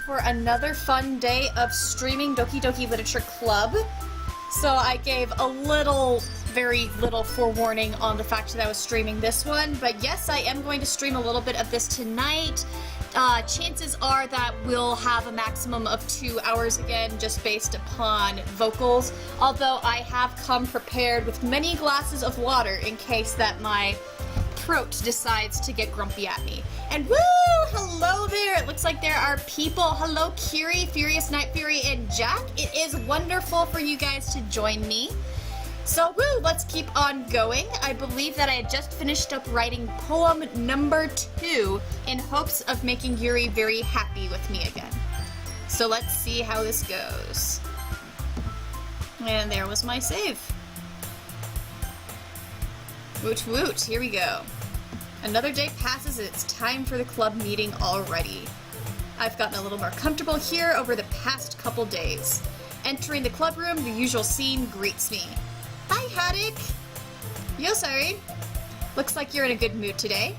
for another fun day of streaming Doki Doki Literature Club. So I gave a little, very little forewarning on the fact that I was streaming this one, but yes, I am going to stream a little bit of this tonight. Chances are that we'll have a maximum of 2 hours again, just based upon vocals, although I have come prepared with many glasses of water in case that my throat decides to get grumpy at me. And woo! Hello there! It looks like there are people. Hello, Kiri, Furious Night Fury, and Jack. It is wonderful for you guys to join me. So, woo! Let's keep on going. I believe that I had just finished up writing poem number 2 in hopes of making Yuri very happy with me again. So let's see how this goes. And there was my save. Woot woot, here we go. Another day passes and it's time for the club meeting already. I've gotten a little more comfortable here over the past couple days. Entering the club room, the usual scene greets me. Hi, Haddock! Yo, sorry. Looks like you're in a good mood today.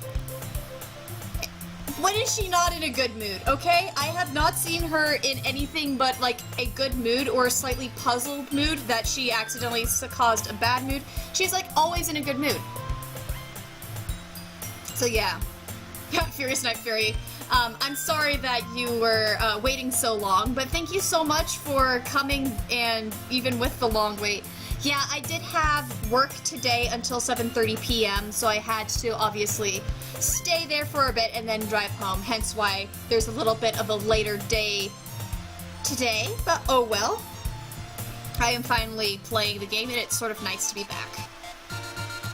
When is she not in a good mood, okay? I have not seen her in anything but, like, a good mood or a slightly puzzled mood that she accidentally caused a bad mood. She's, like, always in a good mood. So, yeah. Furious Night Fury. I'm sorry that you were waiting so long, but thank you so much for coming, and even with the long wait. Yeah, I did have work today until 7:30 p.m., so I had to obviously stay there for a bit and then drive home, hence why there's a little bit of a later day today, but oh well. I am finally playing the game and it's sort of nice to be back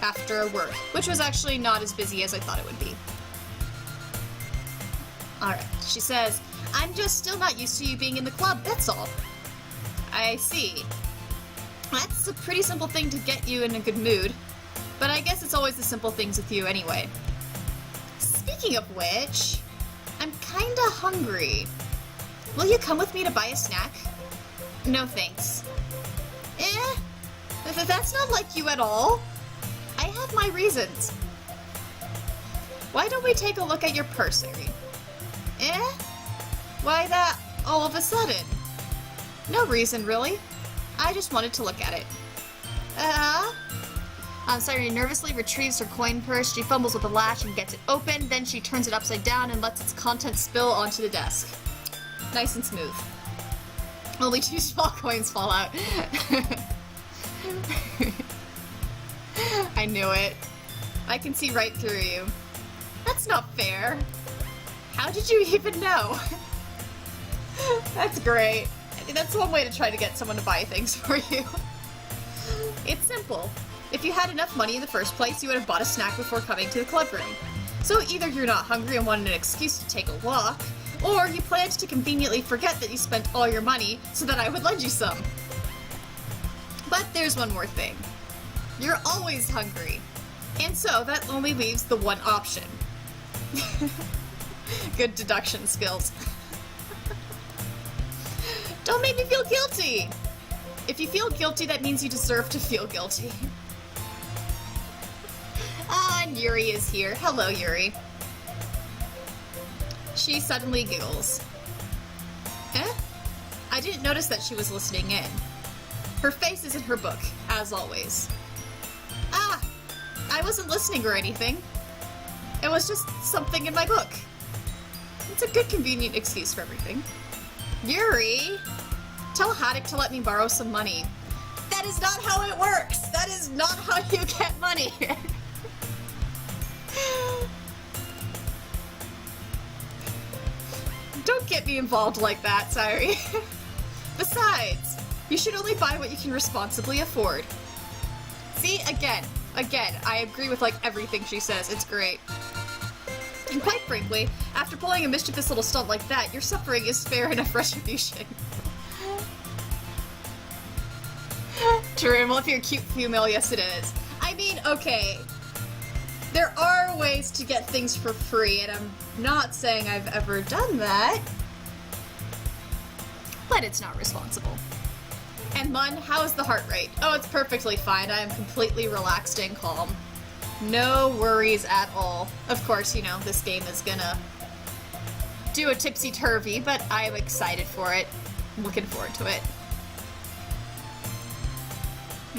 after work, which was actually not as busy as I thought it would be. Alright, she says, I'm just still not used to you being in the club, that's all. I see. That's a pretty simple thing to get you in a good mood, but I guess it's always the simple things with you anyway. Speaking of which, I'm kinda hungry. Will you come with me to buy a snack? No thanks. That's not like you at all. I have my reasons. Why don't we take a look at your purse, Ari? Why that all of a sudden? No reason, really. I just wanted to look at it. Sayuri nervously retrieves her coin purse. She fumbles with the latch and gets it open. Then she turns it upside down and lets its contents spill onto the desk. Nice and smooth. Only 2 small coins fall out. I knew it. I can see right through you. That's not fair. How did you even know? That's great. That's one way to try to get someone to buy things for you. It's simple. If you had enough money in the first place, you would have bought a snack before coming to the club room. So either you're not hungry and wanted an excuse to take a walk, or you planned to conveniently forget that you spent all your money so that I would lend you some. But there's one more thing. You're always hungry. And so that only leaves the one option. Good deduction skills. Don't make me feel guilty! If you feel guilty, that means you deserve to feel guilty. And Yuri is here. Hello, Yuri. She suddenly giggles. I didn't notice that she was listening in. Her face is in her book, as always. I wasn't listening or anything. It was just something in my book. It's a good convenient excuse for everything. Yuri! Tell Haddock to let me borrow some money. That is not how it works! That is not how you get money! Don't get me involved like that, Sayuri. Besides, you should only buy what you can responsibly afford. See, again, I agree with like everything she says. It's great. And quite frankly, after pulling a mischievous little stunt like that, your suffering is fair enough retribution. True, well, if you're a cute female, yes it is. I mean, okay, there are ways to get things for free, and I'm not saying I've ever done that, but it's not responsible. And Mun, how is the heart rate? Oh, it's perfectly fine. I am completely relaxed and calm. No worries at all. Of course, you know, this game is gonna do a tipsy-turvy, but I'm excited for it. I'm looking forward to it.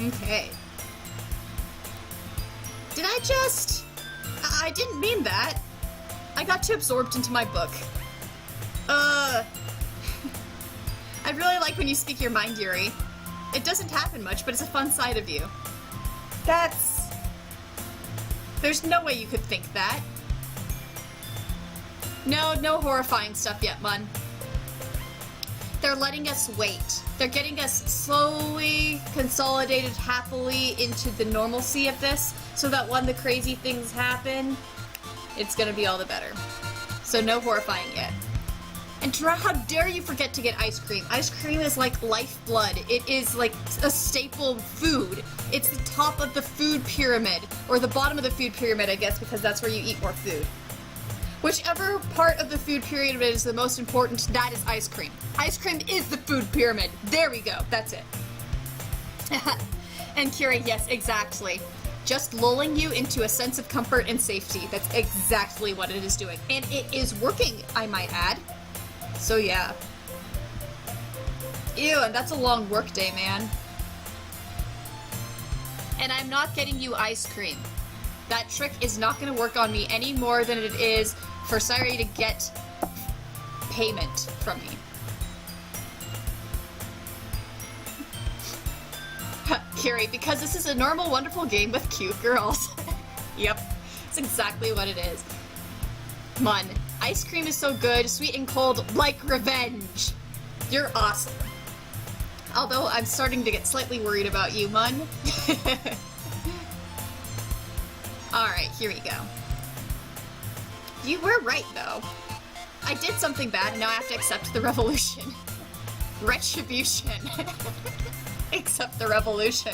Okay. Did I just... I didn't mean that. I got too absorbed into my book. I really like when you speak your mind, Yuri. It doesn't happen much, but it's a fun side of you. That's... There's no way you could think that. No horrifying stuff yet, Mun. They're letting us wait. They're getting us slowly, consolidated, happily into the normalcy of this, so that when the crazy things happen, it's gonna be all the better. So no horrifying yet. And how dare you forget to get ice cream? Ice cream is like lifeblood. It is like a staple food. It's the top of the food pyramid, or the bottom of the food pyramid, I guess, because that's where you eat more food. Whichever part of the food pyramid is the most important, that is ice cream. Ice cream is the food pyramid. There we go. That's it. And Kira, yes, exactly. Just lulling you into a sense of comfort and safety. That's exactly what it is doing. And it is working, I might add. So yeah. Ew, and that's a long work day, man. And I'm not getting you ice cream. That trick is not going to work on me any more than it is for Sayuri to get payment from me. Kiri, because this is a normal, wonderful game with cute girls. Yep, that's exactly what it is. Mun, ice cream is so good, sweet and cold, like revenge. You're awesome. Although I'm starting to get slightly worried about you, Mun. Alright, here we go. You were right, though. I did something bad, and now I have to accept the revolution. Retribution. Accept the revolution.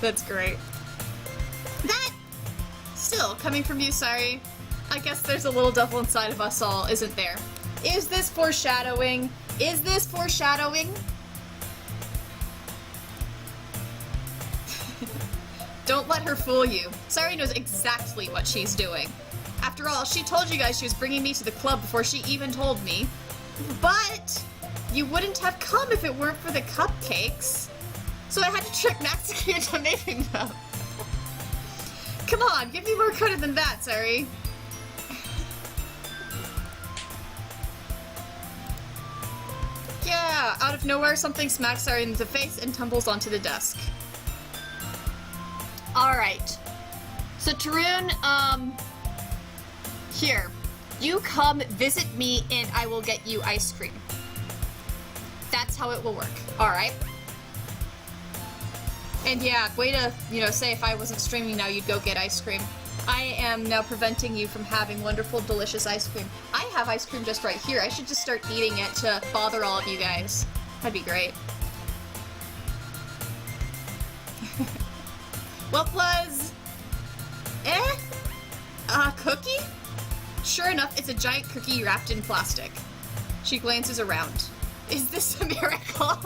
That's great. That, still, coming from you, sorry. I guess there's a little devil inside of us all, isn't there? Is this foreshadowing? Is this foreshadowing? Don't let her fool you. Sayuri knows exactly what she's doing. After all, she told you guys she was bringing me to the club before she even told me. But you wouldn't have come if it weren't for the cupcakes. So I had to trick Natsuki into making them. Come on, give me more credit than that, Sayuri. Yeah, out of nowhere, something smacks Sayuri in the face and tumbles onto the desk. Alright. So Tarun, here. You come visit me and I will get you ice cream. That's how it will work. Alright? And yeah, way to, say if I wasn't streaming now, you'd go get ice cream. I am now preventing you from having wonderful, delicious ice cream. I have ice cream just right here. I should just start eating it to bother all of you guys. That'd be great. What was... a cookie? Sure enough, it's a giant cookie wrapped in plastic. She glances around. Is this a miracle?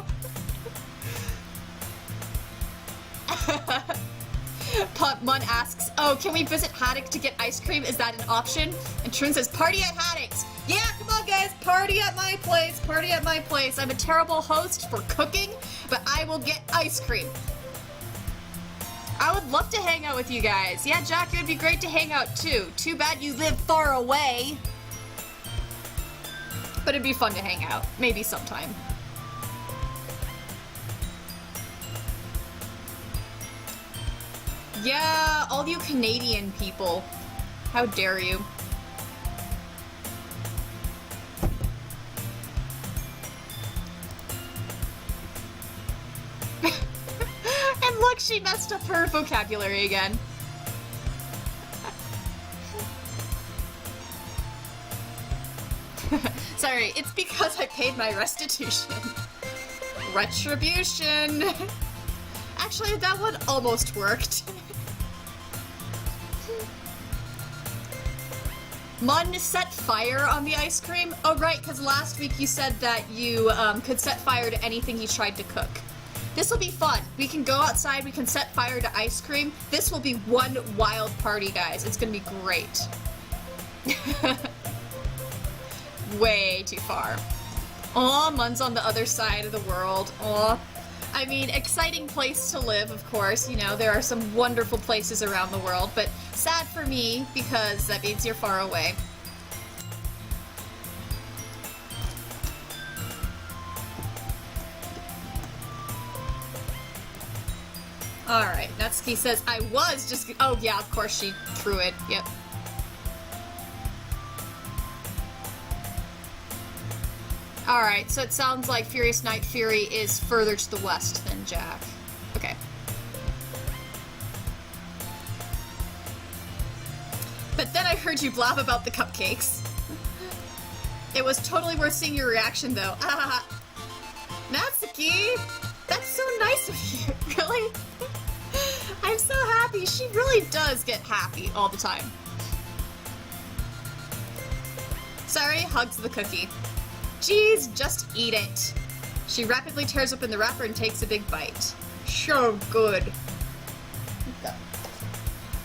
Mun asks, oh, can we visit Haddock to get ice cream? Is that an option? And Trun says, party at Haddock's. Yeah, come on guys, party at my place, party at my place. I'm a terrible host for cooking, but I will get ice cream. I would love to hang out with you guys. Yeah, Jack, it would be great to hang out too. Too bad you live far away. But it'd be fun to hang out. Maybe sometime. Yeah, all you Canadian people. How dare you. And look, she messed up her vocabulary again. Sorry, it's because I paid my restitution. Retribution. Actually, that one almost worked. Mun set fire on the ice cream? Oh right, because last week you said that you could set fire to anything you tried to cook. This will be fun. We can go outside, we can set fire to ice cream. This will be one wild party, guys. It's gonna be great. way too far. Aw, Mun's on the other side of the world. Aw. I mean, exciting place to live, of course. You know, there are some wonderful places around the world, but sad for me because that means you're far away. Alright, Natsuki says, I was just... Oh, yeah, of course she threw it. Yep. Alright, so it sounds like Furious Night Fury is further to the west than Jack. Okay. But then I heard you blab about the cupcakes. It was totally worth seeing your reaction, though. Natsuki! That's so nice of you, really? I'm so happy. She really does get happy all the time. Sorry, hugs the cookie. Jeez, just eat it. She rapidly tears open the wrapper and takes a big bite. So good.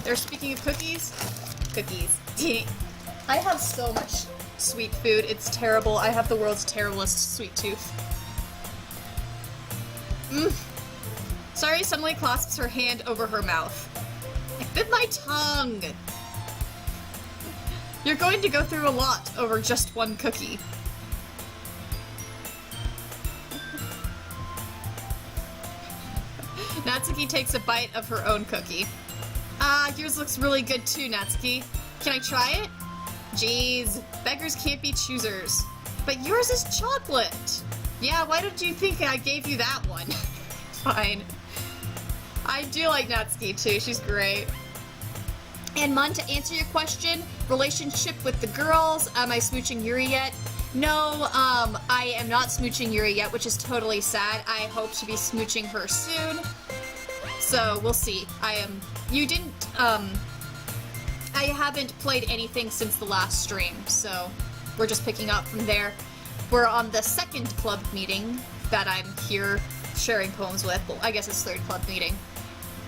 They're speaking of cookies. Cookies. I have so much sweet food. It's terrible. I have the world's terriblest sweet tooth. Sorry suddenly clasps her hand over her mouth. I bit my tongue! You're going to go through a lot over just one cookie. Natsuki takes a bite of her own cookie. Ah, yours looks really good too, Natsuki. Can I try it? Jeez, beggars can't be choosers. But yours is chocolate! Yeah, why don't you think I gave you that one? Fine. I do like Natsuki too, she's great. And Mun, to answer your question, relationship with the girls, am I smooching Yuri yet? No, I am not smooching Yuri yet, which is totally sad. I hope to be smooching her soon. So, we'll see. I haven't played anything since the last stream, so we're just picking up from there. We're on the second club meeting that I'm here sharing poems with. Well, I guess it's third club meeting.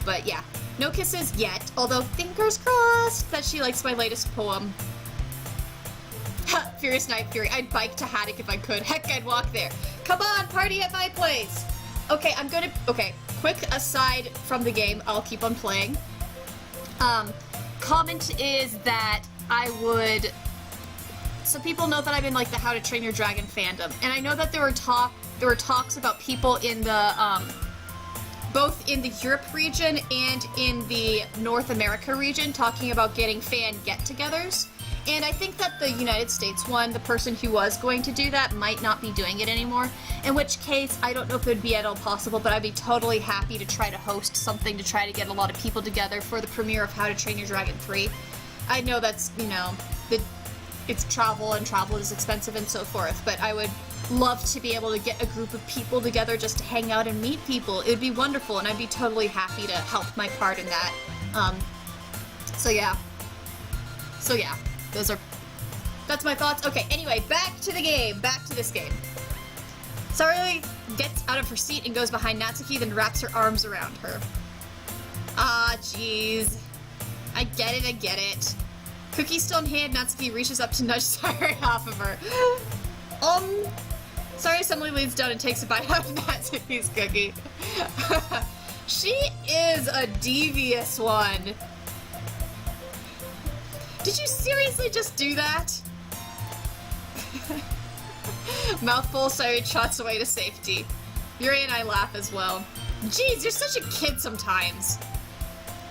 But yeah, no kisses yet, although fingers crossed that she likes my latest poem. Ha! Furious Night Fury. I'd bike to Haddock if I could. Heck, I'd walk there. Come on, party at my place! Okay, okay, quick aside from the game, I'll keep on playing. Comment is that I would... So people know that I'm in, like, the How to Train Your Dragon fandom, and I know that there were talks about people in the, both in the Europe region and in the North America region talking about getting fan get-togethers. And I think that the United States one, the person who was going to do that might not be doing it anymore. In which case, I don't know if it would be at all possible, but I'd be totally happy to try to host something to try to get a lot of people together for the premiere of How to Train Your Dragon 3. I know that's, you know, it's travel and travel is expensive and so forth, but I would love to be able to get a group of people together just to hang out and meet people. It would be wonderful, and I'd be totally happy to help my part in that. So yeah, that's my thoughts. Okay, anyway, back to the game, back to this game. Sarui gets out of her seat and goes behind Natsuki, then wraps her arms around her. Ah, jeez. I get it. Cookie still in hand, Natsuki reaches up to nudge Sarui off of her. Sarui suddenly leans down and takes a bite out of Natsuki's cookie. She is a devious one. Did you seriously just do that? Mouthful, Sarui trots away to safety. Yuri and I laugh as well. Jeez, you're such a kid sometimes.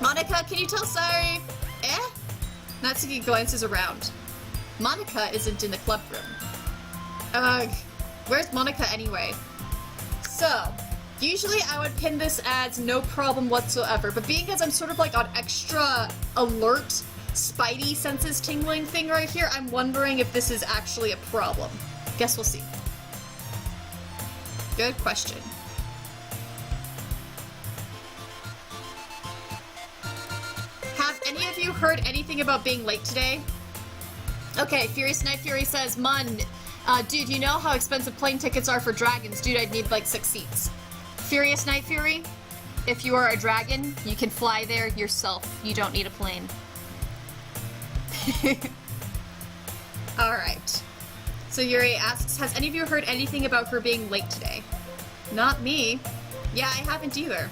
Monica, can you tell Sarui? Eh? Natsuki glances around. Monica isn't in the club room. Ugh. Where's Monica anyway? So, usually I would pin this as no problem whatsoever, but being as I'm sort of like on extra alert, spidey senses tingling thing right here, I'm wondering if this is actually a problem. Guess we'll see. Good question. Have any of you heard anything about being late today? Okay, Furious Night Fury says, Mun, dude, you know how expensive plane tickets are for dragons? Dude, I'd need like 6 seats. Furious Night Fury, if you are a dragon, you can fly there yourself. You don't need a plane. Alright. So Yuri asks, has any of you heard anything about her being late today? Not me. Yeah, I haven't either.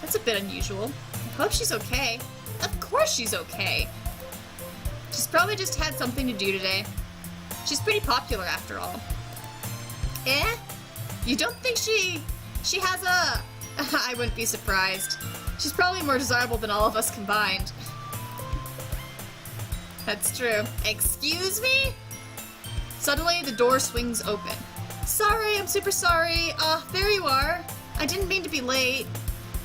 That's a bit unusual. I hope she's okay. Of course she's okay. She's probably just had something to do today. She's pretty popular after all. Eh? You don't think she has a... I wouldn't be surprised. She's probably more desirable than all of us combined. That's true. Excuse me? Suddenly, the door swings open. Sorry, I'm super sorry. There you are. I didn't mean to be late.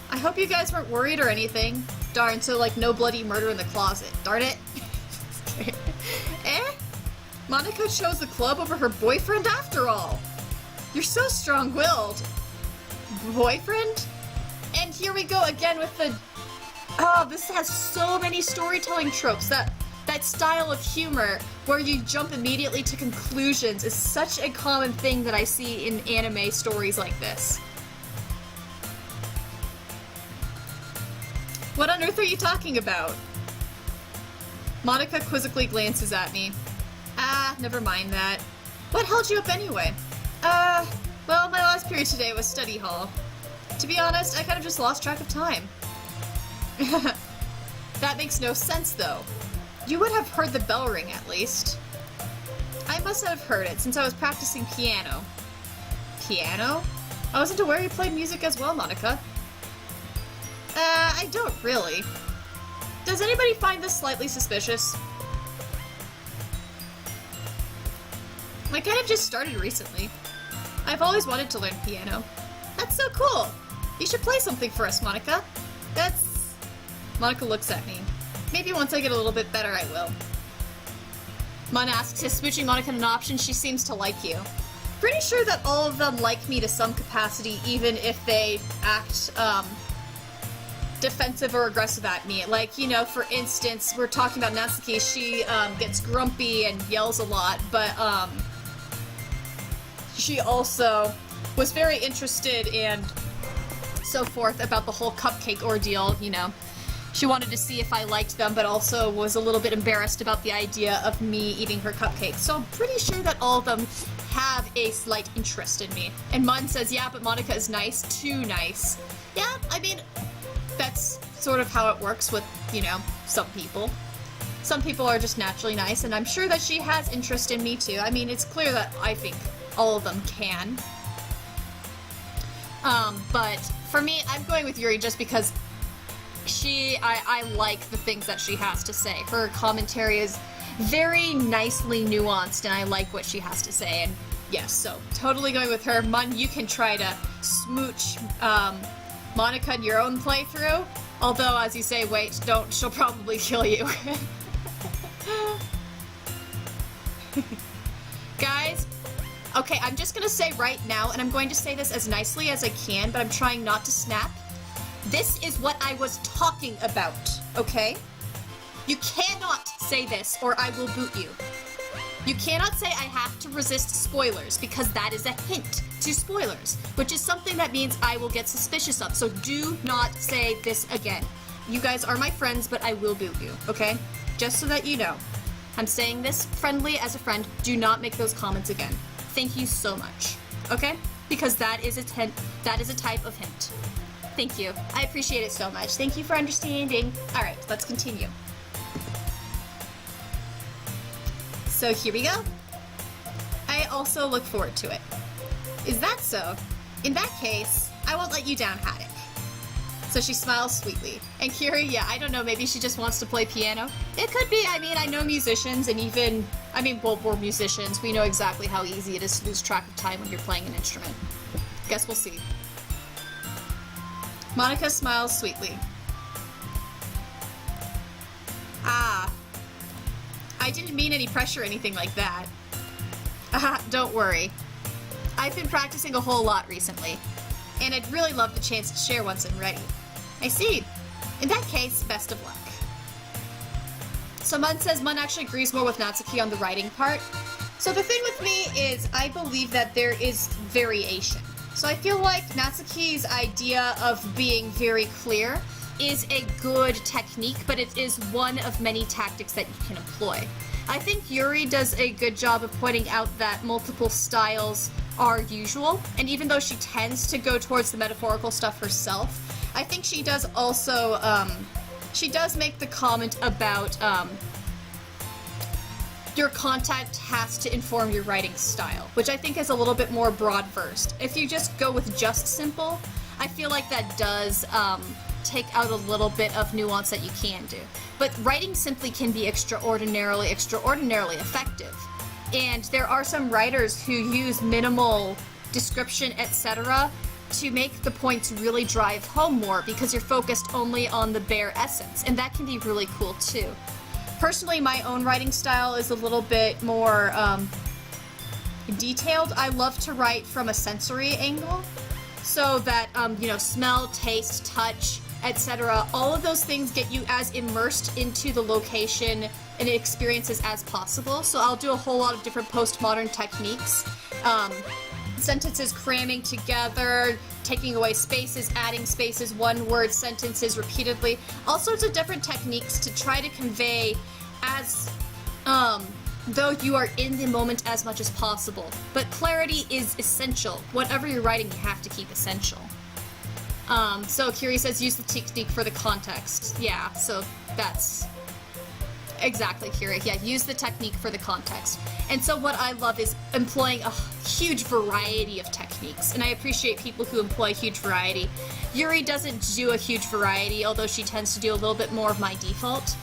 I hope you guys weren't worried or anything. Darn, so like no bloody murder in the closet. Darn it. Eh? Monika chose the club over her boyfriend after all. You're so strong-willed. Boyfriend? And here we go again with the... Oh, this has so many storytelling tropes. That style of humor where you jump immediately to conclusions is such a common thing that I see in anime stories like this. What on earth are you talking about? Monika quizzically glances at me. Never mind that. What held you up anyway? Well, my last period today was study hall. To be honest, I kind of just lost track of time. That makes no sense, though. You would have heard the bell ring, at least. I must have heard it, since I was practicing piano. Piano? I wasn't aware you played music as well, Monika. I don't really. Does anybody find this slightly suspicious? I kind of just started recently. I've always wanted to learn piano. That's so cool! You should play something for us, Monika. Monika looks at me. Maybe once I get a little bit better, I will. Mon asks, is smooching Monika an option? She seems to like you. Pretty sure that all of them like me to some capacity, even if they act, defensive or aggressive at me. Like, you know, for instance, we're talking about Natsuki, she, gets grumpy and yells a lot, but, she also was very interested and so forth about the whole cupcake ordeal, you know. She wanted to see if I liked them, but also was a little bit embarrassed about the idea of me eating her cupcakes. So I'm pretty sure that all of them have a slight interest in me. And Mun says, yeah, but Monika is nice. Too nice. Yeah, I mean, that's sort of how it works with, you know, some people. Some people are just naturally nice, and I'm sure that she has interest in me too. I mean, it's clear that I think all of them can. But for me, I'm going with Yuri just because I like the things that she has to say. Her commentary is very nicely nuanced, and I like what she has to say, and yes, so totally going with her. Mun, you can try to smooch Monika in your own playthrough, although, as you say, wait, don't, she'll probably kill you. Guys, okay, I'm just gonna say right now, and I'm going to say this as nicely as I can, but I'm trying not to snap. This is what I was talking about, okay? You cannot say this, or I will boot you. You cannot say I have to resist spoilers, because that is a hint to spoilers, which is something that means I will get suspicious of, so do not say this again. You guys are my friends, but I will boot you, okay? Just so that you know. I'm saying this friendly as a friend. Do not make those comments again. Thank you so much, okay? Because that is a type of hint. Thank you. I appreciate it so much. Thank you for understanding. Alright, let's continue. So here we go. I also look forward to it. Is that so? In that case, I won't let you down, Haddock. So she smiles sweetly. And Kiri, yeah, I don't know, maybe she just wants to play piano? It could be. I mean, I know musicians, and even, I mean, well, we're musicians. We know exactly how easy it is to lose track of time when you're playing an instrument. Guess we'll see. Monika smiles sweetly. Ah. I didn't mean any pressure or anything like that. Don't worry. I've been practicing a whole lot recently, and I'd really love the chance to share once I'm ready. I see. In that case, best of luck. So Mun says Mun actually agrees more with Natsuki on the writing part. So the thing with me is I believe that there is variation. So I feel like Natsuki's idea of being very clear is a good technique, but it is one of many tactics that you can employ. I think Yuri does a good job of pointing out that multiple styles are usual, and even though she tends to go towards the metaphorical stuff herself, I think she does also, she does make the comment about, your content has to inform your writing style, which I think is a little bit more broad-versed. If you just go with just simple, I feel like that does take out a little bit of nuance that you can do. But writing simply can be extraordinarily effective. And there are some writers who use minimal description, etc., to make the points really drive home more because you're focused only on the bare essence, and that can be really cool too. Personally, my own writing style is a little bit more detailed. I love to write from a sensory angle, so that, you know, smell, taste, touch, etc., all of those things get you as immersed into the location and experiences as possible. So I'll do a whole lot of different postmodern techniques. Sentences cramming together, taking away spaces, adding spaces, one-word sentences repeatedly, all sorts of different techniques to try to convey as though you are in the moment as much as possible. But clarity is essential. Whatever you're writing, you have to keep essential. So Kiri says use the technique for the context. Yeah, so that's exactly, Kiri. Yeah, use the technique for the context. And so what I love is employing a huge variety of techniques, and I appreciate people who employ huge variety. Yuri doesn't do a huge variety, although she tends to do a little bit more of my default.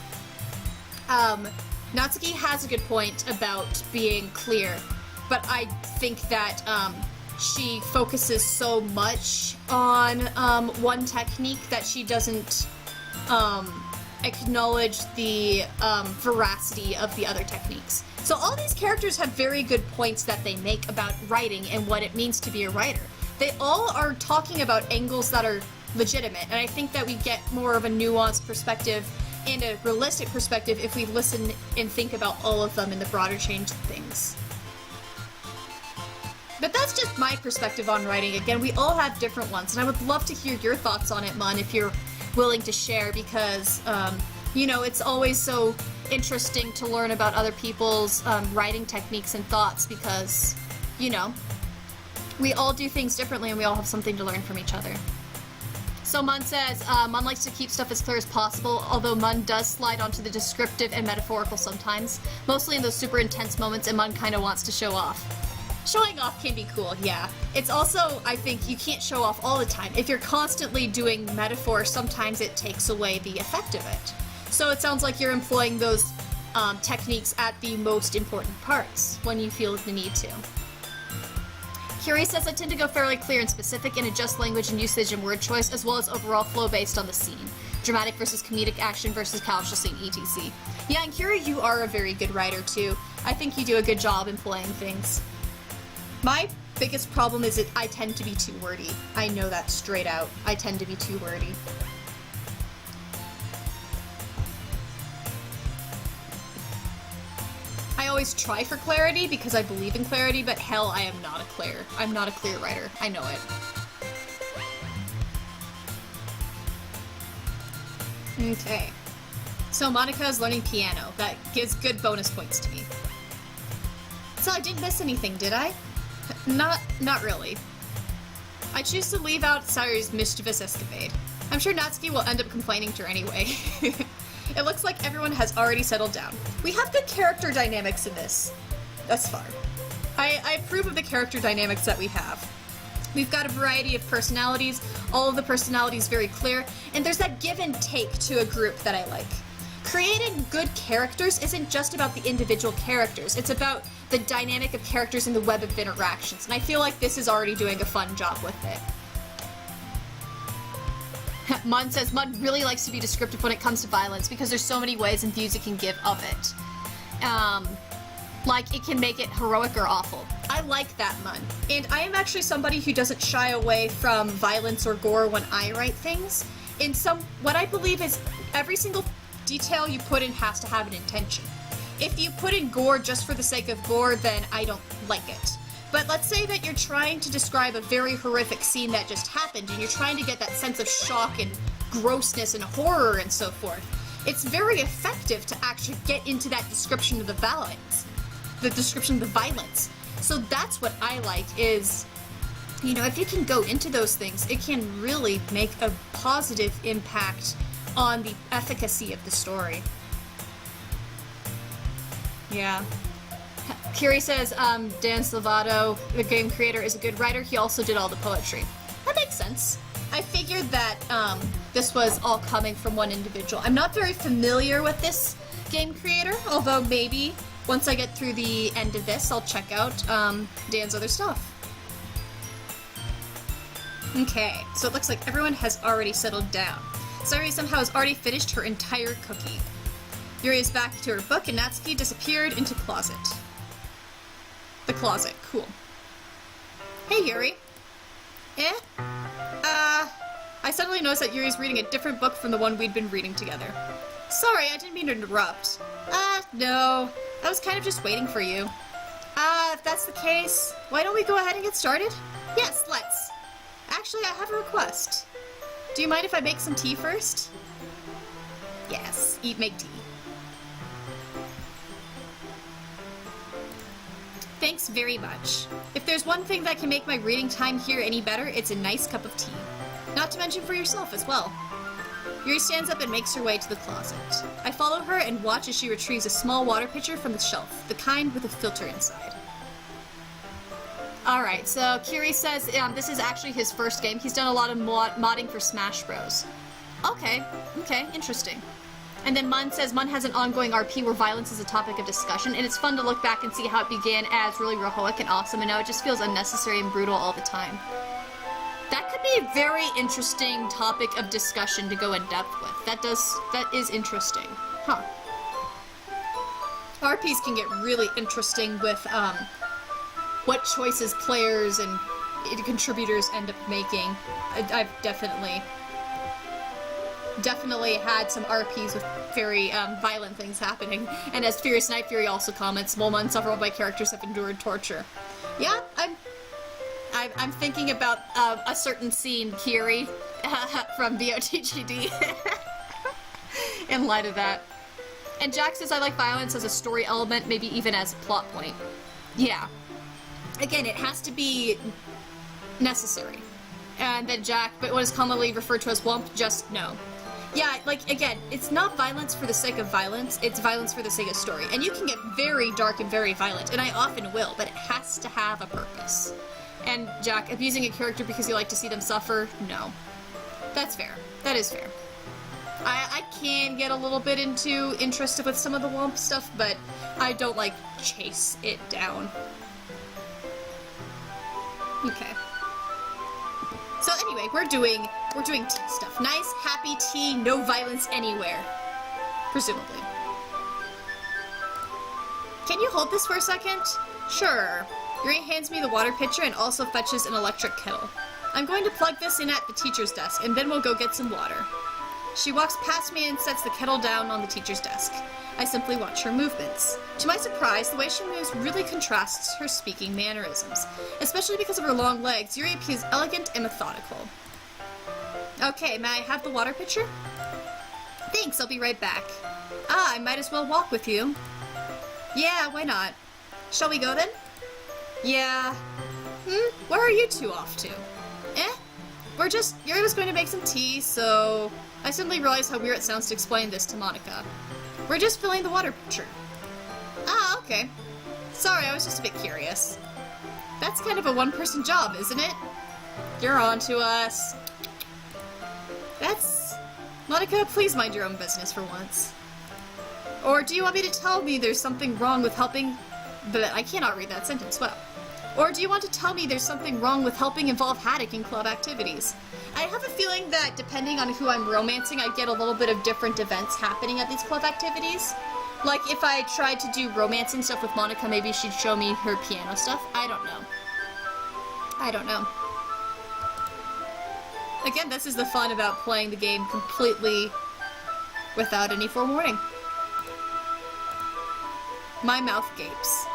Natsuki has a good point about being clear, but I think that she focuses so much on one technique that she doesn't acknowledge the veracity of the other techniques. So all these characters have very good points that they make about writing and what it means to be a writer. They all are talking about angles that are legitimate, and I think that we get more of a nuanced perspective and a realistic perspective if we listen and think about all of them in the broader change of things. But that's just my perspective on writing. Again, we all have different ones, and I would love to hear your thoughts on it, Mun, if you're willing to share, because, you know, it's always so interesting to learn about other people's writing techniques and thoughts because, you know, we all do things differently and we all have something to learn from each other. So Mun says, Mun likes to keep stuff as clear as possible, although Mun does slide onto the descriptive and metaphorical sometimes, mostly in those super intense moments, and Mun kind of wants to show off. Showing off can be cool, yeah. It's also, I think, you can't show off all the time. If you're constantly doing metaphor, sometimes it takes away the effect of it. So it sounds like you're employing those techniques at the most important parts when you feel the need to. Curie says, I tend to go fairly clear and specific and adjust language and usage and word choice, as well as overall flow based on the scene. Dramatic versus comedic, action versus casual scene, etc. Yeah, and Curie, you are a very good writer too. I think you do a good job employing things. My biggest problem is that I tend to be too wordy. I know that straight out. I tend to be too wordy. I always try for clarity because I believe in clarity, but hell, I'm not a clear writer. I know it. Okay. So Monica is learning piano. That gives good bonus points to me. So I didn't miss anything, did I? Not really. I choose to leave out Sayuri's mischievous escapade. I'm sure Natsuki will end up complaining to her anyway. It looks like everyone has already settled down. We have good character dynamics in this thus far. I approve of the character dynamics that we have. We've got a variety of personalities, all of the personalities very clear, and there's that give and take to a group that I like. Creating good characters isn't just about the individual characters, it's about the dynamic of characters in the web of interactions, and I feel like this is already doing a fun job with it. Mun says, Mun really likes to be descriptive when it comes to violence because there's so many ways and views it can give of it. Like, it can make it heroic or awful. I like that, Mun. And I am actually somebody who doesn't shy away from violence or gore when I write things. What I believe is every single detail you put in has to have an intention. If you put in gore just for the sake of gore, then I don't like it. But let's say that you're trying to describe a very horrific scene that just happened, and you're trying to get that sense of shock and grossness and horror and so forth. it's very effective to actually get into that description of the violence. The description of the violence. So that's what I like is, you know, if you can go into those things, it can really make a positive impact on the efficacy of the story. Yeah. Kiri says, Dan Slovato, the game creator, is a good writer. He also did all the poetry. That makes sense. I figured that this was all coming from one individual. I'm not very familiar with this game creator, although maybe once I get through the end of this, I'll check out Dan's other stuff. Okay, so it looks like everyone has already settled down. Sayuri somehow has already finished her entire cookie. Yuri is back to her book, and Natsuki disappeared into closet. The closet, cool. Hey, Yuri. I suddenly noticed that Yuri's reading a different book from the one we'd been reading together. Sorry, I didn't mean to interrupt. No. I was kind of just waiting for you. If that's the case, why don't we go ahead and get started? Yes, let's. Actually, I have a request. Do you mind if I make some tea first? Yes, make tea. Thanks very much. If there's one thing that can make my reading time here any better, it's a nice cup of tea. Not to mention for yourself as well. Yuri stands up and makes her way to the closet. I follow her and watch as she retrieves a small water pitcher from the shelf, the kind with a filter inside. Alright, so Kiri says this is actually his first game. He's done a lot of modding for Smash Bros. Okay, interesting. And then Mun says Mun has an ongoing RP where violence is a topic of discussion, and it's fun to look back and see how it began as really heroic and awesome, and now it just feels unnecessary and brutal all the time. That could be a very interesting topic of discussion to go in depth with. That is interesting. Huh. RPs can get really interesting with, what choices players and contributors end up making. I've definitely had some RPs with very violent things happening. And as Furious Night Fury also comments, Molma, several of my characters have endured torture. Yeah, I'm thinking about a certain scene, Kiri, from BOTGD, in light of that. And Jack says, I like violence as a story element, maybe even as a plot point. Yeah. Again, it has to be necessary. And then Jack, but what is commonly referred to as wump, just no. Yeah, like, again, it's not violence for the sake of violence, it's violence for the sake of story. And you can get very dark and very violent, and I often will, but it has to have a purpose. And Jack, abusing a character because you like to see them suffer, no. That's fair. That is fair. I can get a little bit interested with some of the wump stuff, but I don't, like, chase it down. Okay. So anyway, we're doing tea stuff. Nice, happy tea, no violence anywhere. Presumably. Can you hold this for a second? Sure. Yuri hands me the water pitcher and also fetches an electric kettle. I'm going to plug this in at the teacher's desk, and then we'll go get some water. She walks past me and sets the kettle down on the teacher's desk. I simply watch her movements. To my surprise, the way she moves really contrasts her speaking mannerisms. Especially because of her long legs, Yuri appears elegant and methodical. Okay, may I have the water pitcher? Thanks, I'll be right back. I might as well walk with you. Yeah, why not? Shall we go then? Yeah. Where are you two off to? Yuri was going to make some tea, so I suddenly realized how weird it sounds to explain this to Monica. We're just filling the water pitcher. Okay. Sorry, I was just a bit curious. That's kind of a one-person job, isn't it? You're on to us. Monica, please mind your own business for once. Or do you want me to tell me there's something wrong with helping... But I cannot read that sentence well. Or do you want to tell me there's something wrong with helping involve Haddock in club activities? I have a feeling that depending on who I'm romancing, I get a little bit of different events happening at these club activities. Like, if I tried to do romancing stuff with Monica, maybe she'd show me her piano stuff. I don't know. Again, this is the fun about playing the game completely without any forewarning. My mouth gapes.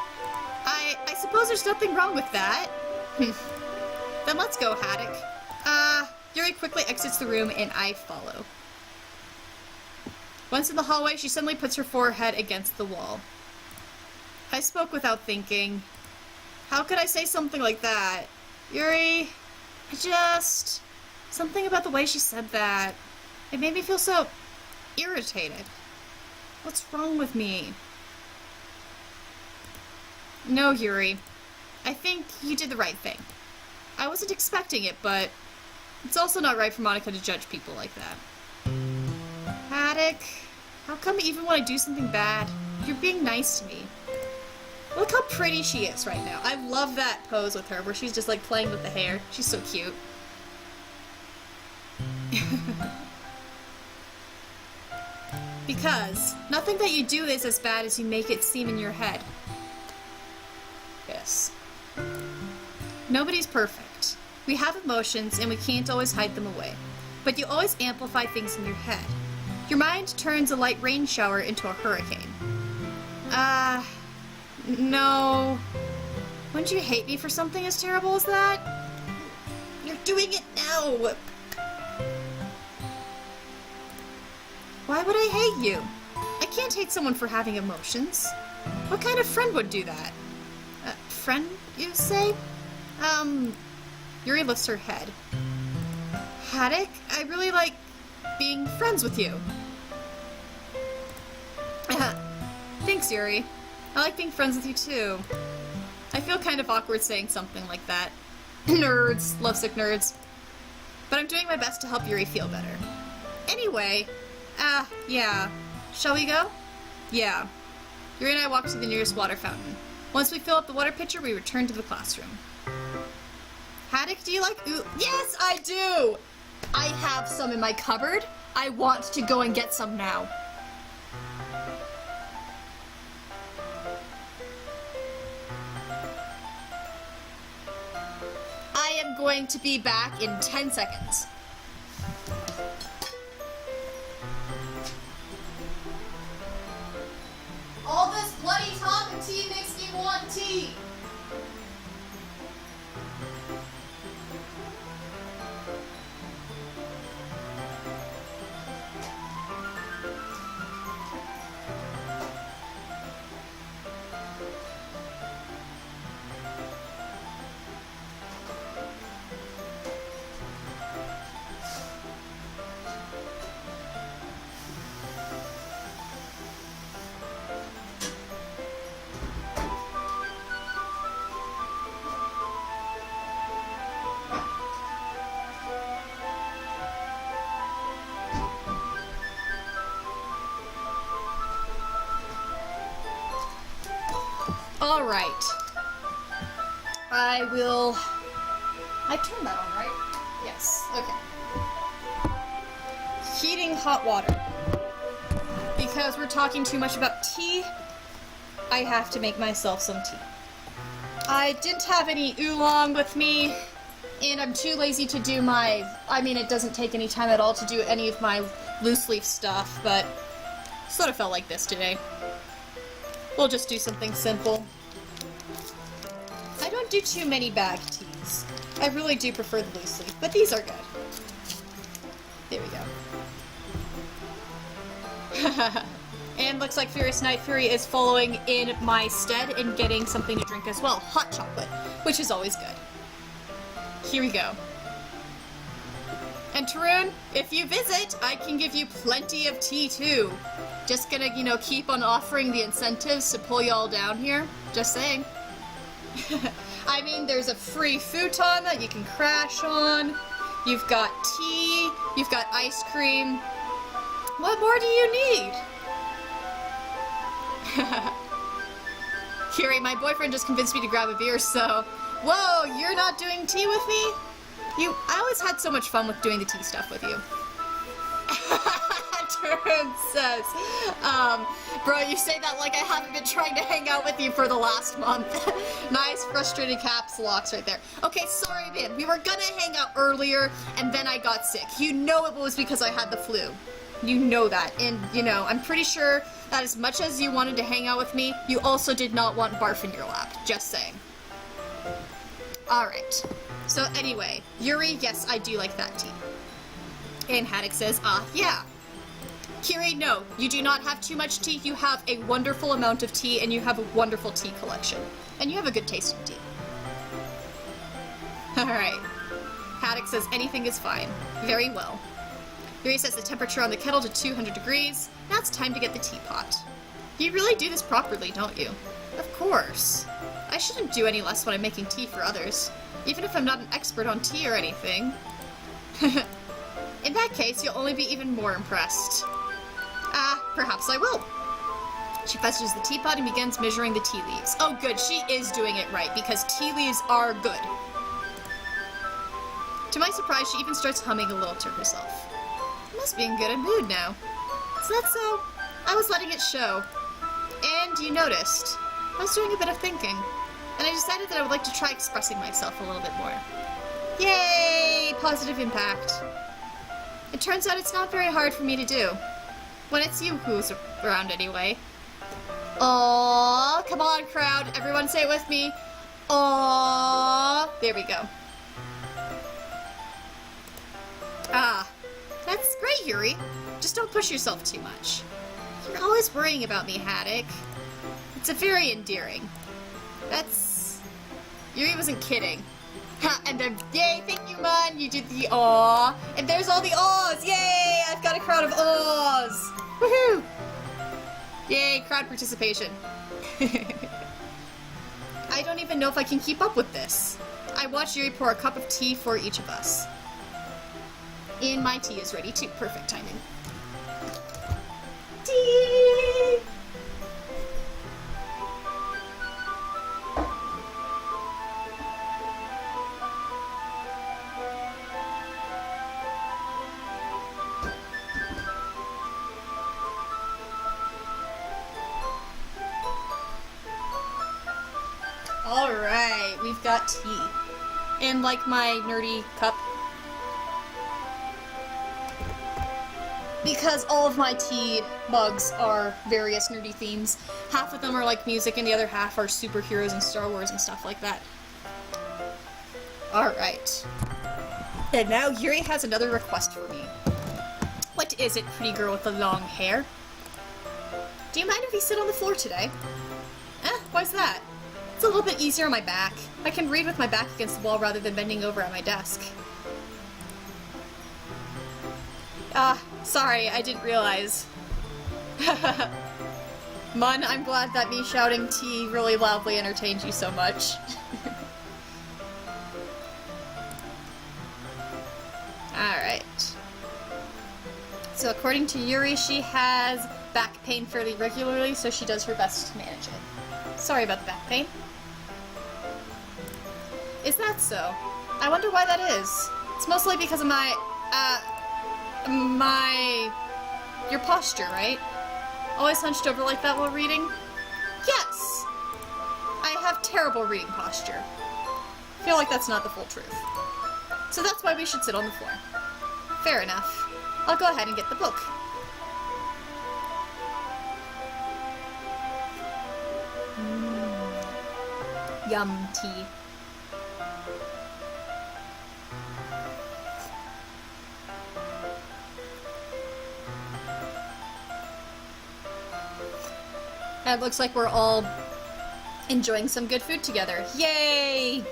I suppose there's nothing wrong with that. Then let's go, Haddock. Yuri quickly exits the room and I follow. Once in the hallway, she suddenly puts her forehead against the wall. I spoke without thinking. How could I say something like that? Yuri, something about the way she said that. It made me feel so irritated. What's wrong with me? No, Yuri. I think you did the right thing. I wasn't expecting it, but it's also not right for Monica to judge people like that. Haddock, how come you even want to do something bad? You're being nice to me. Look how pretty she is right now. I love that pose with her where she's just like playing with the hair. She's so cute. Because nothing that you do is as bad as you make it seem in your head. Yes. Nobody's perfect. We have emotions and we can't always hide them away. But you always amplify things in your head. Your mind turns a light rain shower into a hurricane. No. Wouldn't you hate me for something as terrible as that? You're doing it now! Why would I hate you? I can't hate someone for having emotions. What kind of friend would do that? Friend, you say? Yuri lifts her head. Haddock, I really like being friends with you. Thanks, Yuri. I like being friends with you, too. I feel kind of awkward saying something like that. Nerds. Lovesick nerds. But I'm doing my best to help Yuri feel better. Anyway, yeah. Shall we go? Yeah. Yuri and I walk to the nearest water fountain. Once we fill up the water pitcher, we return to the classroom. Haddock, do you like ooh? Yes, I do! I have some in my cupboard. I want to go and get some now. I am going to be back in 10 seconds. All this bloody talk and tea makes me want tea. Alright. I turned that on, right? Yes. Okay. Heating hot water. Because we're talking too much about tea, I have to make myself some tea. I didn't have any oolong with me, and I'm too lazy to do it doesn't take any time at all to do any of my loose leaf stuff, but sort of felt like this today. We'll just do something simple. I don't do too many bag teas. I really do prefer the loose leaf, but these are good. There we go. And looks like Furious Night Fury is following in my stead and getting something to drink as well. Hot chocolate, which is always good. Here we go. And Tarun, if you visit, I can give you plenty of tea too. Just gonna, keep on offering the incentives to pull y'all down here. Just saying. I mean, there's a free futon that you can crash on. You've got tea. You've got ice cream. What more do you need? Kiri, my boyfriend just convinced me to grab a beer, so... Whoa, you're not doing tea with me? I always had so much fun with doing the tea stuff with you. Turin says, bro, you say that like I haven't been trying to hang out with you for the last month. Nice frustrated caps locks right there. Okay, sorry, man. We were gonna hang out earlier, and then I got sick. You know it was because I had the flu. You know that. And, I'm pretty sure that as much as you wanted to hang out with me, you also did not want barf in your lap. Just saying. Alright. So anyway, Yuri, yes, I do like that tea. And Haddock says, yeah. Kiri, no, you do not have too much tea. You have a wonderful amount of tea, and you have a wonderful tea collection. And you have a good taste in tea. Alright. Haddock says anything is fine. Very well. Yuri sets the temperature on the kettle to 200 degrees. Now it's time to get the teapot. You really do this properly, don't you? Of course. I shouldn't do any less when I'm making tea for others, even if I'm not an expert on tea or anything. In that case, you'll only be even more impressed. Perhaps I will. She fetches the teapot and begins measuring the tea leaves. Oh good, she is doing it right, because tea leaves are good. To my surprise, she even starts humming a little to herself. Must be in good mood now. Is that so? I was letting it show. And you noticed. I was doing a bit of thinking. And I decided that I would like to try expressing myself a little bit more. Yay! Positive impact. It turns out it's not very hard for me to do. When it's you who's around anyway. Aww, come on crowd, everyone say it with me. Aww. There we go. That's great, Yuri. Just don't push yourself too much. You're always worrying about me, Haddock. It's a very endearing. Yuri wasn't kidding. Ha, and then, yay, thank you, man, you did the aw. And there's all the awes, yay, I've got a crowd of awes. Woohoo! Yay, crowd participation. I don't even know if I can keep up with this. I watched Yuri pour a cup of tea for each of us. And my tea is ready too. Perfect timing. Tea! Alright, we've got tea. In like my nerdy cup. Because all of my tea mugs are various nerdy themes. Half of them are like music and the other half are superheroes and Star Wars and stuff like that. Alright. And now Yuri has another request for me. What is it, pretty girl with the long hair? Do you mind if we sit on the floor today? Why's that? It's a little bit easier on my back. I can read with my back against the wall rather than bending over at my desk. Sorry, I didn't realize. Mun, I'm glad that me shouting tea really loudly entertained you so much. Alright. So according to Yuri, she has back pain fairly regularly, so she does her best to manage it. Sorry about the back pain. Is that so? I wonder why that is. It's mostly because of your posture, right? Always hunched over like that while reading? Yes! I have terrible reading posture. I feel like that's not the full truth. So that's why we should sit on the floor. Fair enough. I'll go ahead and get the book. Yum tea. And it looks like we're all enjoying some good food together. Yay!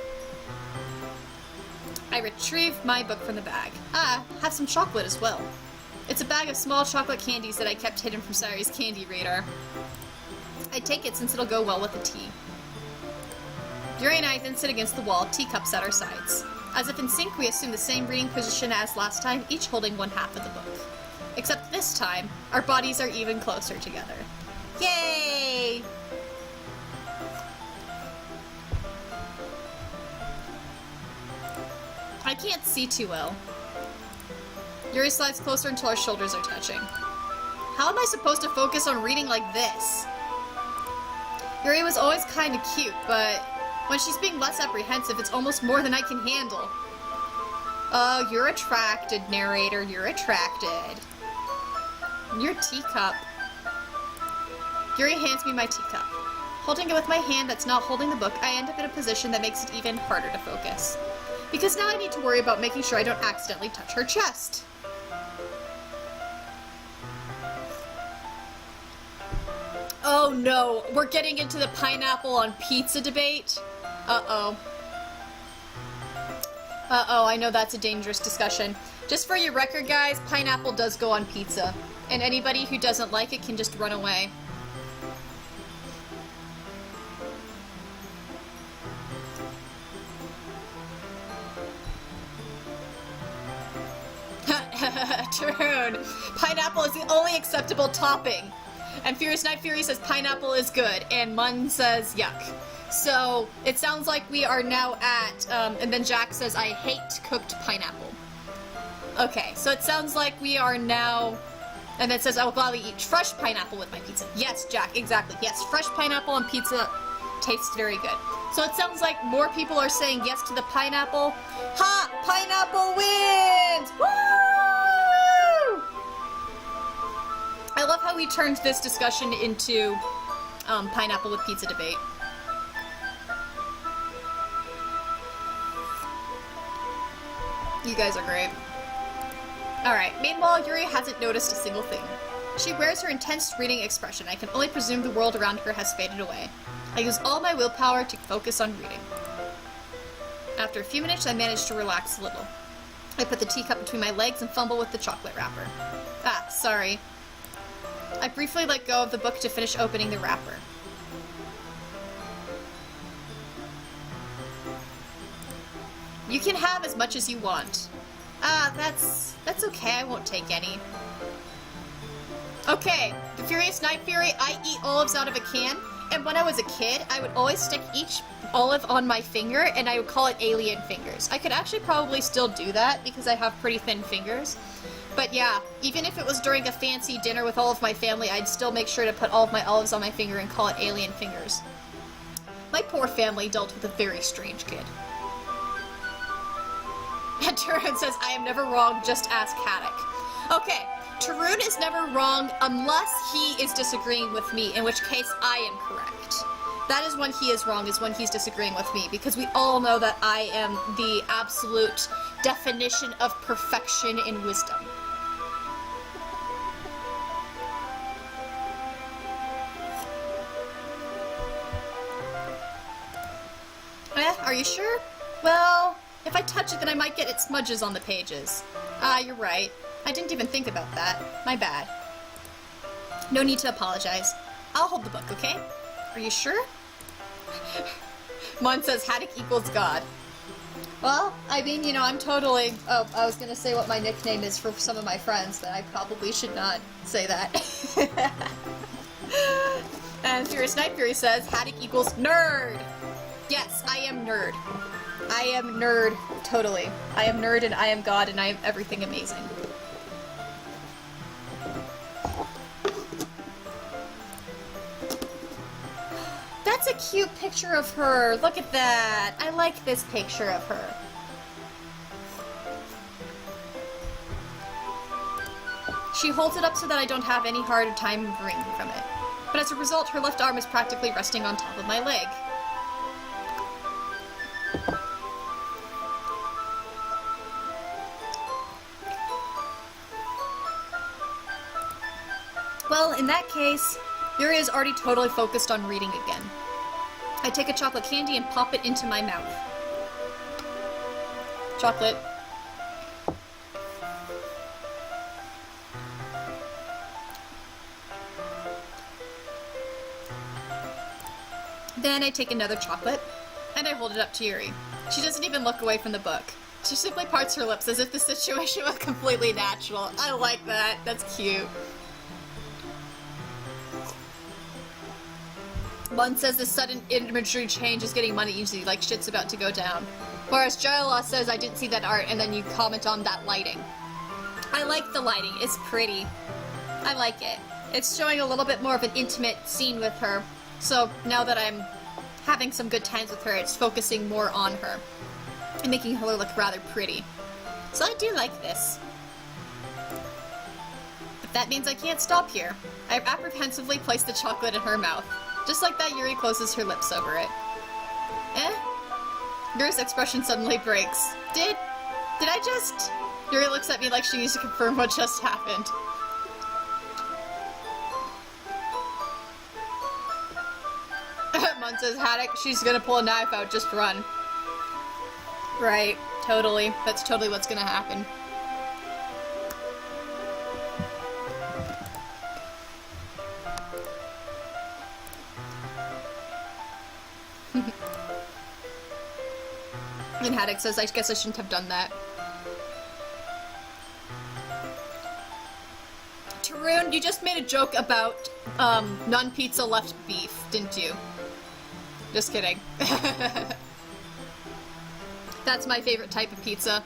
I retrieved my book from the bag. Have some chocolate as well. It's a bag of small chocolate candies that I kept hidden from Sari's candy radar. I take it since it'll go well with the tea. Yuri and I then sit against the wall, teacups at our sides. As if in sync, we assume the same reading position as last time, each holding one half of the book. Except this time, our bodies are even closer together. Yay! I can't see too well. Yuri slides closer until our shoulders are touching. How am I supposed to focus on reading like this? Yuri was always kind of cute, but when she's being less apprehensive, it's almost more than I can handle. Oh, you're attracted, narrator. You're attracted. Your teacup. Yuri hands me my teacup. Holding it with my hand that's not holding the book, I end up in a position that makes it even harder to focus. Because now I need to worry about making sure I don't accidentally touch her chest. Oh no, we're getting into the pineapple on pizza debate. Uh-oh. Uh-oh, I know that's a dangerous discussion. Just for your record, guys, pineapple does go on pizza. And anybody who doesn't like it can just run away. Turn. Pineapple is the only acceptable topping. And Furious Night Fury says pineapple is good, and Mun says yuck. So it sounds like we are now at, and then Jack says I hate cooked pineapple. Okay, so it sounds like we are now, and then says I will gladly eat fresh pineapple with my pizza. Yes, Jack, exactly. Yes, fresh pineapple on pizza tastes very good. So it sounds like more people are saying yes to the pineapple. Ha! Pineapple wins! Woo! I love how we turned this discussion into pineapple with pizza debate. You guys are great. Alright, meanwhile, Yuri hasn't noticed a single thing. She wears her intense reading expression. I can only presume the world around her has faded away. I use all my willpower to focus on reading. After a few minutes, I manage to relax a little. I put the teacup between my legs and fumble with the chocolate wrapper. Ah, sorry. I briefly let go of the book to finish opening the wrapper. You can have as much as you want. Ah, that's okay, I won't take any. Okay, the Furious Night Fury, I eat olives out of a can, and when I was a kid, I would always stick each olive on my finger, and I would call it alien fingers. I could actually probably still do that, because I have pretty thin fingers. But yeah, even if it was during a fancy dinner with all of my family, I'd still make sure to put all of my olives on my finger and call it alien fingers. My poor family dealt with a very strange kid. And Tarun says, I am never wrong, just ask Haddock. Okay, Tarun is never wrong unless he is disagreeing with me, in which case I am correct. That is when he is wrong, is when he's disagreeing with me, because we all know that I am the absolute definition of perfection in wisdom. Are you sure? Well, if I touch it, then I might get it smudges on the pages. Ah, you're right. I didn't even think about that. My bad. No need to apologize. I'll hold the book, okay? Are you sure? Mon says Haddock equals God. Well, I mean, you know, I'm totally... Oh, I was gonna say what my nickname is for some of my friends, but I probably should not say that. And Furious Night Fury says Haddock equals nerd! Yes, I am nerd. I am nerd, totally. I am nerd and I am God and I am everything amazing. That's a cute picture of her. Look at that. I like this picture of her. She holds it up so that I don't have any hard time moving from it. But as a result, her left arm is practically resting on top of my leg. Well, in that case, Yuri is already totally focused on reading again. I take a chocolate candy and pop it into my mouth. Chocolate. Then I take another chocolate, and I hold it up to Yuri. She doesn't even look away from the book. She simply parts her lips as if the situation was completely natural. I like that. That's cute. One says this sudden imagery change is getting money easy, like shit's about to go down. Whereas Jola says I didn't see that art, and then you comment on that lighting. I like the lighting. It's pretty. I like it. It's showing a little bit more of an intimate scene with her. So now that I'm having some good times with her, it's focusing more on her and making her look rather pretty. So I do like this. But that means I can't stop here. I apprehensively place the chocolate in her mouth. Just like that, Yuri closes her lips over it. Yuri's expression suddenly breaks. Did I just... Yuri looks at me like she needs to confirm what just happened. and says, Haddock, she's gonna pull a knife out, just run. Right, totally. That's totally what's gonna happen. And Haddock says, I guess I shouldn't have done that. Tarun, you just made a joke about non-pizza left beef, didn't you? Just kidding. That's my favorite type of pizza.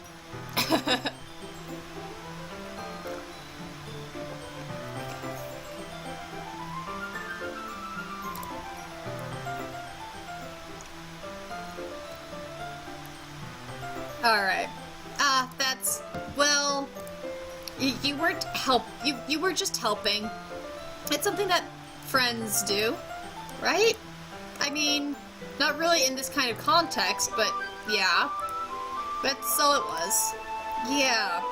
Alright. That's... well... You weren't you were just helping. It's something that friends do, right? I mean, not really in this kind of context, but yeah. That's all it was. Yeah.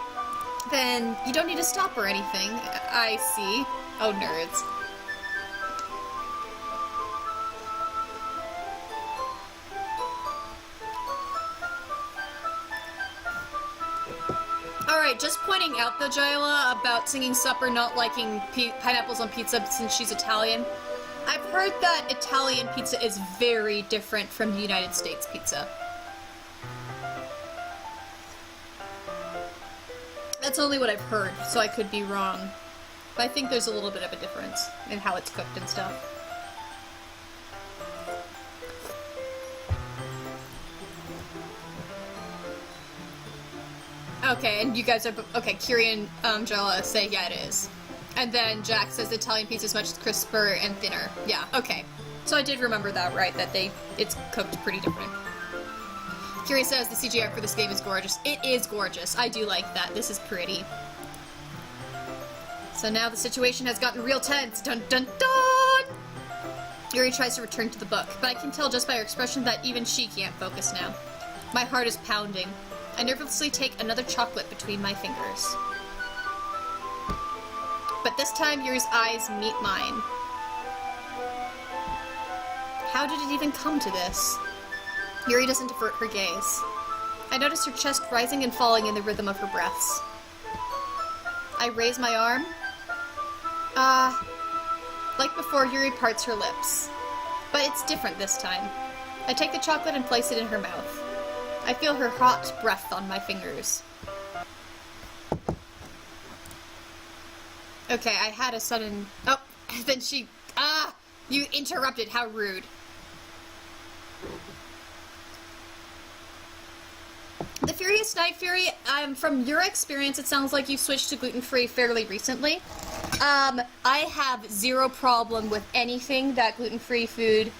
Then you don't need to stop or anything. I see. Oh, nerds. Alright, just pointing out though, Jaila, about singing supper not liking pineapples on pizza since she's Italian. I've heard that Italian pizza is very different from the United States pizza. That's only what I've heard, so I could be wrong. But I think there's a little bit of a difference in how it's cooked and stuff. Okay, and you guys are... okay, Kiri and Jella say, yeah, it is. And then Jack says Italian pizza is much crisper and thinner. Yeah, okay. So I did remember that, right, that it's cooked pretty different. Kiri says the CGI art for this game is gorgeous. It is gorgeous. I do like that. This is pretty. So now the situation has gotten real tense. Dun dun dun! Yuri tries to return to the book, but I can tell just by her expression that even she can't focus now. My heart is pounding. I nervously take another chocolate between my fingers. But this time, Yuri's eyes meet mine. How did it even come to this? Yuri doesn't avert her gaze. I notice her chest rising and falling in the rhythm of her breaths. I raise my arm. Like before, Yuri parts her lips. But it's different this time. I take the chocolate and place it in her mouth. I feel her hot breath on my fingers. Okay, I had a sudden... oh, then she... you interrupted, how rude. The Furious Night Fury, from your experience, it sounds like you switched to gluten-free fairly recently. I have zero problem with anything that gluten-free food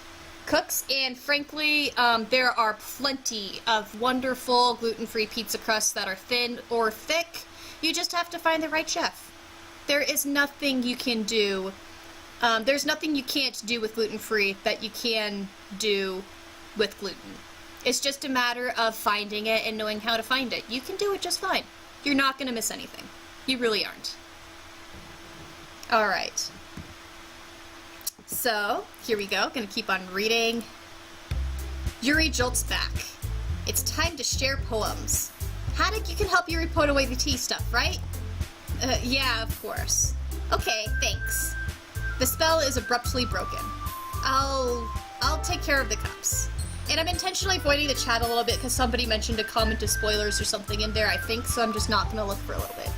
cooks, and frankly, there are plenty of wonderful gluten-free pizza crusts that are thin or thick. You just have to find the right chef. There is nothing you can do. There's nothing you can't do with gluten-free that you can do with gluten. It's just a matter of finding it and knowing how to find it. You can do it just fine. You're not going to miss anything. You really aren't. Alright. So, here we go. Gonna keep on reading. Yuri jolts back. It's time to share poems. Haddock, you can help Yuri put away the tea stuff, right? Yeah, of course. Okay, thanks. The spell is abruptly broken. I'll take care of the cups. And I'm intentionally avoiding the chat a little bit because somebody mentioned a comment to spoilers or something in there, I think, so I'm just not gonna look for a little bit.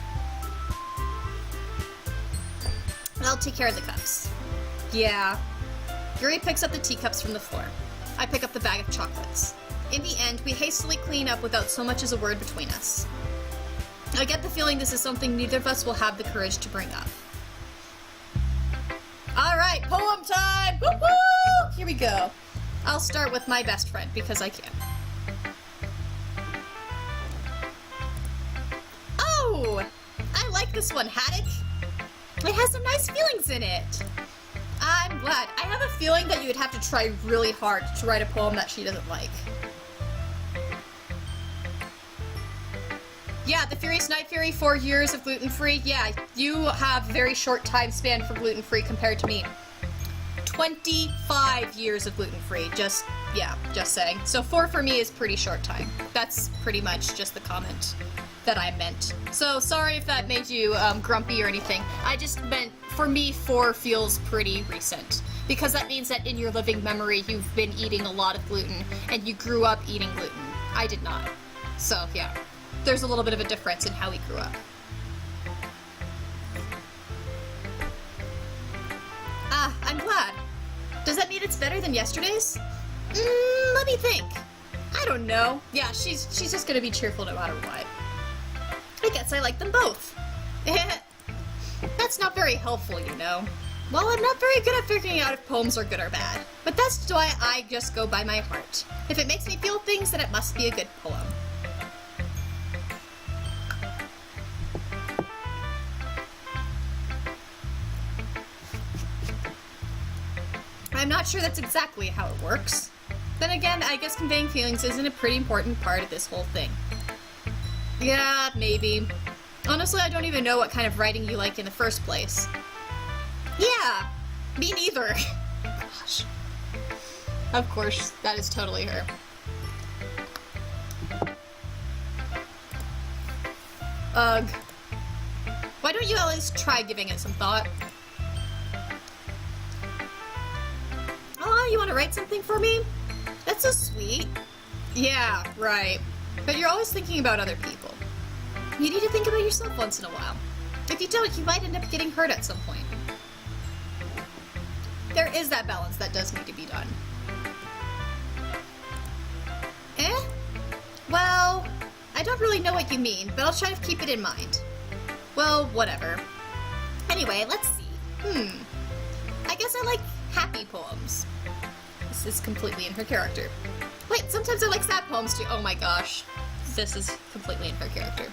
I'll take care of the cups. Yeah. Yuri picks up the teacups from the floor. I pick up the bag of chocolates. In the end, we hastily clean up without so much as a word between us. I get the feeling this is something neither of us will have the courage to bring up. Alright, poem time! Woo-hoo! Here we go. I'll start with my best friend, because I can. Oh! I like this one, Haddock. It has some nice feelings in it. I'm glad. I have a feeling that you would have to try really hard to write a poem that she doesn't like. Yeah, the Furious Night Fury, 4 years of gluten-free. Yeah, you have a very short time span for gluten-free compared to me. 25 years of gluten-free. Just saying. So 4 for me is pretty short time. That's pretty much just the comment that I meant. So sorry if that made you grumpy or anything. I just meant, for me, 4 feels pretty recent. Because that means that in your living memory, you've been eating a lot of gluten, and you grew up eating gluten. I did not. So, yeah. There's a little bit of a difference in how we grew up. Ah, I'm glad. Does that mean it's better than yesterday's? Let me think. I don't know. Yeah, she's just gonna be cheerful no matter what. I guess I like them both. That's not very helpful, you know. Well, I'm not very good at figuring out if poems are good or bad, but that's why I just go by my heart. If it makes me feel things, then it must be a good poem. I'm not sure that's exactly how it works. Then again, I guess conveying feelings isn't a pretty important part of this whole thing. Yeah, maybe. Honestly, I don't even know what kind of writing you like in the first place. Yeah, me neither. Gosh. Of course, that is totally her. Ugh. Why don't you at least try giving it some thought? Oh, you want to write something for me? That's so sweet. Yeah, right. But you're always thinking about other people. You need to think about yourself once in a while. If you don't, you might end up getting hurt at some point. There is that balance that does need to be done. Well, I don't really know what you mean, but I'll try to keep it in mind. Well, whatever. Anyway, let's see. I guess I like happy poems. This is completely in her character. Wait, sometimes I like sad poems too. Oh my gosh. This is completely in her character.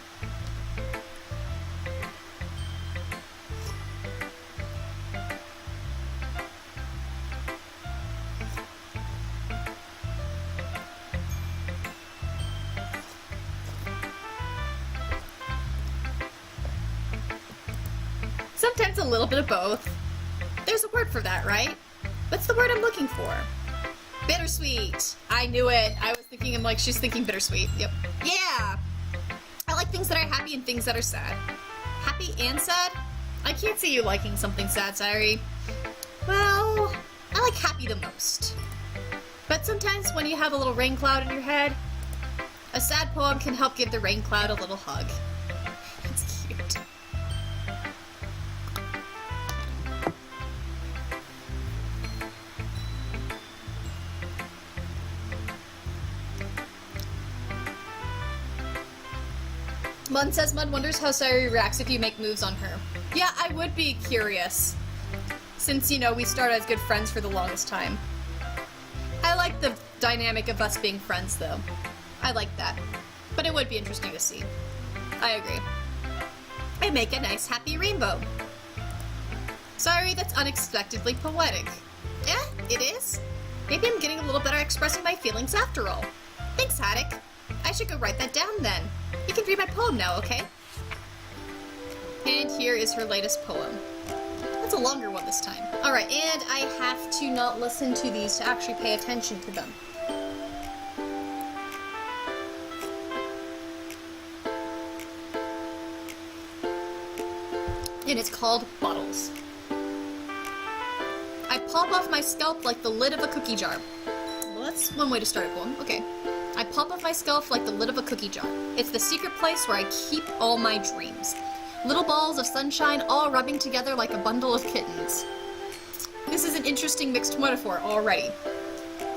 Sometimes a little bit of both. There's a word for that, right? What's the word I'm looking for? Bittersweet. I knew it. I was thinking, I'm like, she's thinking bittersweet. Yep. Yeah. I like things that are happy and things that are sad. Happy and sad? I can't see you liking something sad, Sayuri. Well, I like happy the most. But sometimes when you have a little rain cloud in your head, a sad poem can help give the rain cloud a little hug. It's cute. Mun says Mun wonders how Sayuri reacts if you make moves on her. Yeah, I would be curious. Since, you know, we started as good friends for the longest time. I like the dynamic of us being friends, though. I like that. But it would be interesting to see. I agree. I make a nice happy rainbow. Sorry, that's unexpectedly poetic. Yeah, it is. Maybe I'm getting a little better at expressing my feelings after all. Thanks, Haddock. I should go write that down then. You can read my poem now, okay? And here is her latest poem. That's a longer one this time. Alright, and I have to not listen to these to actually pay attention to them. And it's called Bottles. I pop off my scalp like the lid of a cookie jar. Well, that's one way to start a poem. Okay. I pop off my scalp like the lid of a cookie jar. It's the secret place where I keep all my dreams. Little balls of sunshine all rubbing together like a bundle of kittens. This is an interesting mixed metaphor already.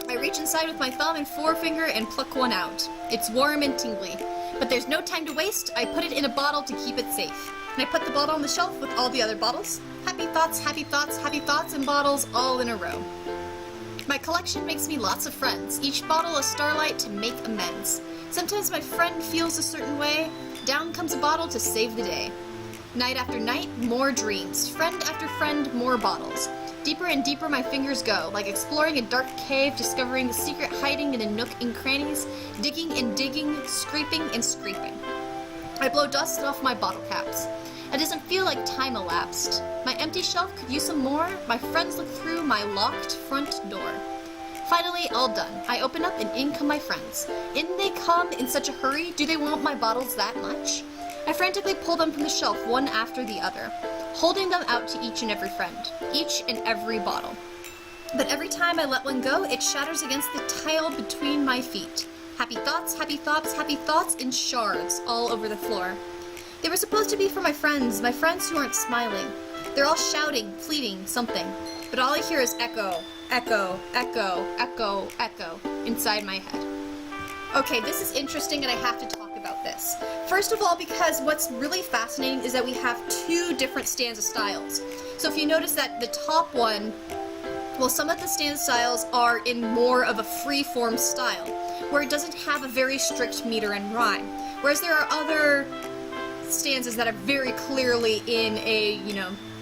I reach inside with my thumb and forefinger and pluck one out. It's warm and tingly, but there's no time to waste. I put it in a bottle to keep it safe. And I put the bottle on the shelf with all the other bottles. Happy thoughts, happy thoughts, happy thoughts, and bottles all in a row. My collection makes me lots of friends, each bottle a starlight to make amends. Sometimes my friend feels a certain way, down comes a bottle to save the day. Night after night, more dreams. Friend after friend, more bottles. Deeper and deeper my fingers go, like exploring a dark cave, discovering the secret hiding in the nook and crannies, digging and digging, scraping and scraping. I blow dust off my bottle caps. It doesn't feel like time elapsed. My empty shelf could use some more. My friends look through my locked front door. Finally, all done. I open up and in come my friends. In they come in such a hurry. Do they want my bottles that much? I frantically pull them from the shelf, one after the other, holding them out to each and every friend, each and every bottle. But every time I let one go, it shatters against the tile between my feet. Happy thoughts, happy thoughts, happy thoughts in shards all over the floor. They were supposed to be for my friends who aren't smiling. They're all shouting, pleading, something. But all I hear is echo, echo, echo, echo, echo inside my head. Okay, this is interesting and I have to talk about this. First of all, because what's really fascinating is that we have two different stanza styles. So if you notice that the top one, well, some of the stanza styles are in more of a free-form style, where it doesn't have a very strict meter and rhyme. Whereas there are other stanzas that are very clearly in a,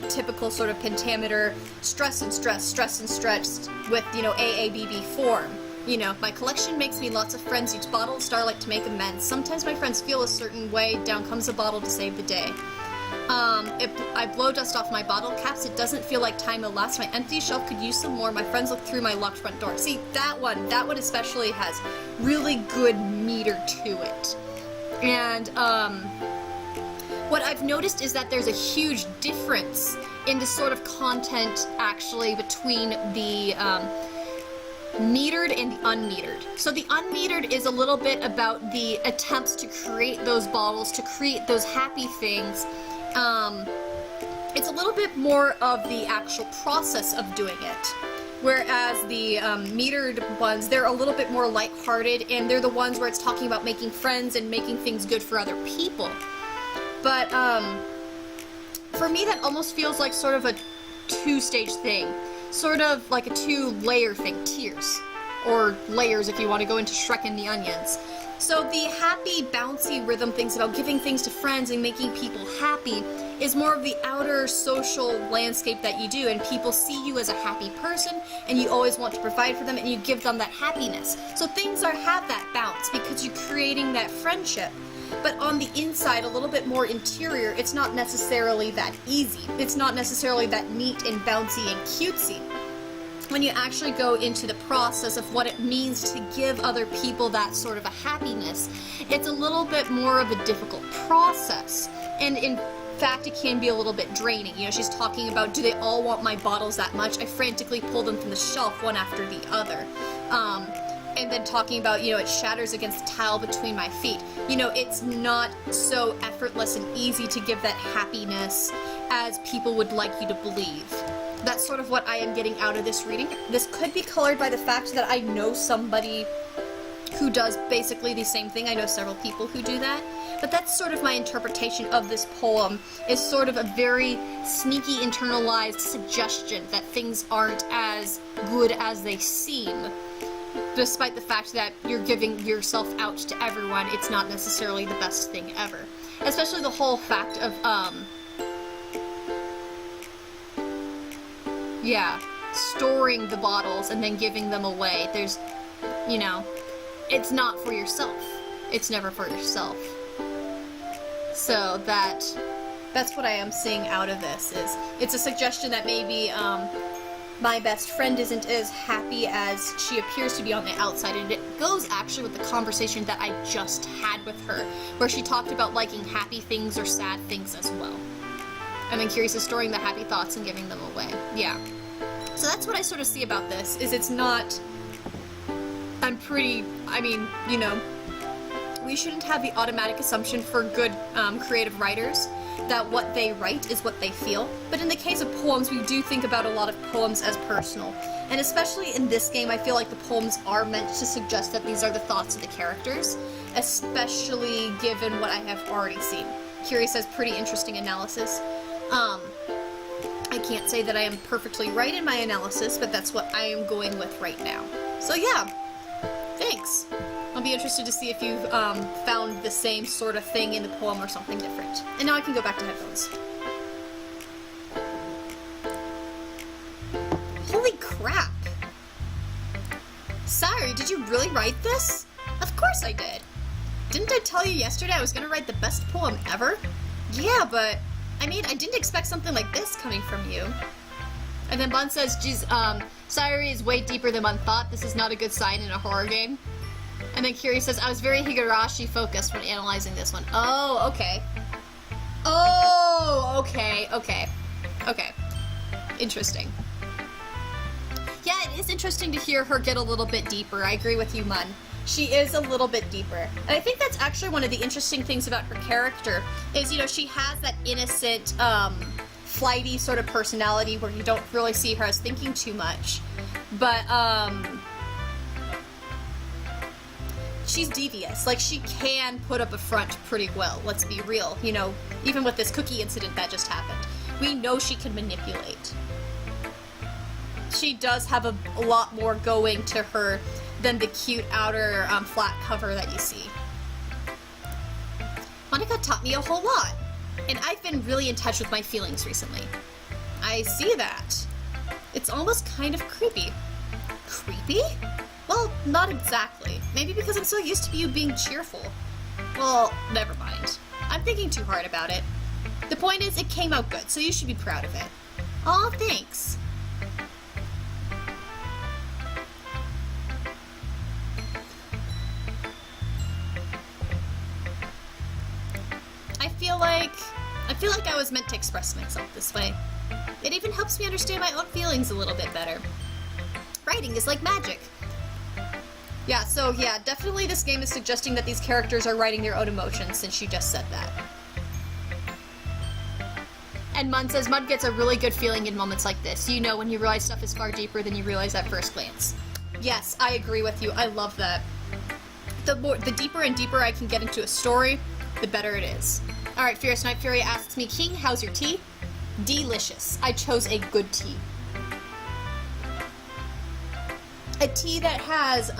typical sort of pentameter, stress and stress, stress and stressed with, AABB form. My collection makes me lots of friends, each bottle of starlight to make amends. Sometimes my friends feel a certain way, down comes a bottle to save the day. If I blow dust off my bottle caps, it doesn't feel like time elapsed. My empty shelf could use some more. My friends look through my locked front door. See, that one especially has really good meter to it. And, what I've noticed is that there's a huge difference in the sort of content, actually, between the, metered and the unmetered. So the unmetered is a little bit about the attempts to create those bottles, to create those happy things. It's a little bit more of the actual process of doing it. Whereas the metered ones, they're a little bit more lighthearted, and they're the ones where it's talking about making friends and making things good for other people. But for me, that almost feels like sort of a two-stage thing. Sort of like a two-layer thing, tiers. Or layers if you want to go into Shrek and the Onions. So the happy, bouncy rhythm things about giving things to friends and making people happy is more of the outer social landscape that you do, and people see you as a happy person, and you always want to provide for them, and you give them that happiness. So things have that bounce because you're creating that friendship. But on the inside, a little bit more interior, it's not necessarily that easy. It's not necessarily that neat and bouncy and cutesy. When you actually go into the process of what it means to give other people that sort of a happiness, it's a little bit more of a difficult process. And in fact, it can be a little bit draining. She's talking about, do they all want my bottles that much? I frantically pull them from the shelf one after the other. And then talking about, it shatters against the tile between my feet. It's not so effortless and easy to give that happiness as people would like you to believe. That's sort of what I am getting out of this reading. This could be colored by the fact that I know somebody who does basically the same thing. I know several people who do that. But that's sort of my interpretation of this poem, is sort of a very sneaky internalized suggestion that things aren't as good as they seem. Despite the fact that you're giving yourself out to everyone, it's not necessarily the best thing ever. Especially the whole fact of, storing the bottles and then giving them away. There's, it's not for yourself. It's never for yourself. So that's what I am seeing out of this, is it's a suggestion that maybe, my best friend isn't as happy as she appears to be on the outside, and it goes actually with the conversation that I just had with her, where she talked about liking happy things or sad things as well. And then Curious is storing the happy thoughts and giving them away. Yeah. So that's what I sort of see about this, is it's not, we shouldn't have the automatic assumption for good creative writers that what they write is what they feel. But in the case of poems, we do think about a lot of poems as personal. And especially in this game, I feel like the poems are meant to suggest that these are the thoughts of the characters, especially given what I have already seen. Curious has pretty interesting analysis. I can't say that I am perfectly right in my analysis, but that's what I am going with right now. So yeah, thanks. I'll be interested to see if you've found the same sort of thing in the poem or something different. And now I can go back to headphones. Holy crap! Sorry, did you really write this? Of course I did. Didn't I tell you yesterday I was gonna write the best poem ever? Yeah, but I mean, I didn't expect something like this coming from you. And then Bun says, geez, Sayuri is way deeper than one thought. This is not a good sign in a horror game. And then Kiri says, I was very Higurashi focused when analyzing this one. Oh, okay. Oh, okay, okay. Okay. Interesting. Yeah, it is interesting to hear her get a little bit deeper. I agree with you, Mun. She is a little bit deeper. And I think that's actually one of the interesting things about her character is, you know, she has that innocent, flighty sort of personality where you don't really see her as thinking too much. But, she's devious. Like, she can put up a front pretty well, let's be real. You know, even with this cookie incident that just happened. We know she can manipulate. She does have a lot more going to her than the cute outer flat cover that you see. Monica taught me a whole lot, and I've been really in touch with my feelings recently. I see that. It's almost kind of creepy. Creepy? Well, not exactly. Maybe because I'm so used to you being cheerful. Well, never mind. I'm thinking too hard about it. The point is, it came out good, so you should be proud of it. Aw, thanks. I feel like I was meant to express myself this way. It even helps me understand my own feelings a little bit better. Writing is like magic. Yeah, so yeah, definitely this game is suggesting that these characters are writing their own emotions, since you just said that. And Mun says, Mun gets a really good feeling in moments like this. You know, when you realize stuff is far deeper than you realize at first glance. Yes, I agree with you. I love that. The deeper and deeper I can get into a story, the better it is. Alright, Fierce Night Fury asks me, King, how's your tea? Delicious. I chose a good tea. A tea that has,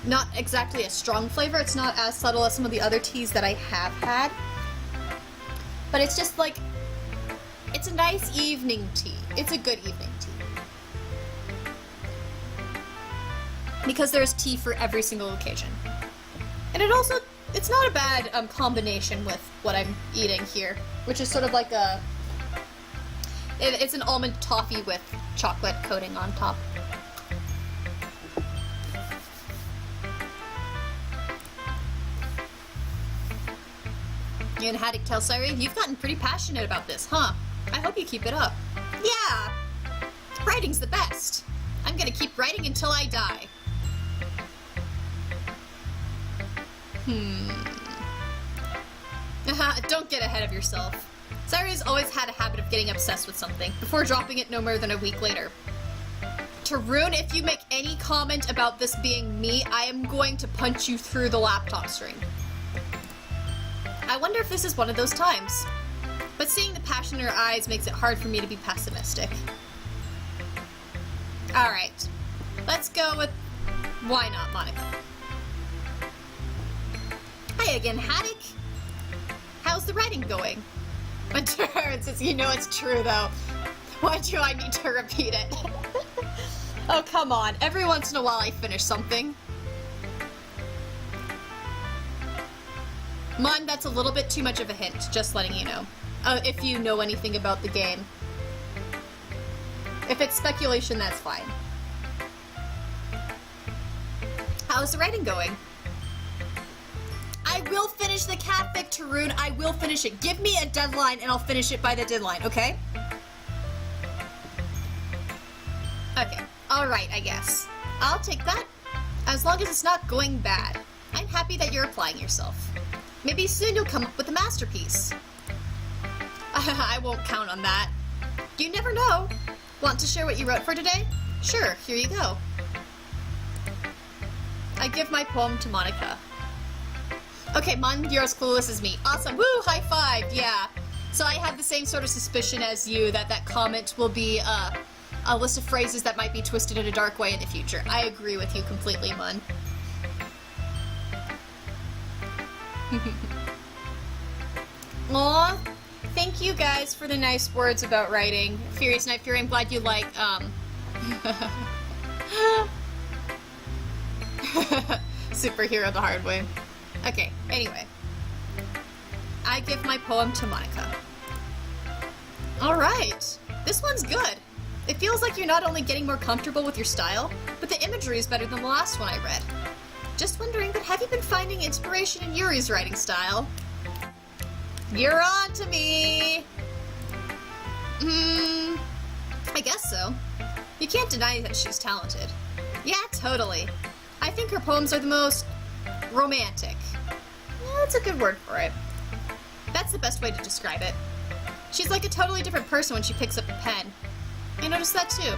not exactly a strong flavor. It's not as subtle as some of the other teas that I have had. But it's just like, it's a nice evening tea. It's a good evening tea. Because there's tea for every single occasion. And it also, it's not a bad combination with what I'm eating here, which is sort of like a, it's an almond toffee with chocolate coating on top. And Haddock tells Sayuri, you've gotten pretty passionate about this, huh? I hope you keep it up. Yeah! Writing's the best. I'm gonna keep writing until I die. Don't get ahead of yourself. Sayuri's always had a habit of getting obsessed with something, before dropping it no more than a week later. Tarun, if you make any comment about this being me, I am going to punch you through the laptop screen. I wonder if this is one of those times. But seeing the passion in her eyes makes it hard for me to be pessimistic. Alright. Let's go with why not, Monica? Hi again, Haddock. How's the writing going? When Tarun says, you know it's true though. Why do I need to repeat it? Oh, come on. Every once in a while I finish something. Mun, that's a little bit too much of a hint, just letting you know. If you know anything about the game. If it's speculation, that's fine. How's the writing going? I will finish the catfic, Tarun. I will finish it. Give me a deadline and I'll finish it by the deadline, okay? Okay. Alright, I guess. I'll take that. As long as it's not going bad. I'm happy that you're applying yourself. Maybe soon you'll come up with a masterpiece. I won't count on that. You never know. Want to share what you wrote for today? Sure, here you go. I give my poem to Monica. Okay, Mun, you're as clueless as me. Awesome. Woo, high five. Yeah. So I have the same sort of suspicion as you that that comment will be a list of phrases that might be twisted in a dark way in the future. I agree with you completely, Mun. Aw, thank you guys for the nice words about writing. Furious Night Fury, I'm glad you like, superhero the hard way. Okay, anyway. I give my poem to Monica. Alright, this one's good. It feels like you're not only getting more comfortable with your style, but the imagery is better than the last one I read. Just wondering, but have you been finding inspiration in Yuri's writing style? You're on to me! I guess so. You can't deny that she's talented. Yeah, totally. I think her poems are the most romantic. Yeah, that's a good word for it. That's the best way to describe it. She's like a totally different person when she picks up a pen. I noticed that too.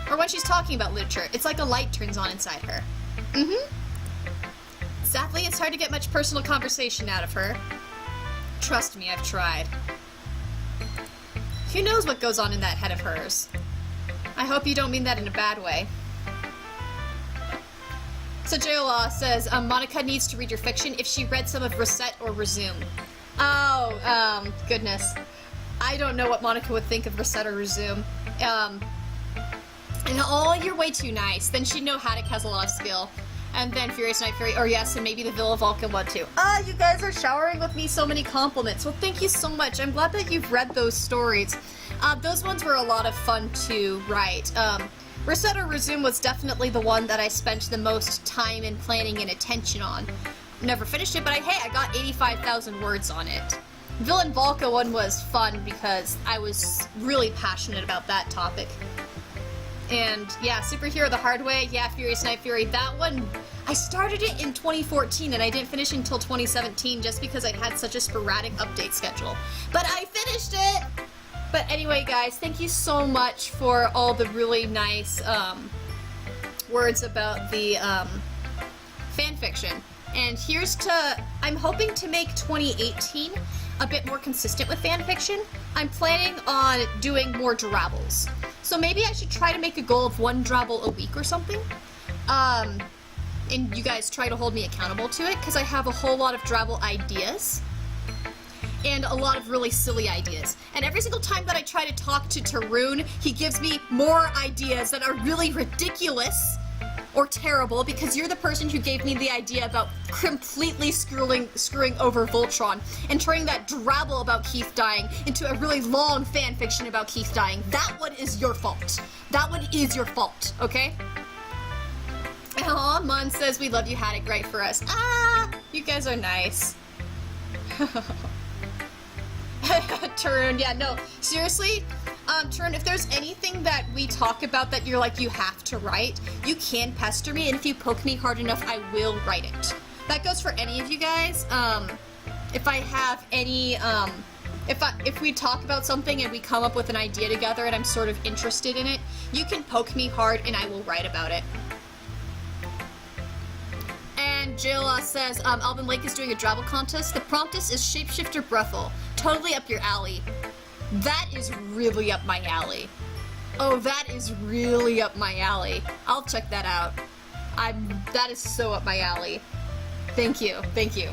Or when she's talking about literature, it's like a light turns on inside her. Sadly, it's hard to get much personal conversation out of her. Trust me, I've tried. Who knows what goes on in that head of hers? I hope you don't mean that in a bad way. So Jola says, Monica needs to read your fiction if she read some of Reset or Resume. Oh, goodness. I don't know what Monica would think of Reset or Resume. And oh, you're way too nice. Then she'd know Haddock has a lot of skill. And then Furious Night Fury, or yes, and maybe the Villa Vulcan one too. You guys are showering with me so many compliments. Well, thank you so much. I'm glad that you've read those stories. Those ones were a lot of fun to write. Reset or Resume was definitely the one that I spent the most time and planning and attention on. Never finished it, but hey, I got 85,000 words on it. Villain Volca one was fun because I was really passionate about that topic. And yeah, Superhero the Hard Way, yeah, Furious Night Fury, that one, I started it in 2014 and I didn't finish until 2017 just because I had such a sporadic update schedule. But I finished it! But anyway, guys, thank you so much for all the really nice words about the fanfiction. And here's to, I'm hoping to make 2018 a bit more consistent with fanfiction. I'm planning on doing more drabbles. So maybe I should try to make a goal of one drabble a week or something. And you guys try to hold me accountable to it, because I have a whole lot of drabble ideas. And a lot of really silly ideas. And every single time that I try to talk to Tarun, he gives me more ideas that are really ridiculous or terrible, because you're the person who gave me the idea about completely screwing over Voltron and turning that drabble about Keith dying into a really long fan fiction about Keith dying. That one is your fault. That one is your fault, okay? Aw, Mon says we love you, Haddock, right for us. You guys are nice. Tarun, yeah, no, seriously, Tarun, if there's anything that we talk about that you're like, you have to write, you can pester me, and if you poke me hard enough, I will write it. That goes for any of you guys. If I have any, if we talk about something and we come up with an idea together and I'm sort of interested in it, you can poke me hard and I will write about it. And Jayla says, Alvin Lake is doing a drabble contest. The promptus is Shapeshifter Brethel. Totally up your alley. That is really up my alley. Oh, that is really up my alley. I'll check that out. That is so up my alley. Thank you, thank you.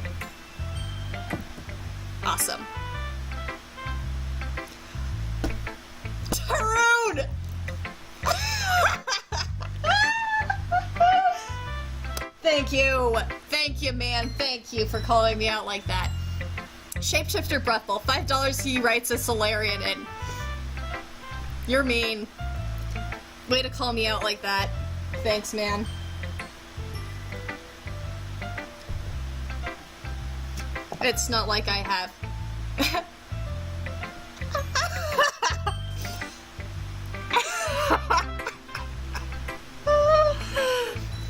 Awesome. Tarun! Thank you, man. Thank you for calling me out like that. Shapeshifter Brethel, $5 he writes a Solarian in. You're mean. Way to call me out like that. Thanks, man. It's not like I have.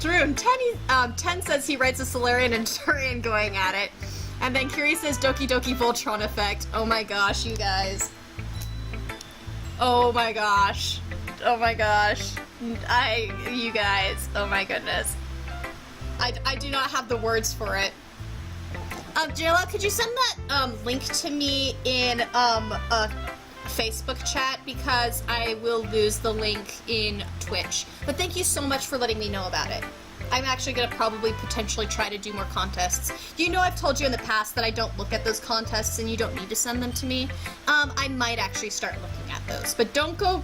Drew, 10 says he writes a Solarian and Turian going at it. And then Curie says Doki Doki Voltron effect. Oh my gosh, you guys. Oh my gosh. Oh my gosh. You guys. Oh my goodness. I do not have the words for it. Jayla, could you send that link to me in a Facebook chat, because I will lose the link in Twitch. But thank you so much for letting me know about it. I'm actually going to probably potentially try to do more contests. You know, I've told you in the past that I don't look at those contests and you don't need to send them to me. I might actually start looking at those, but don't go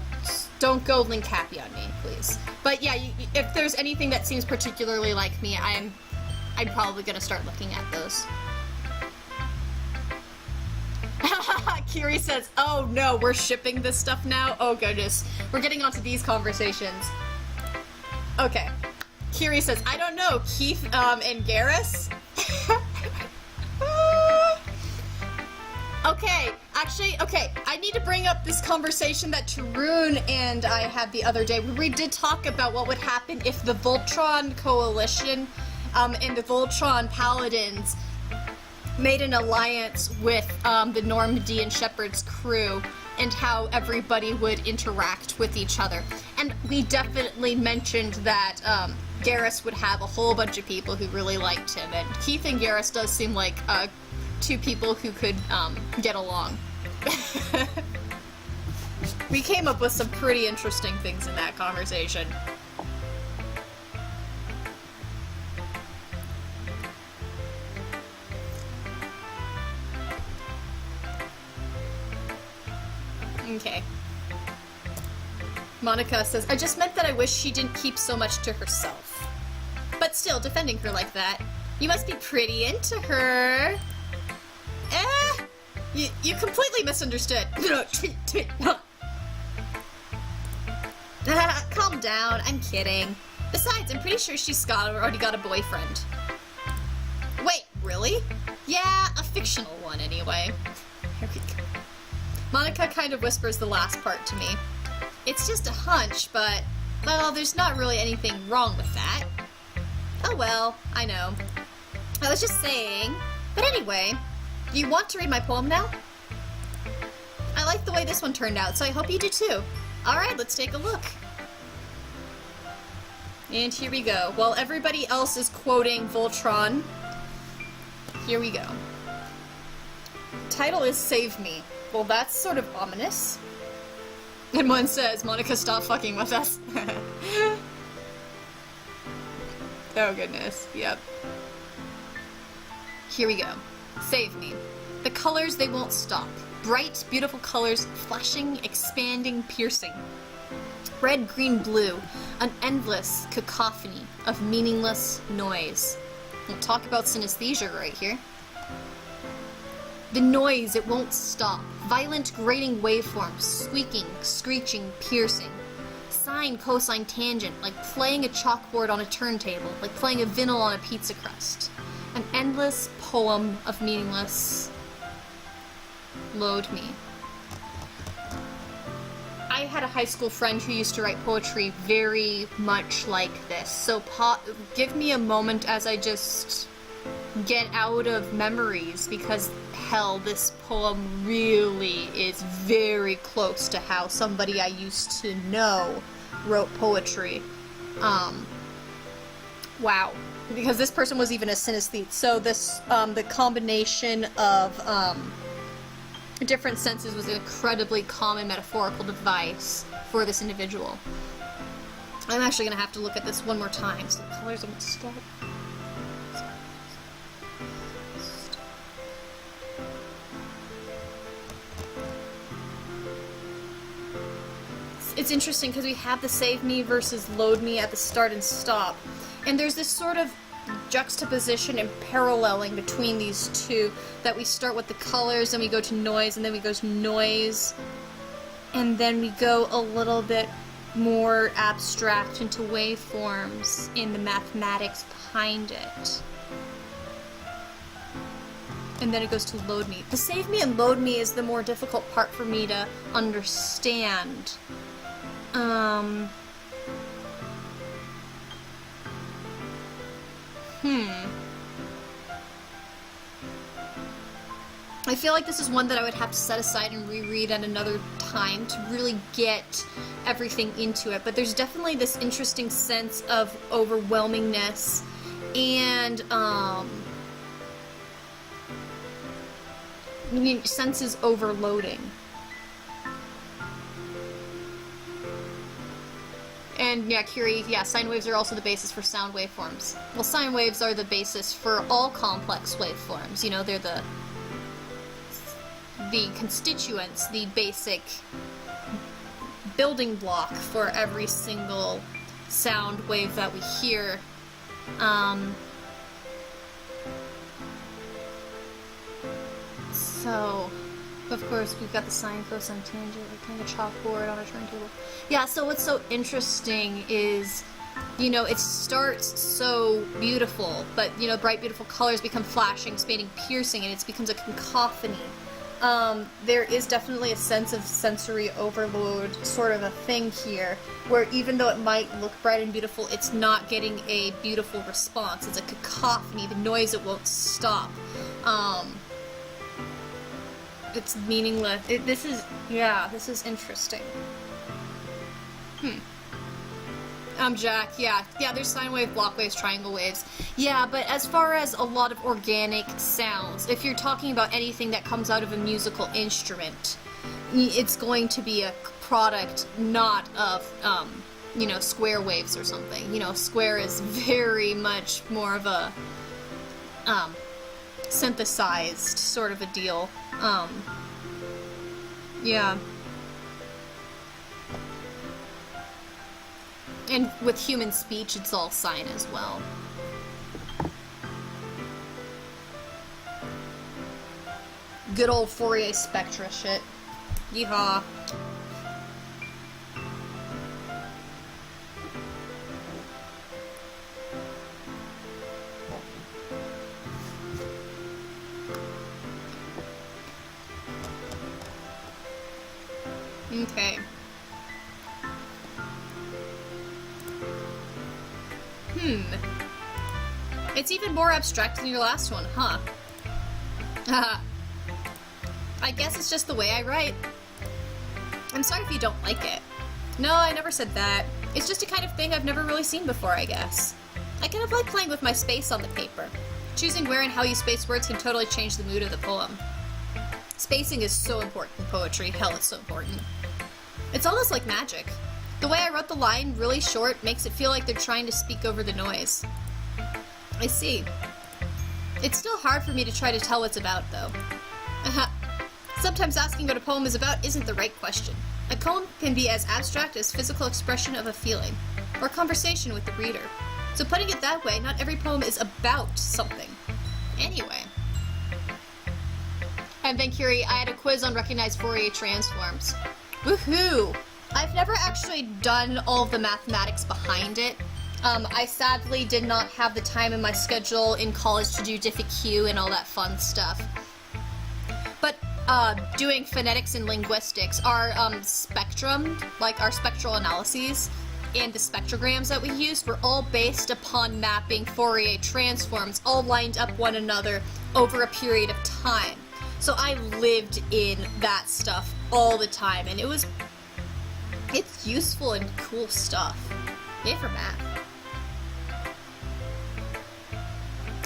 link happy on me, please. But yeah, if there's anything that seems particularly like me, I'm probably going to start looking at those. Kiri says, oh no, we're shipping this stuff now? Oh goodness. We're getting onto these conversations. Okay. Kiri says, I don't know, Keith and Garrus? Okay, actually, okay, I need to bring up this conversation that Tarun and I had the other day. We did talk about what would happen if the Voltron Coalition and the Voltron Paladins made an alliance with the Normandy and Shepard's crew, and how everybody would interact with each other. And we definitely mentioned that Garrus would have a whole bunch of people who really liked him, and Keith and Garrus does seem like two people who could get along. We came up with some pretty interesting things in that conversation. Okay. Monica says, I just meant that I wish she didn't keep so much to herself. But still, defending her like that. You must be pretty into her. You completely misunderstood. Calm down, I'm kidding. Besides, I'm pretty sure she's already got a boyfriend. Wait, really? Yeah, a fictional one anyway. Here we go. Monica kind of whispers the last part to me. It's just a hunch, but, well, there's not really anything wrong with that. Oh well, I know. I was just saying. But anyway, do you want to read my poem now? I like the way this one turned out, so I hope you do too. Alright, let's take a look. And here we go. While everybody else is quoting Voltron, here we go. Title is Save Me. Well, that's sort of ominous. And one says, Monica, stop fucking with us. Oh goodness, yep. Here we go. Save me. The colors, they won't stop. Bright, beautiful colors, flashing, expanding, piercing. Red, green, blue. An endless cacophony of meaningless noise. We'll talk about synesthesia right here. The noise, it won't stop. Violent, grating waveforms, squeaking, screeching, piercing. Sine, cosine, tangent, like playing a chalkboard on a turntable, like playing a vinyl on a pizza crust. An endless poem of meaningless. Load me. I had a high school friend who used to write poetry very much like this. So give me a moment as I just get out of memories, because hell, this poem really is very close to how somebody I used to know wrote poetry. Wow. Because this person was even a synesthete. So this, the combination of different senses was an incredibly common metaphorical device for this individual. I'm actually going to have to look at this one more time, so the colors won't stop. It's interesting because we have the save me versus load me at the start and stop. And there's this sort of juxtaposition and paralleling between these two, that we start with the colors, and we go to noise, and then we go to noise, and then we go a little bit more abstract into waveforms in the mathematics behind it. And then it goes to load me. The save me and load me is the more difficult part for me to understand. I feel like this is one that I would have to set aside and reread at another time to really get everything into it. But there's definitely this interesting sense of overwhelmingness and, senses overloading. And yeah, Kiri, yeah, sine waves are also the basis for sound waveforms. Well, sine waves are the basis for all complex waveforms. You know, they're the constituents, the basic building block for every single sound wave that we hear. So, Of course, we've got the sine, cosine, tangent, like kind of chalkboard on a turntable. Yeah, so what's so interesting is, you know, it starts so beautiful, but, you know, bright, beautiful colors become flashing, spanning, piercing, and it becomes a cacophony. There is definitely a sense of sensory overload sort of a thing here, where even though it might look bright and beautiful, it's not getting a beautiful response. It's a cacophony, the noise, it won't stop. It's meaningless. This is interesting. Jack, yeah, there's sine wave, block waves, triangle waves. Yeah, but as far as a lot of organic sounds, if you're talking about anything that comes out of a musical instrument, it's going to be a product not of, you know, square waves or something. You know, square is very much more of a, synthesized sort of a deal. Yeah. And with human speech, it's all sine as well. Good old Fourier spectra shit. Yeehaw. Okay. It's even more abstract than your last one, huh? I guess it's just the way I write. I'm sorry if you don't like it. No, I never said that. It's just a kind of thing I've never really seen before, I guess. I kind of like playing with my space on the paper. Choosing where and how you space words can totally change the mood of the poem. Spacing is so important in poetry. Hell, it's so important. It's almost like magic. The way I wrote the line really short makes it feel like they're trying to speak over the noise. I see. It's still hard for me to try to tell what's about, though. Sometimes asking what a poem is about isn't the right question. A poem can be as abstract as physical expression of a feeling, or conversation with the reader. So putting it that way, not every poem is about something. Anyway. I'm Ben Curie. I had a quiz on recognized Fourier transforms. Woohoo! I've never actually done all of the mathematics behind it. I sadly did not have the time in my schedule in college to do diffie-q and all that fun stuff. But doing phonetics and linguistics, our spectrum, like our spectral analyses, and the spectrograms that we used were all based upon mapping Fourier transforms, all lined up one another over a period of time. So I lived in that stuff all the time, and it's useful and cool stuff. Yay for math.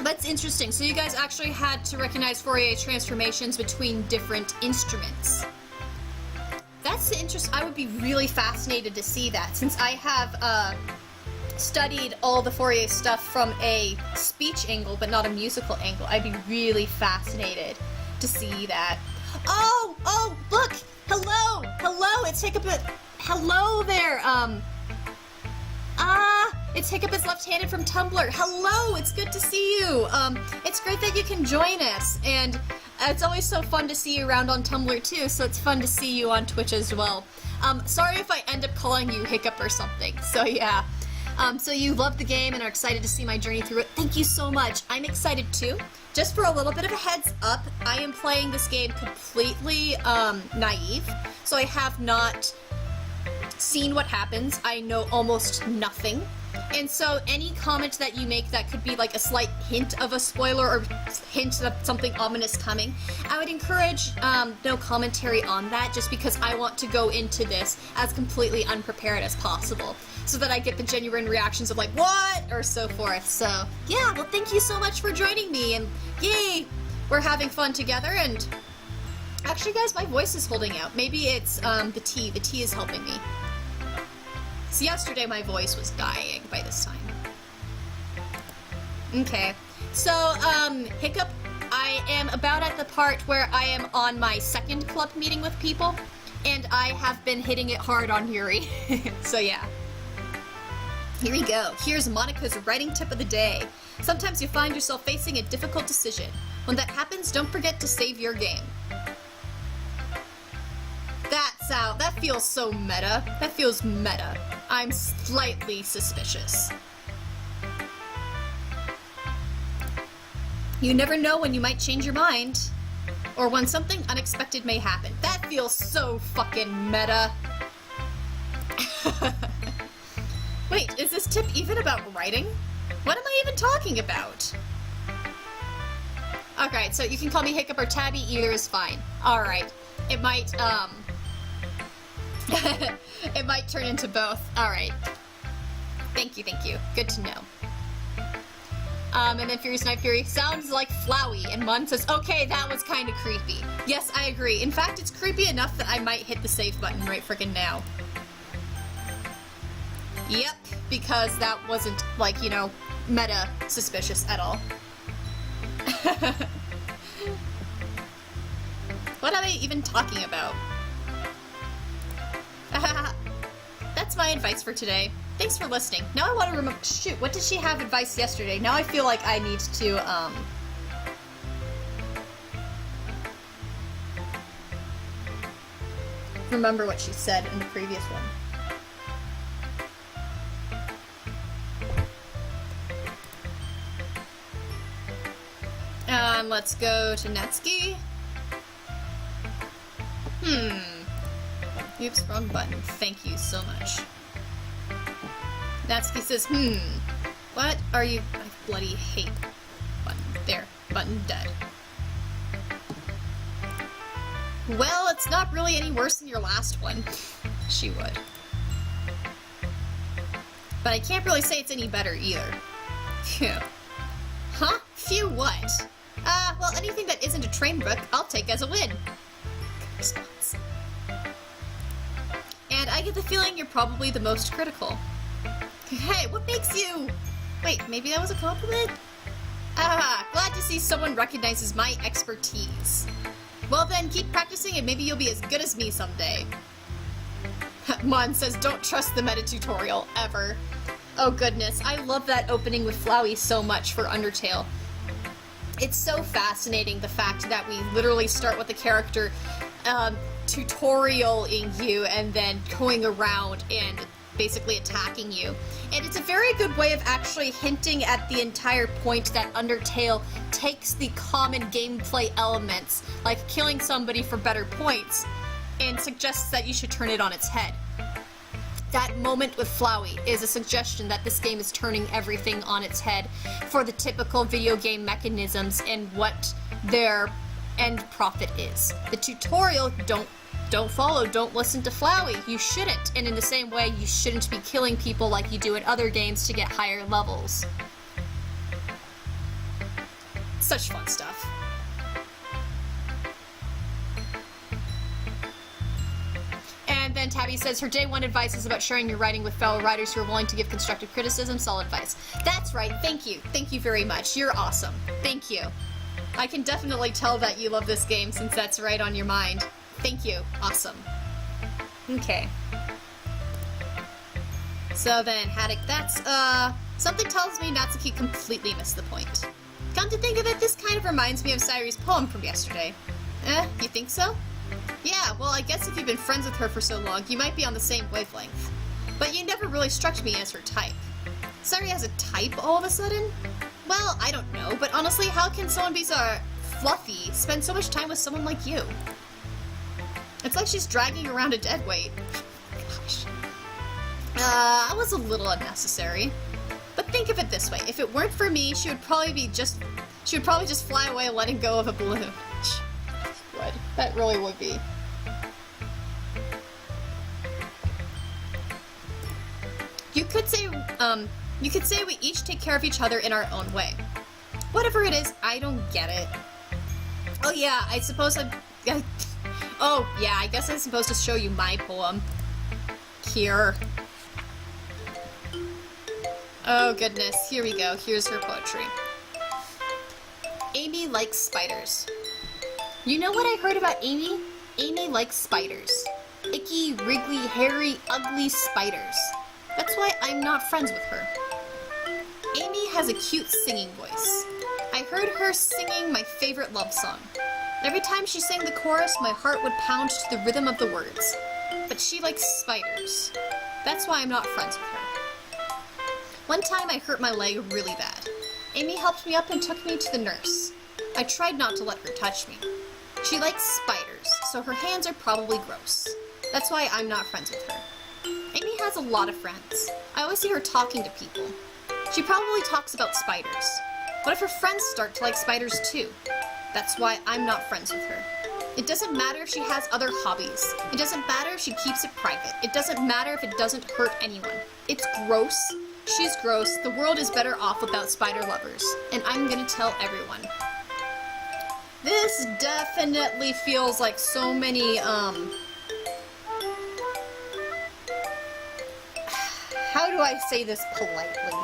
That's interesting. So you guys actually had to recognize Fourier transformations between different instruments. That's the interest. I would be really fascinated to see that, since I have studied all the Fourier stuff from a speech angle, but not a musical angle. I'd be really fascinated to see that. Oh, look! Hello! It's Hiccupus. Hello there, it's Hiccupus Left-Handed from Tumblr. Hello, it's good to see you. It's great that you can join us, and it's always so fun to see you around on Tumblr too, so it's fun to see you on Twitch as well. Sorry if I end up calling you Hiccup or something, so yeah. So you love the game and are excited to see my journey through it. Thank you so much. I'm excited too. Just for a little bit of a heads up, I am playing this game completely naive, so I have not seen what happens. I know almost nothing. And so any comment that you make that could be like a slight hint of a spoiler or hint of something ominous coming, I would encourage no commentary on that, just because I want to go into this as completely unprepared as possible, so that I get the genuine reactions of like, what? Or so forth. So yeah, well, thank you so much for joining me, and yay, we're having fun together. And actually guys, my voice is holding out. Maybe it's the tea is helping me. So yesterday my voice was dying by this time. Okay, so Hiccup, I am about at the part where I am on my second club meeting with people, and I have been hitting it hard on Yuri. So yeah. Here we go. Here's Monica's writing tip of the day. Sometimes you find yourself facing a difficult decision. When that happens, don't forget to save your game. that feels so meta. That feels meta. I'm slightly suspicious. You never know when you might change your mind, or when something unexpected may happen. That feels so fucking meta. Wait, is this tip even about writing? What am I even talking about? Okay, so you can call me Hiccup or Tabby, either is fine. Alright. It might, it might turn into both. Alright. Thank you, thank you. Good to know. And then Furious Night Fury sounds like Flowey, and Mon says, okay, that was kind of creepy. Yes, I agree. In fact, it's creepy enough that I might hit the save button right frickin' now. Yep, because that wasn't, like, you know, meta suspicious at all. What am I even talking about? That's my advice for today. Thanks for listening. Now I want to remember- shoot, what did she have advice yesterday? Now I feel like I need to, remember what she said in the previous one. Let's go to Natsuki. Oops, wrong button. Thank you so much. Natsuki says, what are you- I bloody hate button. There. Button dead. Well, it's not really any worse than your last one. She would. But I can't really say it's any better either. Phew. Huh? Phew what? Well, anything that isn't a train wreck, I'll take as a win. Good response. And I get the feeling you're probably the most critical. Hey, what makes you... Wait, maybe that was a compliment? Glad to see someone recognizes my expertise. Well then, keep practicing and maybe you'll be as good as me someday. Mon says, don't trust the meta tutorial, ever. Oh goodness, I love that opening with Flowey so much for Undertale. It's so fascinating, the fact that we literally start with the character tutorial-ing you and then going around and basically attacking you. And it's a very good way of actually hinting at the entire point that Undertale takes the common gameplay elements, like killing somebody for better points, and suggests that you should turn it on its head. That moment with Flowey is a suggestion that this game is turning everything on its head for the typical video game mechanisms and what their end profit is. The tutorial, don't follow, don't listen to Flowey. You shouldn't. And in the same way, you shouldn't be killing people like you do in other games to get higher levels. Such fun stuff. And then Tabby says her day one advice is about sharing your writing with fellow writers who are willing to give constructive criticism. Solid advice. That's right. Thank you. Thank you very much. You're awesome. Thank you. I can definitely tell that you love this game since that's right on your mind. Thank you. Awesome. Okay. So then, Haddock, that's, something tells me Natsuki completely missed the point. Come to think of it, this kind of reminds me of Sairi's poem from yesterday. You think so? Yeah, well, I guess if you've been friends with her for so long, you might be on the same wavelength. But you never really struck me as her type. Sairi has a type all of a sudden? Well, I don't know, but honestly, how can someone be so fluffy spend so much time with someone like you? It's like she's dragging around a dead weight. Gosh. That was a little unnecessary. But think of it this way, if it weren't for me, she would probably just fly away letting go of a balloon. Would. That really would be. You could say we each take care of each other in our own way. Whatever it is, I don't get it. Oh yeah, I suppose oh yeah, I guess I'm supposed to show you my poem. Here. Oh goodness, here we go. Here's her poetry. Amy likes spiders. You know what I heard about Amy? Amy likes spiders. Icky, wriggly, hairy, ugly spiders. That's why I'm not friends with her. Amy has a cute singing voice. I heard her singing my favorite love song. Every time she sang the chorus, my heart would pound to the rhythm of the words. but she likes spiders. That's why I'm not friends with her. One time I hurt my leg really bad. Amy helped me up and took me to the nurse. I tried not to let her touch me. She likes spiders, so her hands are probably gross. That's why I'm not friends with her. Amy has a lot of friends. I always see her talking to people. She probably talks about spiders. What if her friends start to like spiders too? That's why I'm not friends with her. It doesn't matter if she has other hobbies. It doesn't matter if she keeps it private. It doesn't matter if it doesn't hurt anyone. It's gross. She's gross. The world is better off without spider lovers. And I'm gonna tell everyone. This definitely feels like so many, how do I say this politely?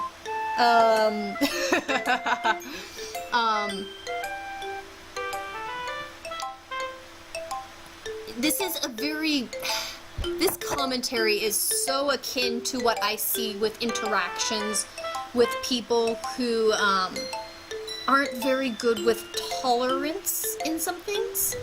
This is a very... This commentary is so akin to what I see with interactions with people who, aren't very good with tolerance in some things.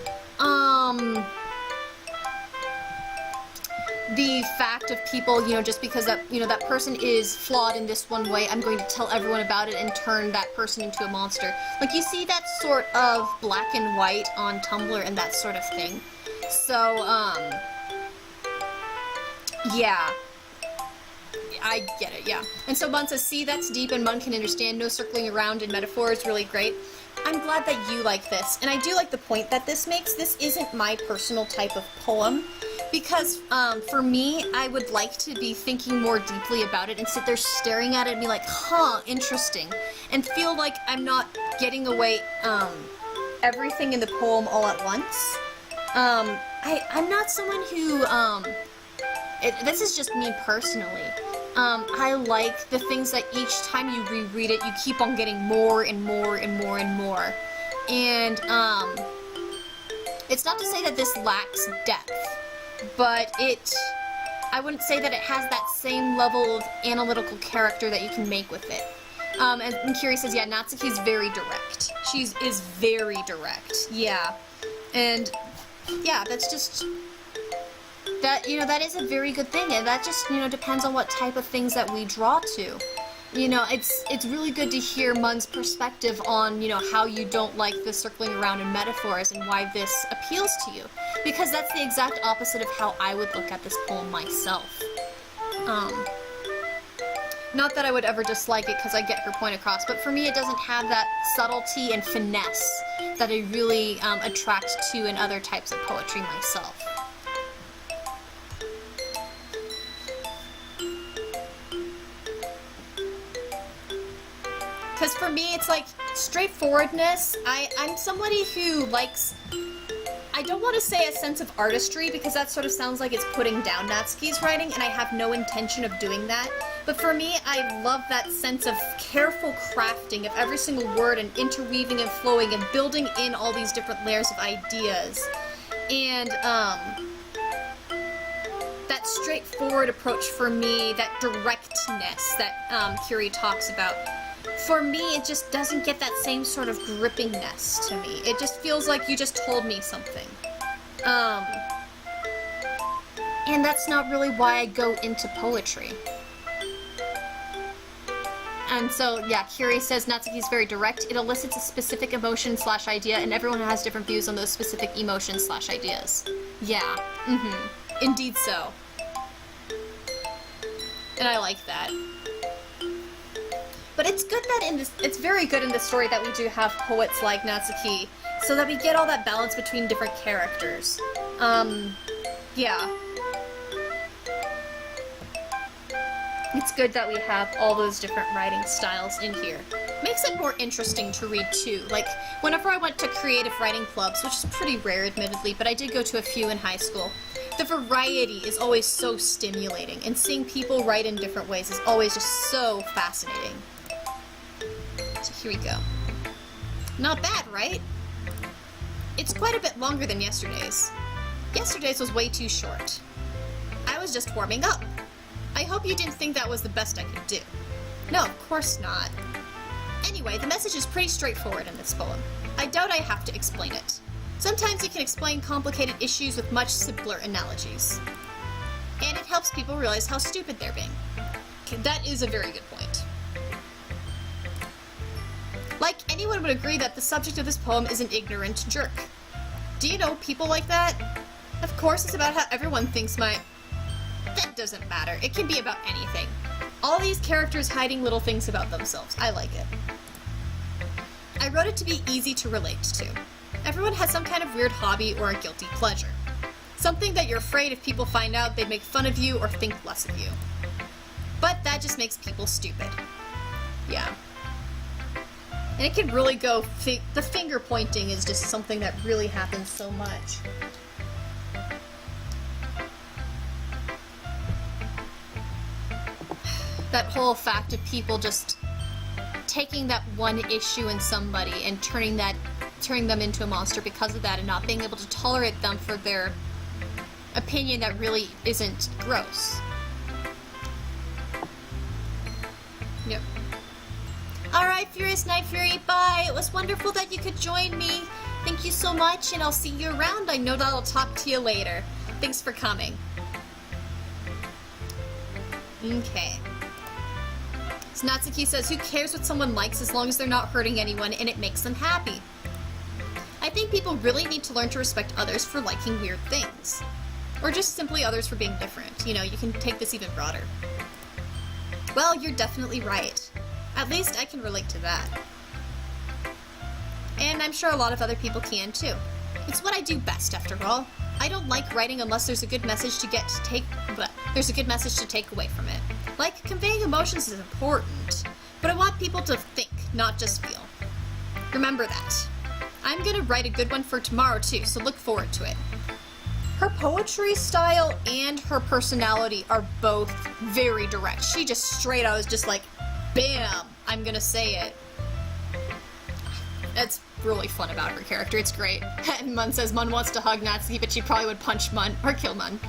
The fact of people, you know, just because that, you know, that person is flawed in this one way, I'm going to tell everyone about it and turn that person into a monster. Like, you see that sort of black and white on Tumblr and that sort of thing. So, yeah. I get it, yeah. And so Mun says, see, that's deep and Mun can understand. No circling around in metaphor is really great. I'm glad that you like this. And I do like the point that this makes. This isn't my personal type of poem. Because, for me, I would like to be thinking more deeply about it and sit there staring at it and be like, huh, interesting. And feel like I'm not getting away, everything in the poem all at once. I'm not someone who, this is just me personally. I like the things that each time you reread it, you keep on getting more and more and more and more. And, it's not to say that this lacks depth, but I wouldn't say that it has that same level of analytical character that you can make with it. And Kiri says, yeah, Natsuki's very direct. She is very direct, yeah. And, yeah, that's just... That, you know, that is a very good thing, and that just, you know, depends on what type of things that we draw to. You know, it's really good to hear Mun's perspective on, you know, how you don't like the circling around in metaphors and why this appeals to you. Because that's the exact opposite of how I would look at this poem myself. Not that I would ever dislike it because I get her point across, but for me it doesn't have that subtlety and finesse that I really attract to in other types of poetry myself. Because for me, it's like straightforwardness. I'm somebody who likes, I don't want to say a sense of artistry because that sort of sounds like it's putting down Natsuki's writing, and I have no intention of doing that. But for me, I love that sense of careful crafting of every single word and interweaving and flowing and building in all these different layers of ideas. And, that straightforward approach for me, that directness that Kiri talks about, for me, it just doesn't get that same sort of grippingness to me. It just feels like you just told me something. And that's not really why I go into poetry. And so, yeah, Kiri says Natsuki's very direct. It elicits a specific emotion / idea, and everyone has different views on those specific emotions / ideas. Yeah, indeed so. And I like that. But it's good that it's very good in this story that we do have poets like Natsuki, so that we get all that balance between different characters. Yeah. It's good that we have all those different writing styles in here. Makes it more interesting to read too. Like, whenever I went to creative writing clubs, which is pretty rare admittedly, but I did go to a few in high school, the variety is always so stimulating, and seeing people write in different ways is always just so fascinating. So here we go. Not bad, right? It's quite a bit longer than yesterday's. Yesterday's was way too short. I was just warming up. I hope you didn't think that was the best I could do. No, of course not. Anyway, the message is pretty straightforward in this poem. I doubt I have to explain it. Sometimes you can explain complicated issues with much simpler analogies. And it helps people realize how stupid they're being. Okay, that is a very good point. Like, anyone would agree that the subject of this poem is an ignorant jerk. Do you know people like that? Of course, it's about how everyone thinks That doesn't matter. It can be about anything. All these characters hiding little things about themselves. I like it. I wrote it to be easy to relate to. Everyone has some kind of weird hobby or a guilty pleasure. Something that you're afraid if people find out they'd make fun of you or think less of you. But that just makes people stupid. Yeah. And it can really go, the finger pointing is just something that really happens so much. That whole fact of people just taking that one issue in somebody and turning them into a monster because of that, and not being able to tolerate them for their opinion that really isn't gross. Yep. Alright, Furious Night Fury, bye! It was wonderful that you could join me. Thank you so much, and I'll see you around. I know that I'll talk to you later. Thanks for coming. Okay. So Natsuki says, who cares what someone likes as long as they're not hurting anyone and it makes them happy? I think people really need to learn to respect others for liking weird things. Or just simply others for being different. You know, you can take this even broader. Well, you're definitely right. At least I can relate to that. And I'm sure a lot of other people can too. It's what I do best, after all. I don't like writing unless there's a good message to take away from it. Like, conveying emotions is important, but I want people to think, not just feel. Remember that. I'm gonna write a good one for tomorrow too, so look forward to it. Her poetry style and her personality are both very direct. She just straight out is just like, bam, I'm gonna say it. That's really fun about her character, it's great. And Mun says Mun wants to hug Natsuki, but she probably would punch Mun, or kill Mun.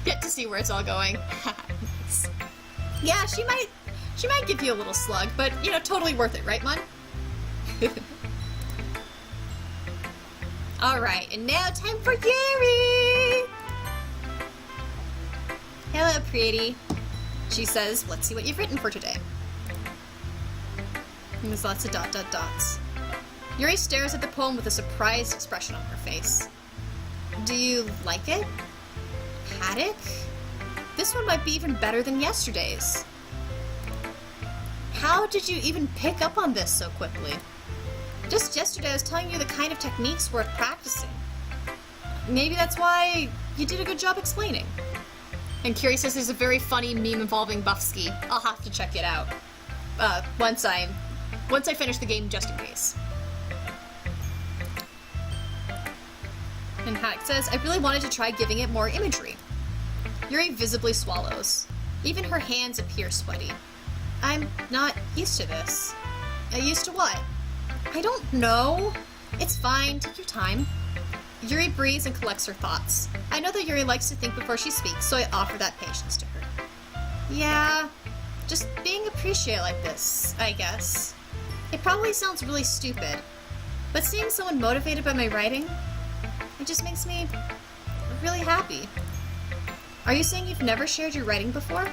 Get to see where it's all going. Nice. Yeah, she might give you a little slug, but, you know, totally worth it, right, Mun? Alright, and now time for Yuri! Hello, pretty. She says, let's see what you've written for today. And there's lots of dots. Yuri stares at the poem with a surprised expression on her face. Do you like it? Haddock? This one might be even better than yesterday's. How did you even pick up on this so quickly? Just yesterday I was telling you the kind of techniques worth practicing. Maybe that's why you did a good job explaining. And Kiri says there's a very funny meme involving Buffsky. I'll have to check it out. Once I finish the game, just in case. And Haddock says, I really wanted to try giving it more imagery. Yuri visibly swallows. Even her hands appear sweaty. I'm not used to this. Used to what? I don't know. It's fine. Take your time. Yuri breathes and collects her thoughts. I know that Yuri likes to think before she speaks, so I offer that patience to her. Yeah, just being appreciated like this, I guess. It probably sounds really stupid, but seeing someone motivated by my writing, it just makes me really happy. Are you saying you've never shared your writing before?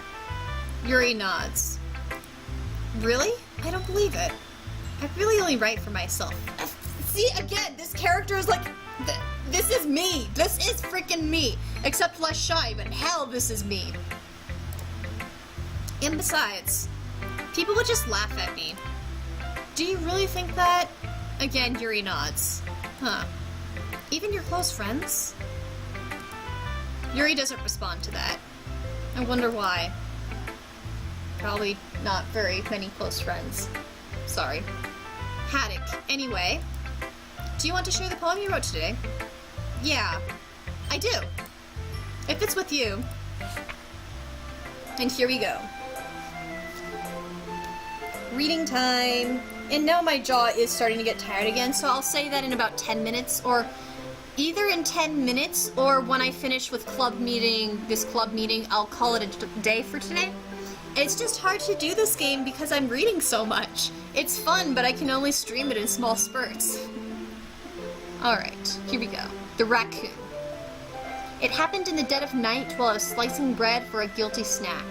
Yuri nods. Really? I don't believe it. I really only write for myself. See, again, this character is like, this is me. This is freaking me. Except less shy, but hell, this is me. And besides, people would just laugh at me. Do you really think that? Again, Yuri nods. Huh. Even your close friends? Yuri doesn't respond to that. I wonder why. Probably not very many close friends. Sorry. Haddock, anyway. Do you want to share the poem you wrote today? Yeah, I do. If it's with you. And here we go. Reading time. And now my jaw is starting to get tired again, so I'll say that in about 10 minutes, or either in 10 minutes, or when I finish with this club meeting, I'll call it a day for today. It's just hard to do this game because I'm reading so much. It's fun, but I can only stream it in small spurts. Alright, here we go. The Raccoon. It happened in the dead of night while I was slicing bread for a guilty snack.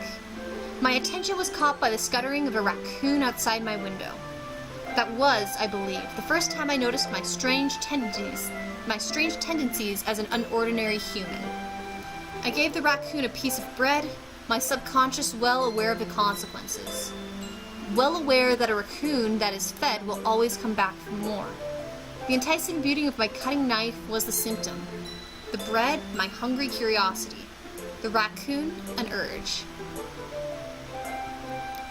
My attention was caught by the scuttering of a raccoon outside my window. That was, I believe, the first time I noticed my strange tendencies as an unordinary human. I gave the raccoon a piece of bread, my subconscious well aware of the consequences. Well aware that a raccoon that is fed will always come back for more. The enticing beauty of my cutting knife was the symptom. The bread, my hungry curiosity. The raccoon, an urge.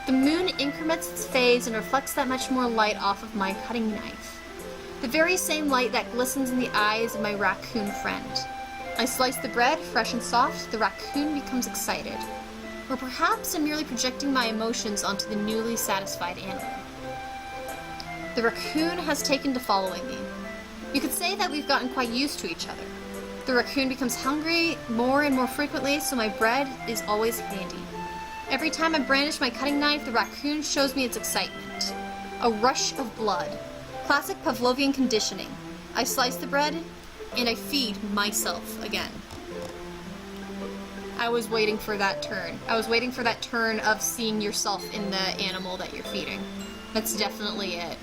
The moon increments its phase and reflects that much more light off of my cutting knife. The very same light that glistens in the eyes of my raccoon friend. I slice the bread, fresh and soft, the raccoon becomes excited. Or perhaps I'm merely projecting my emotions onto the newly satisfied animal. The raccoon has taken to following me. You could say that we've gotten quite used to each other. The raccoon becomes hungry more and more frequently, so my bread is always handy. Every time I brandish my cutting knife, the raccoon shows me its excitement. A rush of blood. Classic Pavlovian conditioning. I slice the bread, and I feed myself again. I was waiting for that turn. I was waiting for that turn of seeing yourself in the animal that you're feeding. That's definitely it.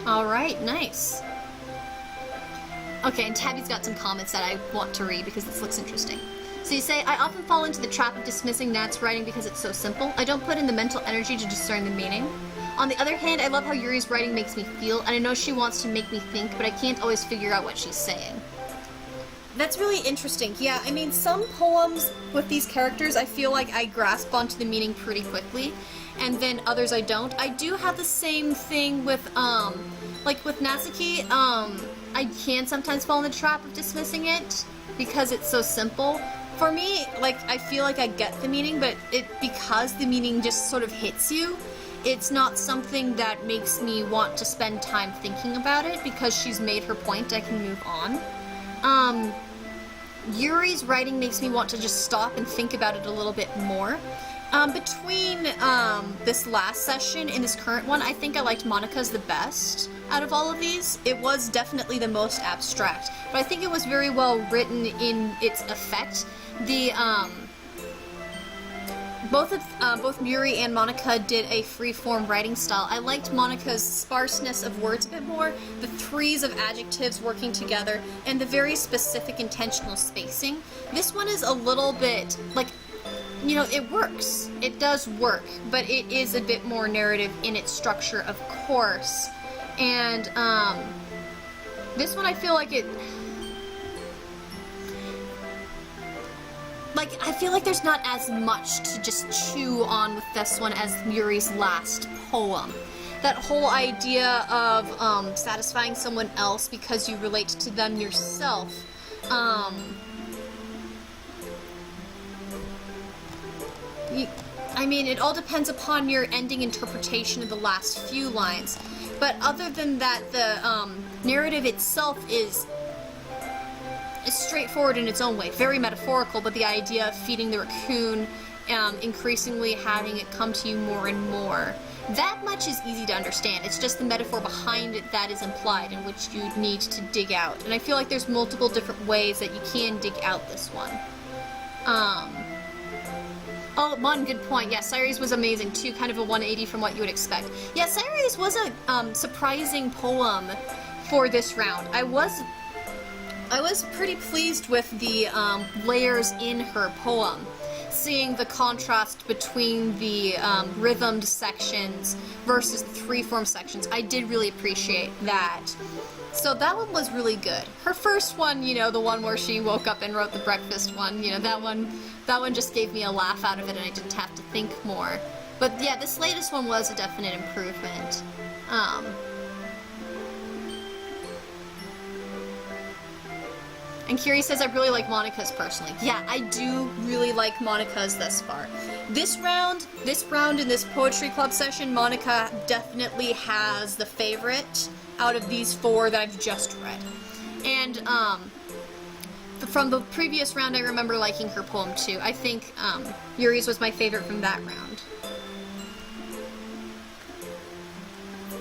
Alright, nice. Okay, and Tabby's got some comments that I want to read because this looks interesting. So you say, I often fall into the trap of dismissing Nat's writing because it's so simple. I don't put in the mental energy to discern the meaning. On the other hand, I love how Yuri's writing makes me feel, and I know she wants to make me think, but I can't always figure out what she's saying. That's really interesting. Yeah, I mean, some poems with these characters, I feel like I grasp onto the meaning pretty quickly, and then others I don't. I do have the same thing with, like with Natsuki, I can sometimes fall in the trap of dismissing it because it's so simple. For me, like, I feel like I get the meaning, but because the meaning just sort of hits you, it's not something that makes me want to spend time thinking about it because she's made her point, I can move on. Yuri's writing makes me want to just stop and think about it a little bit more. Between this last session and this current one, I think I liked Monika's the best out of all of these. It was definitely the most abstract, but I think it was very well written in its effect. The both Yuri and Monika did a free-form writing style. I liked Monika's sparseness of words a bit more, the threes of adjectives working together, and the very specific intentional spacing. This one is a little bit, like, you know, it works. It does work, but it is a bit more narrative in its structure, of course. And, this one I feel like it... Like, I feel like there's not as much to just chew on with this one as Yuri's last poem. That whole idea of satisfying someone else because you relate to them yourself. I mean, it all depends upon your ending interpretation of the last few lines. But other than that, the narrative itself is straightforward in its own way, very metaphorical, but the idea of feeding the raccoon, increasingly having it come to you more and more, that much is easy to understand. It's just the metaphor behind it that is implied, in which you need to dig out. And I feel like there's multiple different ways that you can dig out this one. Oh, one good point. Yeah, Cyrus was amazing too, kind of a 180 from what you would expect. Yeah, Cyrus was a surprising poem for this round. I was pretty pleased with the layers in her poem, seeing the contrast between the rhythmed sections versus the free-form sections. I did really appreciate that. So that one was really good. Her first one, you know, the one where she woke up and wrote the breakfast one, you know, that one just gave me a laugh out of it and I didn't have to think more. But yeah, this latest one was a definite improvement. And Kiri says, I really like Monika's personally. Yeah, I do really like Monika's thus far. This round in this poetry club session, Monika definitely has the favorite out of these four that I've just read. And from the previous round, I remember liking her poem too. I think Yuri's was my favorite from that round.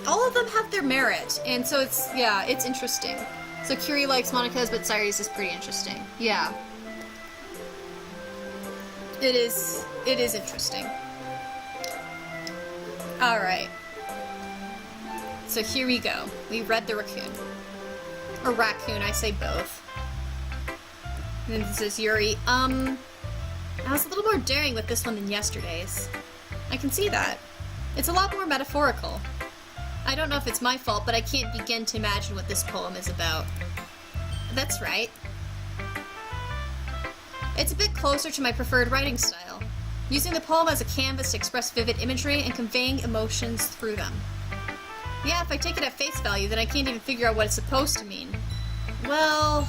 All of them have their merit, and so it's, yeah, it's interesting. So Curie likes Monica's, but Cyrus is pretty interesting. Yeah. It is interesting. Alright. So here we go. We read the raccoon. Or raccoon, I say both. And this is Yuri. I was a little more daring with this one than yesterday's. I can see that. It's a lot more metaphorical. I don't know if it's my fault, but I can't begin to imagine what this poem is about. That's right. It's a bit closer to my preferred writing style, using the poem as a canvas to express vivid imagery and conveying emotions through them. Yeah, if I take it at face value, then I can't even figure out what it's supposed to mean. Well,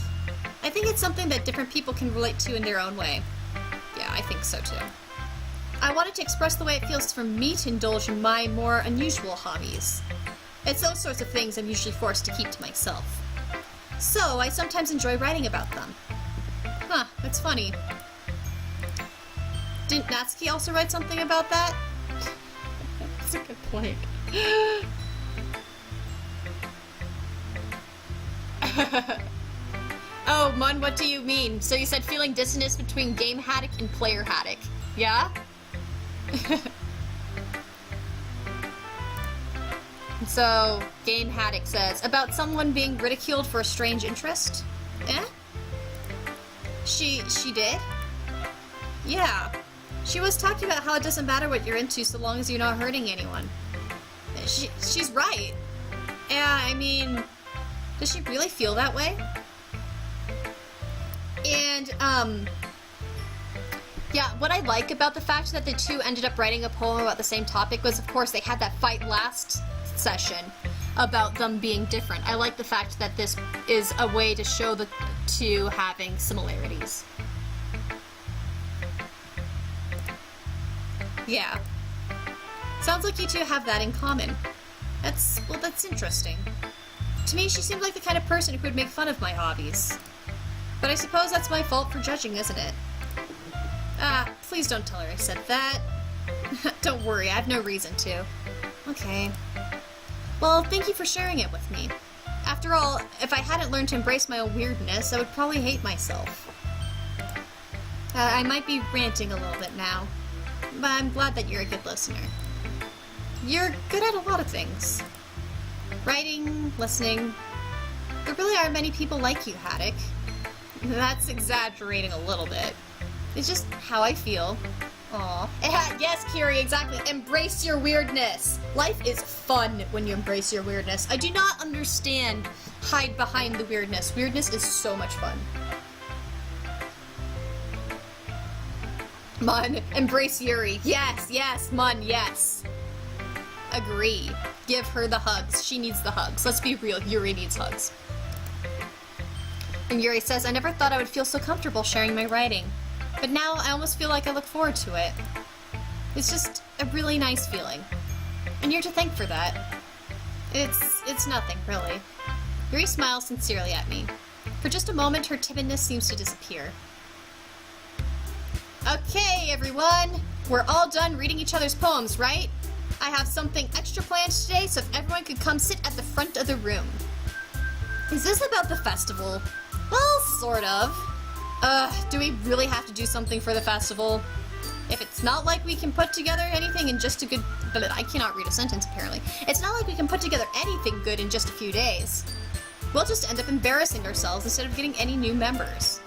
I think it's something that different people can relate to in their own way. Yeah, I think so too. I wanted to express the way it feels for me to indulge in my more unusual hobbies. It's those sorts of things I'm usually forced to keep to myself. So, I sometimes enjoy writing about them. Huh, that's funny. Didn't Natsuki also write something about that? That's a good point. Oh, Mun, what do you mean? So you said feeling dissonance between game haddock and player haddock. Yeah? So, Game Haddock says, about someone being ridiculed for a strange interest? Eh? She did? Yeah. She was talking about how it doesn't matter what you're into so long as you're not hurting anyone. She's right. Yeah, I mean, does she really feel that way? And, yeah, what I like about the fact that the two ended up writing a poem about the same topic was, of course, they had that fight last session about them being different. I like the fact that this is a way to show the two having similarities. Yeah. Sounds like you two have that in common. That's interesting. To me, she seemed like the kind of person who would make fun of my hobbies. But I suppose that's my fault for judging, isn't it? Ah, please don't tell her I said that. Don't worry, I have no reason to. Okay. Well, thank you for sharing it with me. After all, if I hadn't learned to embrace my own weirdness, I would probably hate myself. I might be ranting a little bit now, but I'm glad that you're a good listener. You're good at a lot of things. Writing, listening. There really aren't many people like you, Haddock. That's exaggerating a little bit. It's just how I feel. Aw. Yes, Kiri, exactly. Embrace your weirdness. Life is fun when you embrace your weirdness. I do not understand hide behind the weirdness. Weirdness is so much fun. Mun, embrace Yuri. Yes, Mun, yes. Agree. Give her the hugs. She needs the hugs. Let's be real, Yuri needs hugs. And Yuri says, I never thought I would feel so comfortable sharing my writing. But now I almost feel like I look forward to it. It's just a really nice feeling. And you're to thank for that. It's nothing, really. Yuri smiles sincerely at me. For just a moment, her timidness seems to disappear. Okay, everyone! We're all done reading each other's poems, right? I have something extra planned today, so if everyone could come sit at the front of the room. Is this about the festival? Well, sort of. Do we really have to do something for the festival? If it's not like we can put together anything in just a good... I cannot read a sentence, apparently. It's not like we can put together anything good in just a few days. We'll just end up embarrassing ourselves instead of getting any new members.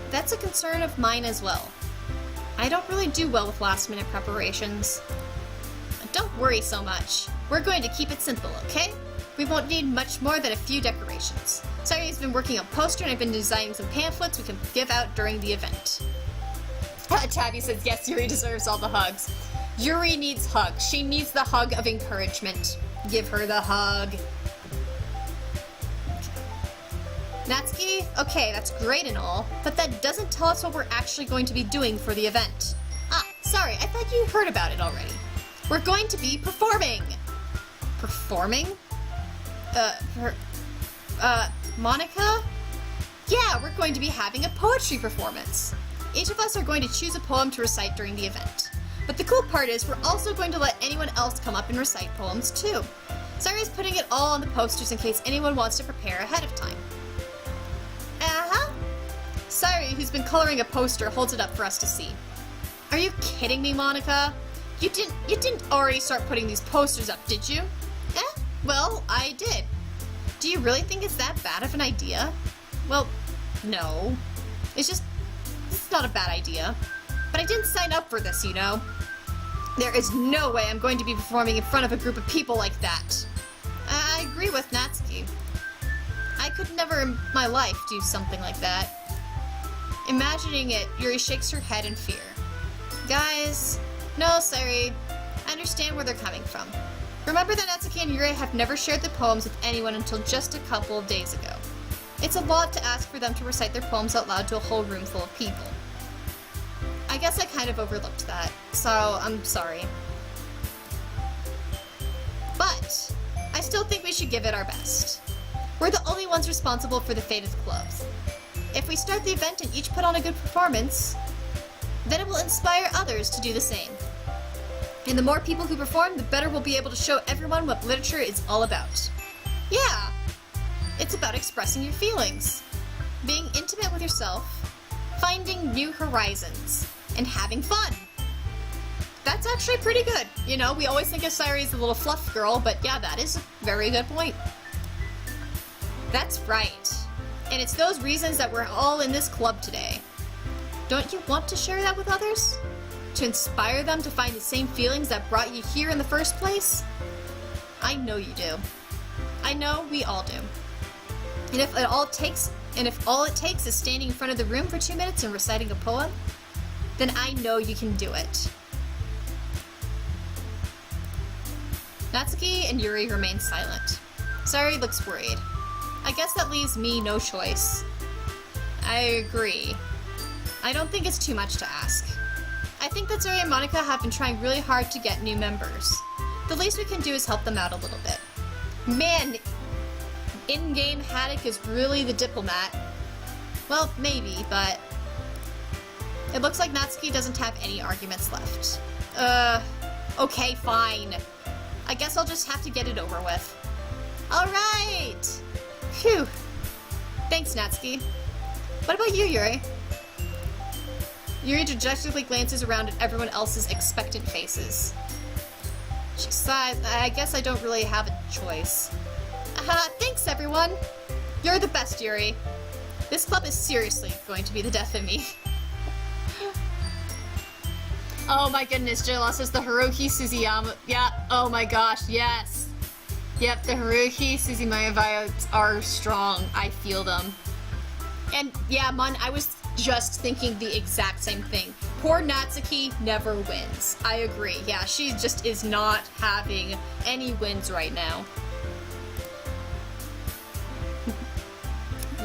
That's a concern of mine as well. I don't really do well with last-minute preparations. Don't worry so much. We're going to keep it simple, okay? We won't need much more than a few decorations. Sari's been working on poster and I've been designing some pamphlets we can give out during the event. Tabby says, yes, Yuri deserves all the hugs. Yuri needs hugs. She needs the hug of encouragement. Give her the hug. Natsuki, okay, that's great and all, but that doesn't tell us what we're actually going to be doing for the event. Ah, sorry, I thought you heard about it already. We're going to be performing. Performing? Monica? Yeah, we're going to be having a poetry performance. Each of us are going to choose a poem to recite during the event. But the cool part is we're also going to let anyone else come up and recite poems too. Sari's putting it all on the posters in case anyone wants to prepare ahead of time. who's been coloring a poster, holds it up for us to see. Are you kidding me, Monica? You didn't already start putting these posters up, did you? Well, I did. Do you really think it's that bad of an idea? Well, no. It's not a bad idea. But I didn't sign up for this, you know? There is no way I'm going to be performing in front of a group of people like that. I agree with Natsuki. I could never in my life do something like that. Imagining it, Yuri shakes her head in fear. Guys, no, Sayuri. I understand where they're coming from. Remember that Natsuki and Yuri have never shared the poems with anyone until just a couple of days ago. It's a lot to ask for them to recite their poems out loud to a whole room full of people. I guess I kind of overlooked that, so I'm sorry. But I still think we should give it our best. We're the only ones responsible for the fate of the clubs. If we start the event and each put on a good performance, then it will inspire others to do the same. And the more people who perform, the better we'll be able to show everyone what literature is all about. Yeah! It's about expressing your feelings, being intimate with yourself, finding new horizons, and having fun. That's actually pretty good. You know, we always think of Sayuri as the little fluff girl, but yeah, that is a very good point. That's right. And it's those reasons that we're all in this club today. Don't you want to share that with others? To inspire them to find the same feelings that brought you here in the first place? I know you do. I know we all do. And if all it takes is standing in front of the room for 2 minutes and reciting a poem, then I know you can do it. Natsuki and Yuri remain silent. Sayuri looks worried. I guess that leaves me no choice. I agree. I don't think it's too much to ask. I think that Sayuri and Monica have been trying really hard to get new members. The least we can do is help them out a little bit. Man, in-game Haddock is really the diplomat. Well, maybe, but it looks like Natsuki doesn't have any arguments left. Okay, fine. I guess I'll just have to get it over with. Alright! Phew. Thanks, Natsuki. What about you, Yuri? Yuri dejectedly glances around at everyone else's expectant faces. She sighs. I guess I don't really have a choice. Thanks, everyone! You're the best, Yuri. This club is seriously going to be the death of me. Oh my goodness, J-Law says the Haruhi Suzuyama. Yeah, oh my gosh, yes. Yep, the Haruhi Suzumaya vibes are strong. I feel them. And yeah, Mun, I was just thinking the exact same thing. Poor Natsuki never wins. I agree. Yeah, she just is not having any wins right now.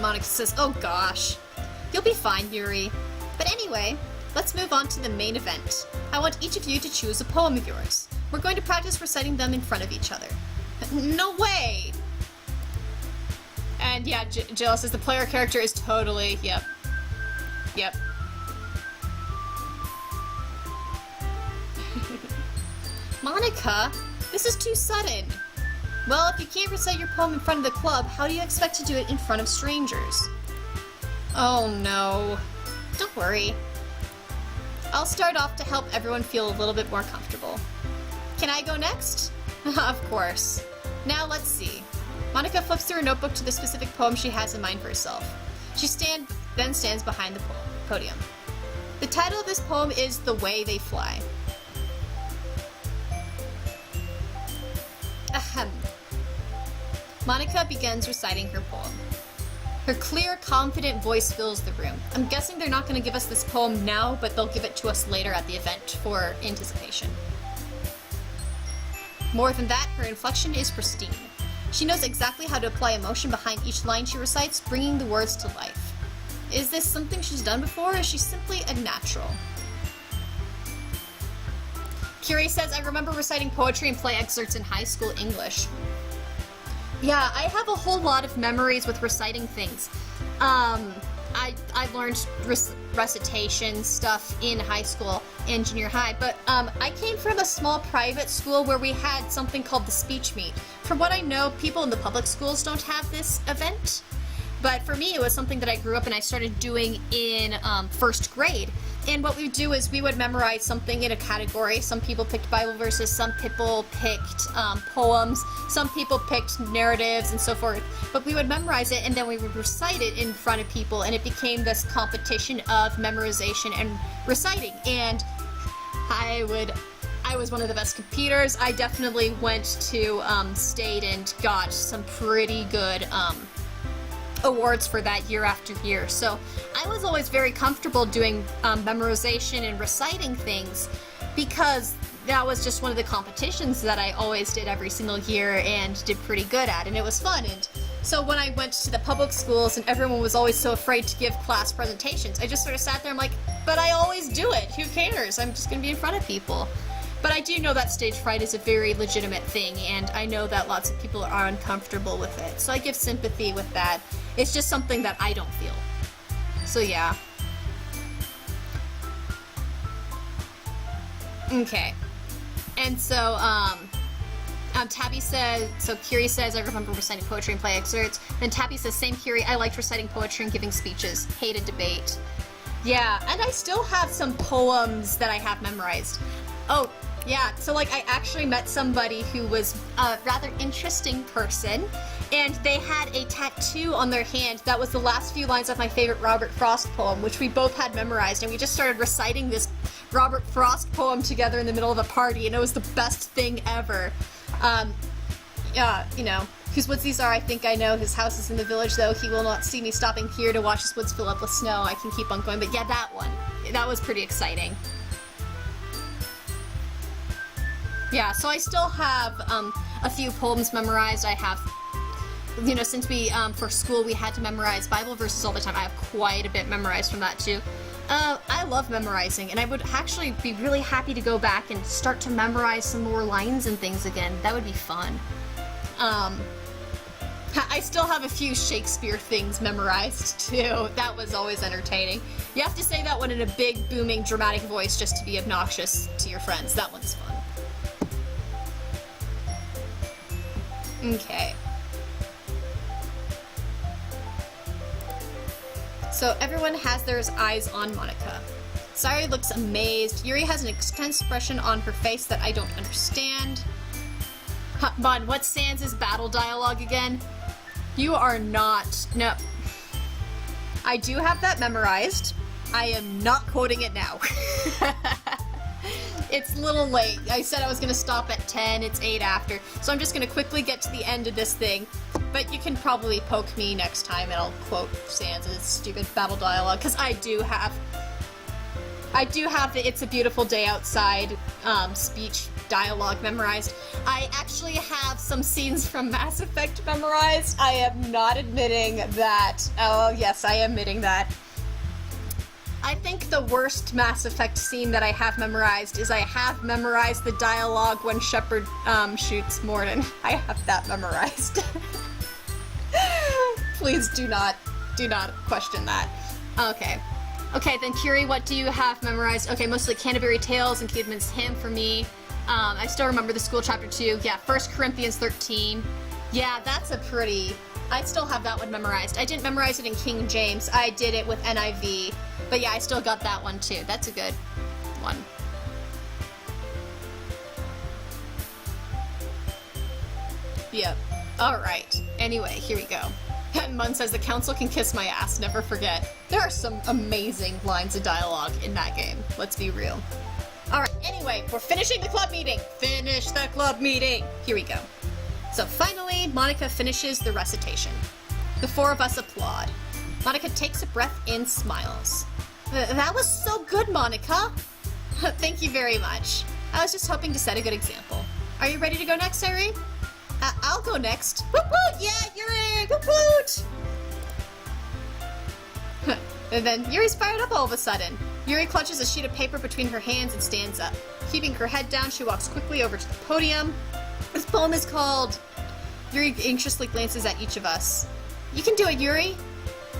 Monica says, oh gosh. You'll be fine, Yuri. But anyway, let's move on to the main event. I want each of you to choose a poem of yours. We're going to practice reciting them in front of each other. No way! And yeah, Jill says the player character is totally, yep. Yep. Monica, this is too sudden. Well, if you can't recite your poem in front of the club, how do you expect to do it in front of strangers? Oh no. Don't worry. I'll start off to help everyone feel a little bit more comfortable. Can I go next? Of course. Now let's see. Monica flips through her notebook to the specific poem she has in mind for herself. She then stands behind the podium. The title of this poem is The Way They Fly. Ahem. Monica begins reciting her poem. Her clear, confident voice fills the room. I'm guessing they're not going to give us this poem now, but they'll give it to us later at the event for anticipation. More than that, her inflection is pristine. She knows exactly how to apply emotion behind each line she recites, bringing the words to life. Is this something she's done before, or is she simply a natural? Curie says, I remember reciting poetry and play excerpts in high school English. Yeah, I have a whole lot of memories with reciting things. I learned recitation stuff in high school and junior high, but I came from a small private school where we had something called the speech meet. From what I know, people in the public schools don't have this event, But for me, it was something that I grew up and I started doing in first grade. And what we would do is we would memorize something in a category. Some people picked Bible verses, some people picked poems, some people picked narratives and so forth. But we would memorize it and then we would recite it in front of people, and it became this competition of memorization and reciting. And I was one of the best competitors. I definitely went to state and got some pretty good awards for that year after year. So I was always very comfortable doing memorization and reciting things because that was just one of the competitions that I always did every single year and did pretty good at, and it was fun. And so when I went to the public schools and everyone was always so afraid to give class presentations, I just sort of sat there and I'm like, but I always do it. Who cares? I'm just going to be in front of people. But I do know that stage fright is a very legitimate thing, and I know that lots of people are uncomfortable with it. So I give sympathy with that. It's just something that I don't feel. So yeah. Okay. And so, Tabby says, so Kiri says, I remember reciting poetry and play excerpts. Then Tabby says, same Kiri, I liked reciting poetry and giving speeches. Hated debate. Yeah, and I still have some poems that I have memorized. Oh, yeah, so like I actually met somebody who was a rather interesting person, and they had a tattoo on their hand that was the last few lines of my favorite Robert Frost poem, which we both had memorized, and we just started reciting this Robert Frost poem together in the middle of a party, and it was the best thing ever. Yeah, you know, whose woods these are, I think I know. His house is in the village, though. He will not see me stopping here to watch his woods fill up with snow. I can keep on going, but yeah, that one. That was pretty exciting. Yeah, so I still have a few poems memorized. I have, you know, since we, for school, we had to memorize Bible verses all the time. I have quite a bit memorized from that, too. I love memorizing, and I would actually be really happy to go back and start to memorize some more lines and things again. That would be fun. I still have a few Shakespeare things memorized, too. That was always entertaining. You have to say that one in a big, booming, dramatic voice just to be obnoxious to your friends. That one's fun. Okay. So everyone has their eyes on Monica. Sayuri looks amazed. Yuri has an expression on her face that I don't understand. Bon, what's Sans' battle dialogue again? You are not... No. I do have that memorized. I am not quoting it now. It's a little late. I said I was going to stop at 10. It's 8 after. So I'm just going to quickly get to the end of this thing. But you can probably poke me next time and I'll quote Sans' stupid battle dialogue. Because I do have the It's a Beautiful Day Outside speech dialogue memorized. I actually have some scenes from Mass Effect memorized. I am not admitting that. Oh, yes, I am admitting that. I think the worst Mass Effect scene that I have memorized is I have memorized the dialogue when Shepard shoots Mordin. I have that memorized. Please do not question that. Okay. Okay, then Curie, what do you have memorized? Okay, mostly Canterbury Tales and Kidman's Hymn for me. I still remember the school chapter 2. Yeah, 1 Corinthians 13. Yeah, that's a pretty... I still have that one memorized. I didn't memorize it in King James. I did it with NIV. But yeah, I still got that one too. That's a good one. Yep. Alright. Anyway, here we go. And Mun says, the council can kiss my ass, never forget. There are some amazing lines of dialogue in that game. Let's be real. Alright, anyway, we're finishing the club meeting. Finish the club meeting. Here we go. So finally, Monica finishes the recitation. The four of us applaud. Monica takes a breath in, smiles. That was so good, Monica! Thank you very much. I was just hoping to set a good example. Are you ready to go next, Sayuri? I'll go next. Woot woot! Yeah, Yuri! Woot woot! And then Yuri's fired up all of a sudden. Yuri clutches a sheet of paper between her hands and stands up. Keeping her head down, she walks quickly over to the podium. This poem is called... Yuri anxiously glances at each of us. You can do it, Yuri!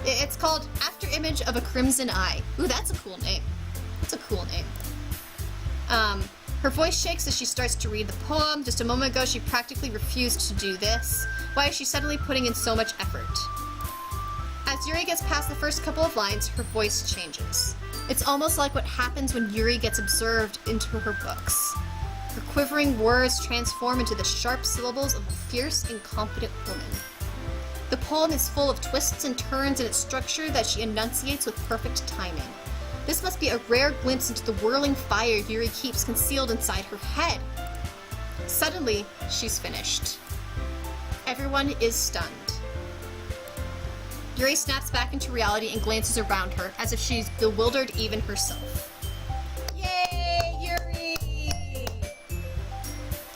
It's called After Image of a Crimson Eye. Ooh, that's a cool name. That's a cool name. Her voice shakes as she starts to read the poem. Just a moment ago, she practically refused to do this. Why is she suddenly putting in so much effort? Yuri gets past the first couple of lines, her voice changes. It's almost like what happens when Yuri gets absorbed into her books. Her quivering words transform into the sharp syllables of a fierce and confident woman. The poem is full of twists and turns in its structure that she enunciates with perfect timing. This must be a rare glimpse into the whirling fire Yuri keeps concealed inside her head. Suddenly, she's finished. Everyone is stunned. Yuri snaps back into reality and glances around her, as if she's bewildered even herself. Yay, Yuri!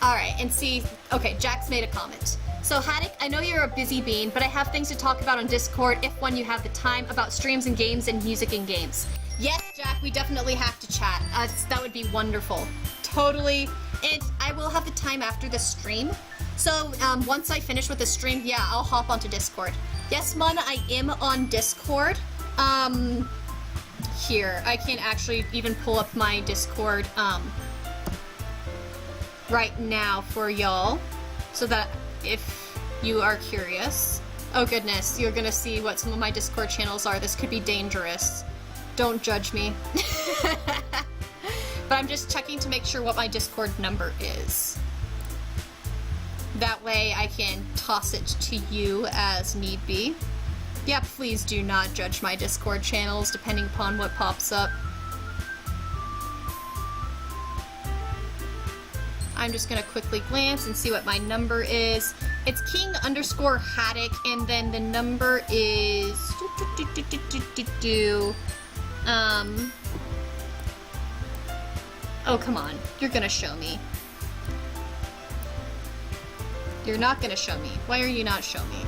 Alright, and see, okay, Jack's made a comment. So, Haddock, I know you're a busy bean, but I have things to talk about on Discord if when you have the time about streams and games and music and games. Yes, Jack, we definitely have to chat. That would be wonderful. Totally. And I will have the time after the stream. So, once I finish with the stream, yeah, I'll hop onto Discord. Yes, Mon, I am on Discord. Here, I can actually even pull up my Discord, right now for y'all. So that if you are curious. Oh goodness, you're gonna see what some of my Discord channels are. This could be dangerous. Don't judge me. But I'm just checking to make sure what my Discord number is. That way I can toss it to you as need be. Yeah, please do not judge my Discord channels depending upon what pops up. I'm just gonna quickly glance and see what my number is. It's King_Haddock, and then the number is oh, come on. You're gonna show me. You're not gonna show me. Why are you not showing me?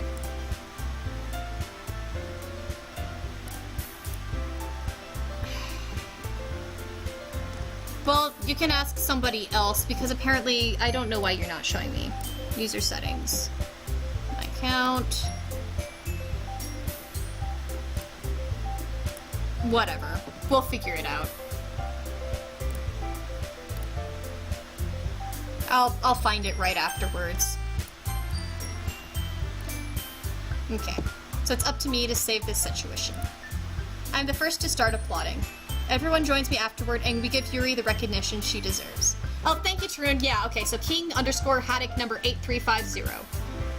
Well, you can ask somebody else, because apparently I don't know why you're not showing me. User settings. My account. Whatever. We'll figure it out. I'll find it right afterwards. Okay. So it's up to me to save this situation. I'm the first to start applauding. Everyone joins me afterward, and we give Yuri the recognition she deserves. Oh, thank you, Tarun. Yeah, okay, so King_Haddock number 8350.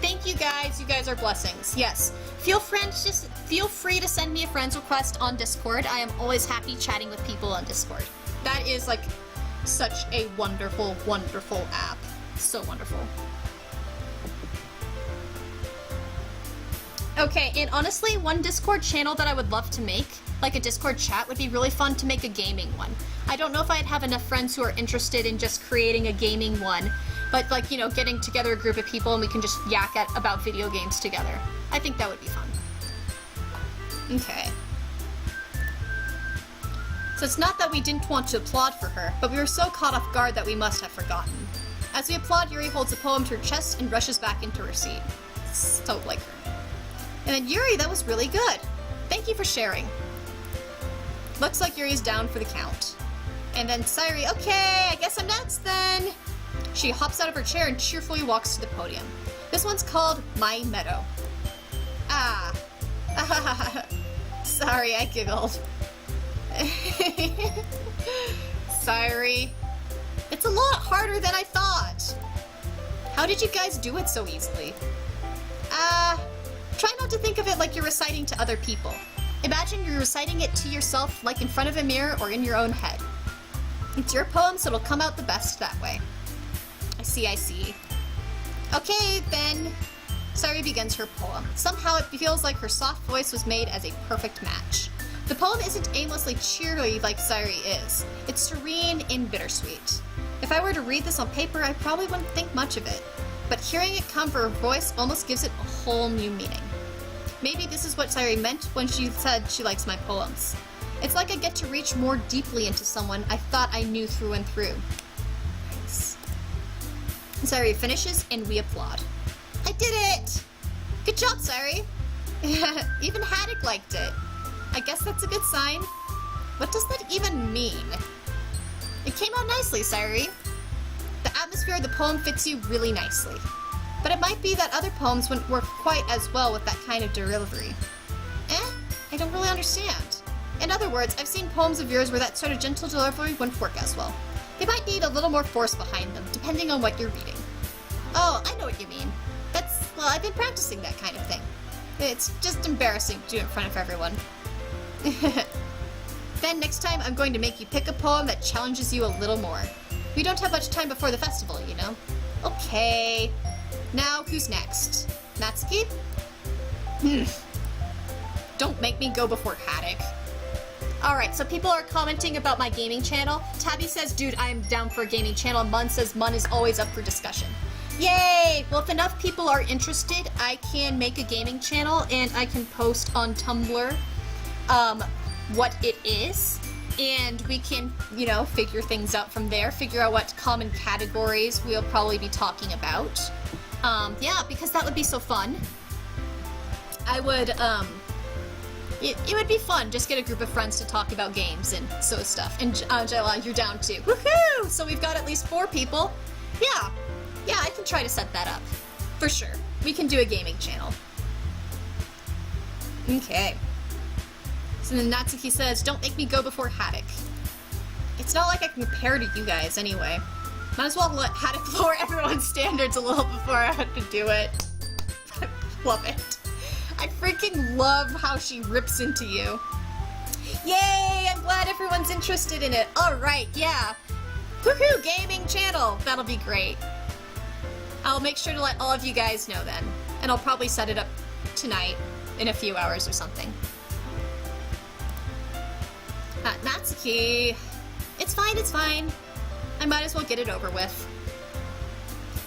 Thank you guys. You guys are blessings. Yes. Feel free to send me a friend's request on Discord. I am always happy chatting with people on Discord. That is, like, such a wonderful, wonderful app. So wonderful. Okay, and honestly, one Discord channel that I would love to make, like a Discord chat, would be really fun to make a gaming one. I don't know if I'd have enough friends who are interested in just creating a gaming one, but like, you know, getting together a group of people and we can just yak about video games together. I think that would be fun. Okay. So it's not that we didn't want to applaud for her, but we were so caught off guard that we must have forgotten. As we applaud, Yuri holds a poem to her chest and rushes back into her seat. So like her. And then Yuri, that was really good. Thank you for sharing. Looks like Yuri's down for the count. And then Sayuri, okay, I guess I'm next then. She hops out of her chair and cheerfully walks to the podium. This one's called My Meadow. Ah. Sorry, I giggled. Sayuri. It's a lot harder than I thought. How did you guys do it so easily? Try not to think of it like you're reciting to other people. Imagine you're reciting it to yourself, like in front of a mirror or in your own head. It's your poem, so it'll come out the best that way. I see, I see. Okay, then. Sayuri begins her poem. Somehow it feels like her soft voice was made as a perfect match. The poem isn't aimlessly cheery like Sayuri is. It's serene and bittersweet. If I were to read this on paper, I probably wouldn't think much of it. But hearing it come from her voice almost gives it a whole new meaning. Maybe this is what Sayuri meant when she said she likes my poems. It's like I get to reach more deeply into someone I thought I knew through and through. Nice. Sayuri finishes, and we applaud. I did it! Good job, Sayuri! Even Haddock liked it. I guess that's a good sign. What does that even mean? It came out nicely, Sayuri. The atmosphere of the poem fits you really nicely. But it might be that other poems wouldn't work quite as well with that kind of delivery. I don't really understand. In other words, I've seen poems of yours where that sort of gentle delivery wouldn't work as well. They might need a little more force behind them, depending on what you're reading. Oh, I know what you mean. Well, I've been practicing that kind of thing. It's just embarrassing to do it in front of everyone. Then next time, I'm going to make you pick a poem that challenges you a little more. We don't have much time before the festival, you know? Okay. Now, who's next? Natsuki? Don't make me go before Haddock. Alright, so people are commenting about my gaming channel. Tabby says, dude, I am down for a gaming channel. Mun says, Mun is always up for discussion. Yay! Well, if enough people are interested, I can make a gaming channel and I can post on Tumblr what it is. And we can, you know, figure things out from there. Figure out what common categories we'll probably be talking about. Yeah, because that would be so fun. I would, it would be fun. Just get a group of friends to talk about games and so stuff. And Angela, you're down too. Woohoo! So we've got at least 4 people. Yeah. Yeah, I can try to set that up. For sure. We can do a gaming channel. Okay. So then Natsuki says, don't make me go before Haddock. It's not like I can compare to you guys anyway. Might as well let Haddock lower everyone's standards a little before I have to do it. Love it. I freaking love how she rips into you. Yay! I'm glad everyone's interested in it. Alright, yeah. Woohoo! Gaming channel! That'll be great. I'll make sure to let all of you guys know then. And I'll probably set it up tonight in a few hours or something. Natsuki. It's fine, it's fine. I might as well get it over with.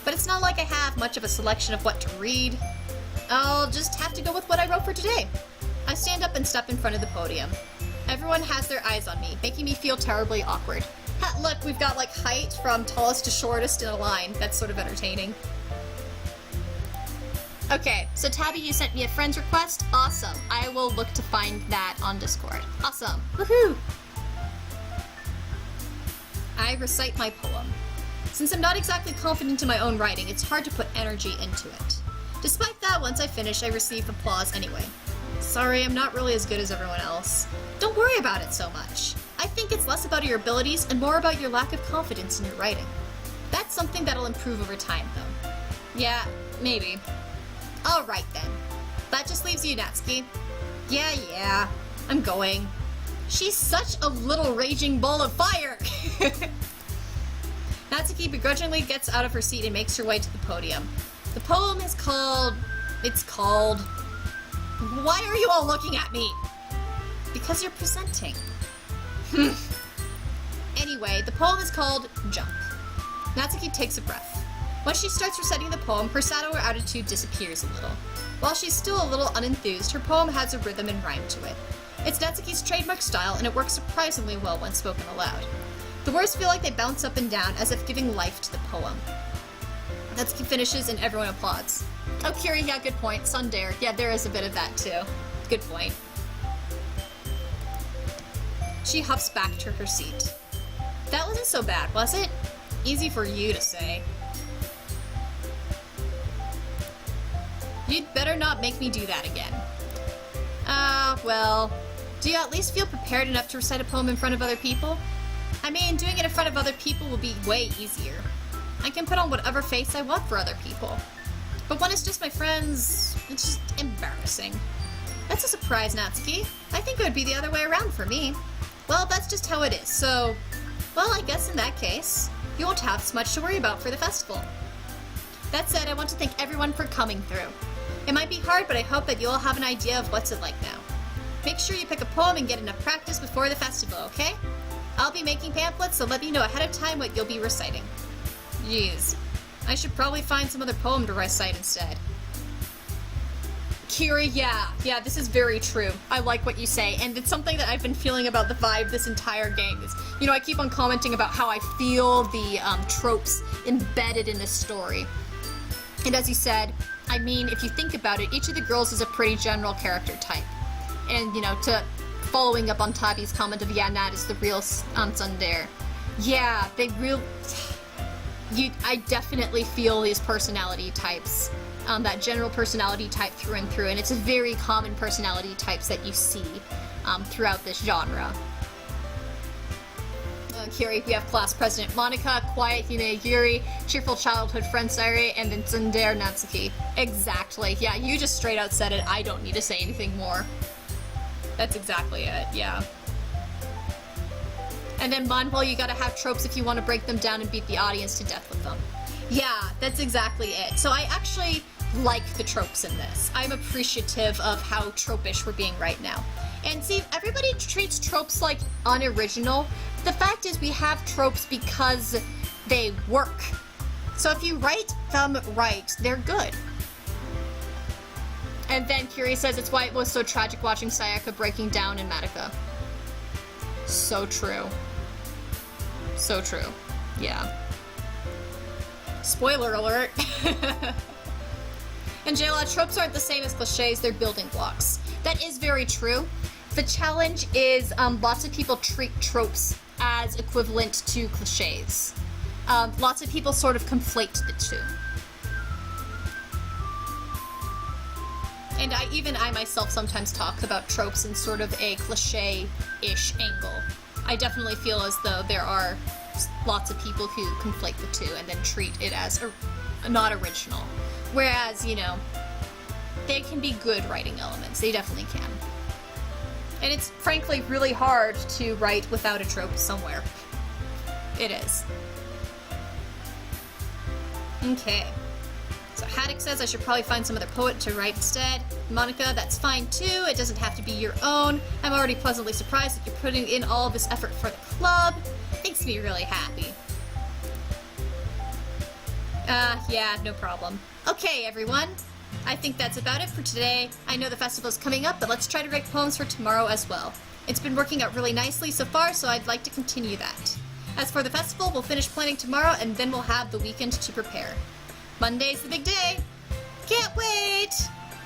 But it's not like I have much of a selection of what to read. I'll just have to go with what I wrote for today. I stand up and step in front of the podium. Everyone has their eyes on me, making me feel terribly awkward. Look, we've got like height from tallest to shortest in a line. That's sort of entertaining. Okay, so Tabby, you sent me a friend's request. Awesome. I will look to find that on Discord. Awesome. Woohoo! I recite my poem. Since I'm not exactly confident in my own writing, it's hard to put energy into it. Despite that, once I finish, I receive applause anyway. Sorry, I'm not really as good as everyone else. Don't worry about it so much. I think it's less about your abilities and more about your lack of confidence in your writing. That's something that'll improve over time, though. Yeah, maybe. Alright then. That just leaves you, Natsuki. Yeah, I'm going. She's such a little raging ball of fire! Natsuki begrudgingly gets out of her seat and makes her way to the podium. The poem is called... Why are you all looking at me? Because you're presenting. Anyway, the poem is called Jump. Natsuki takes a breath. Once she starts reciting the poem, her sour attitude disappears a little. While she's still a little unenthused, her poem has a rhythm and rhyme to it. It's Natsuki's trademark style, and it works surprisingly well when spoken aloud. The words feel like they bounce up and down, as if giving life to the poem. Natsuki finishes and everyone applauds. Oh, Kiri, yeah, good point. Sundare. Yeah, there is a bit of that, too. Good point. She huffs back to her seat. That wasn't so bad, was it? Easy for you to say. You'd better not make me do that again. Well, do you at least feel prepared enough to recite a poem in front of other people? I mean, doing it in front of other people will be way easier. I can put on whatever face I want for other people. But when it's just my friends, it's just embarrassing. That's a surprise, Natsuki. I think it would be the other way around for me. Well, that's just how it is, so... Well, I guess in that case, you won't have as much to worry about for the festival. That said, I want to thank everyone for coming through. It might be hard, but I hope that you'll have an idea of what's it like now. Make sure you pick a poem and get enough practice before the festival, okay? I'll be making pamphlets, so let me know ahead of time what you'll be reciting. Jeez. I should probably find some other poem to recite instead. Kiri, yeah, this is very true. I like what you say, and it's something that I've been feeling about the vibe this entire game. Is, you know, I keep on commenting about how I feel the tropes embedded in this story. And as you said, I mean, if you think about it, each of the girls is a pretty general character type. And, you know, following up on Tabi's comment of, yeah, Nat is the real tsundere. Yeah, I definitely feel these personality types. that general personality type through and through, and it's a very common personality types that you see throughout this genre. Kiri, we have class president Monica, quiet Hime Yuri, cheerful childhood friend Sairi, and then tsundere Natsuki. Exactly. Yeah, you just straight out said it. I don't need to say anything more. That's exactly it, yeah. And then Manhwa, you gotta have tropes if you want to break them down and beat the audience to death with them. Yeah, that's exactly it. So I actually like the tropes in this. I'm appreciative of how tropish we're being right now. And see, everybody treats tropes like unoriginal. The fact is we have tropes because they work. So if you write them right, they're good. And then Kiri says it's why it was so tragic watching Sayaka breaking down in Madoka. So true. So true. Yeah. Spoiler alert. And Jayla, tropes aren't the same as cliches, they're building blocks. That is very true. The challenge is lots of people treat tropes as equivalent to cliches. Lots of people sort of conflate the two. And I myself sometimes talk about tropes in sort of a cliche-ish angle. I definitely feel as though there are lots of people who conflate the two and then treat it as not original. Whereas, you know, they can be good writing elements. They definitely can. And it's frankly really hard to write without a trope somewhere. It is. Okay. So Haddock says I should probably find some other poet to write instead. Monica, that's fine too. It doesn't have to be your own. I'm already pleasantly surprised that you're putting in all this effort for the club. Makes me really happy. Yeah, no problem. Okay, everyone. I think that's about it for today. I know the festival's coming up, but let's try to write poems for tomorrow as well. It's been working out really nicely so far, so I'd like to continue that. As for the festival, we'll finish planning tomorrow, and then we'll have the weekend to prepare. Monday's the big day. Can't wait!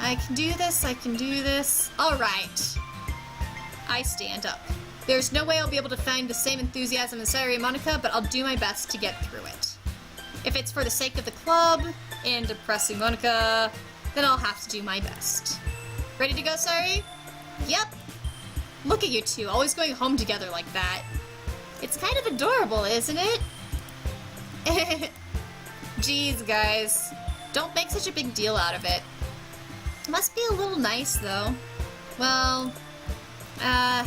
I can do this, I can do this. Alright. I stand up. There's no way I'll be able to find the same enthusiasm in Sayori and Monica, but I'll do my best to get through it. If it's for the sake of the club and impressing Monica, then I'll have to do my best. Ready to go, Sayori? Yep. Look at you two, always going home together like that. It's kind of adorable, isn't it? Jeez, guys. Don't make such a big deal out of it. Must be a little nice, though. Well, how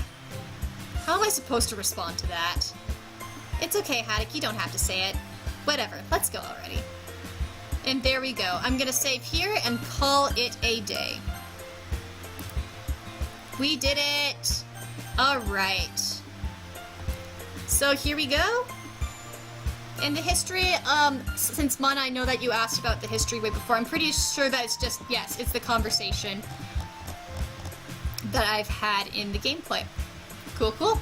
am I supposed to respond to that? It's okay, Haddock, you don't have to say it. Whatever, let's go already. And there we go. I'm gonna save here and call it a day. We did it! Alright. So here we go. And the history, since Mana, I know that you asked about the history way before, I'm pretty sure that it's just, yes, it's the conversation that I've had in the gameplay. Cool, cool.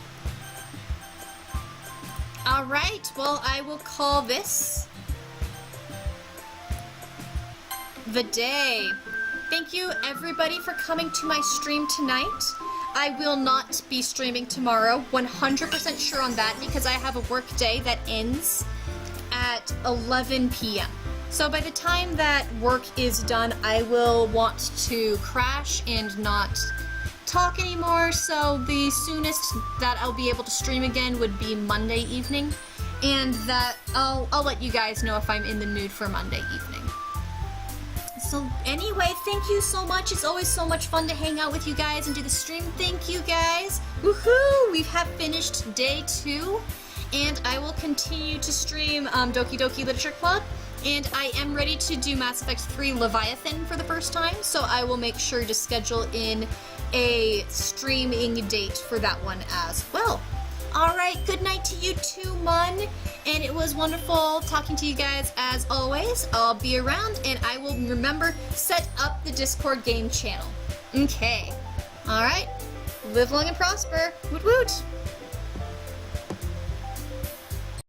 Alright, well, I will call this the day. Thank you, everybody, for coming to my stream tonight. I will not be streaming tomorrow, 100% sure on that, because I have a work day that ends at 11 p.m. So by the time that work is done, I will want to crash and not talk anymore, so the soonest that I'll be able to stream again would be Monday evening, and that I'll let you guys know if I'm in the mood for Monday evening. So anyway, thank you so much. It's always so much fun to hang out with you guys and do the stream. Thank you guys. Woohoo! We have finished day 2, and I will continue to stream Doki Doki Literature Club, and I am ready to do Mass Effect 3 Leviathan for the first time, so I will make sure to schedule in a streaming date for that one as well. Alright, good night to you too, Mun, and it was wonderful talking to you guys as always. I'll be around, and I will, remember, set up the Discord game channel. Okay. Alright, live long and prosper. Woot woot!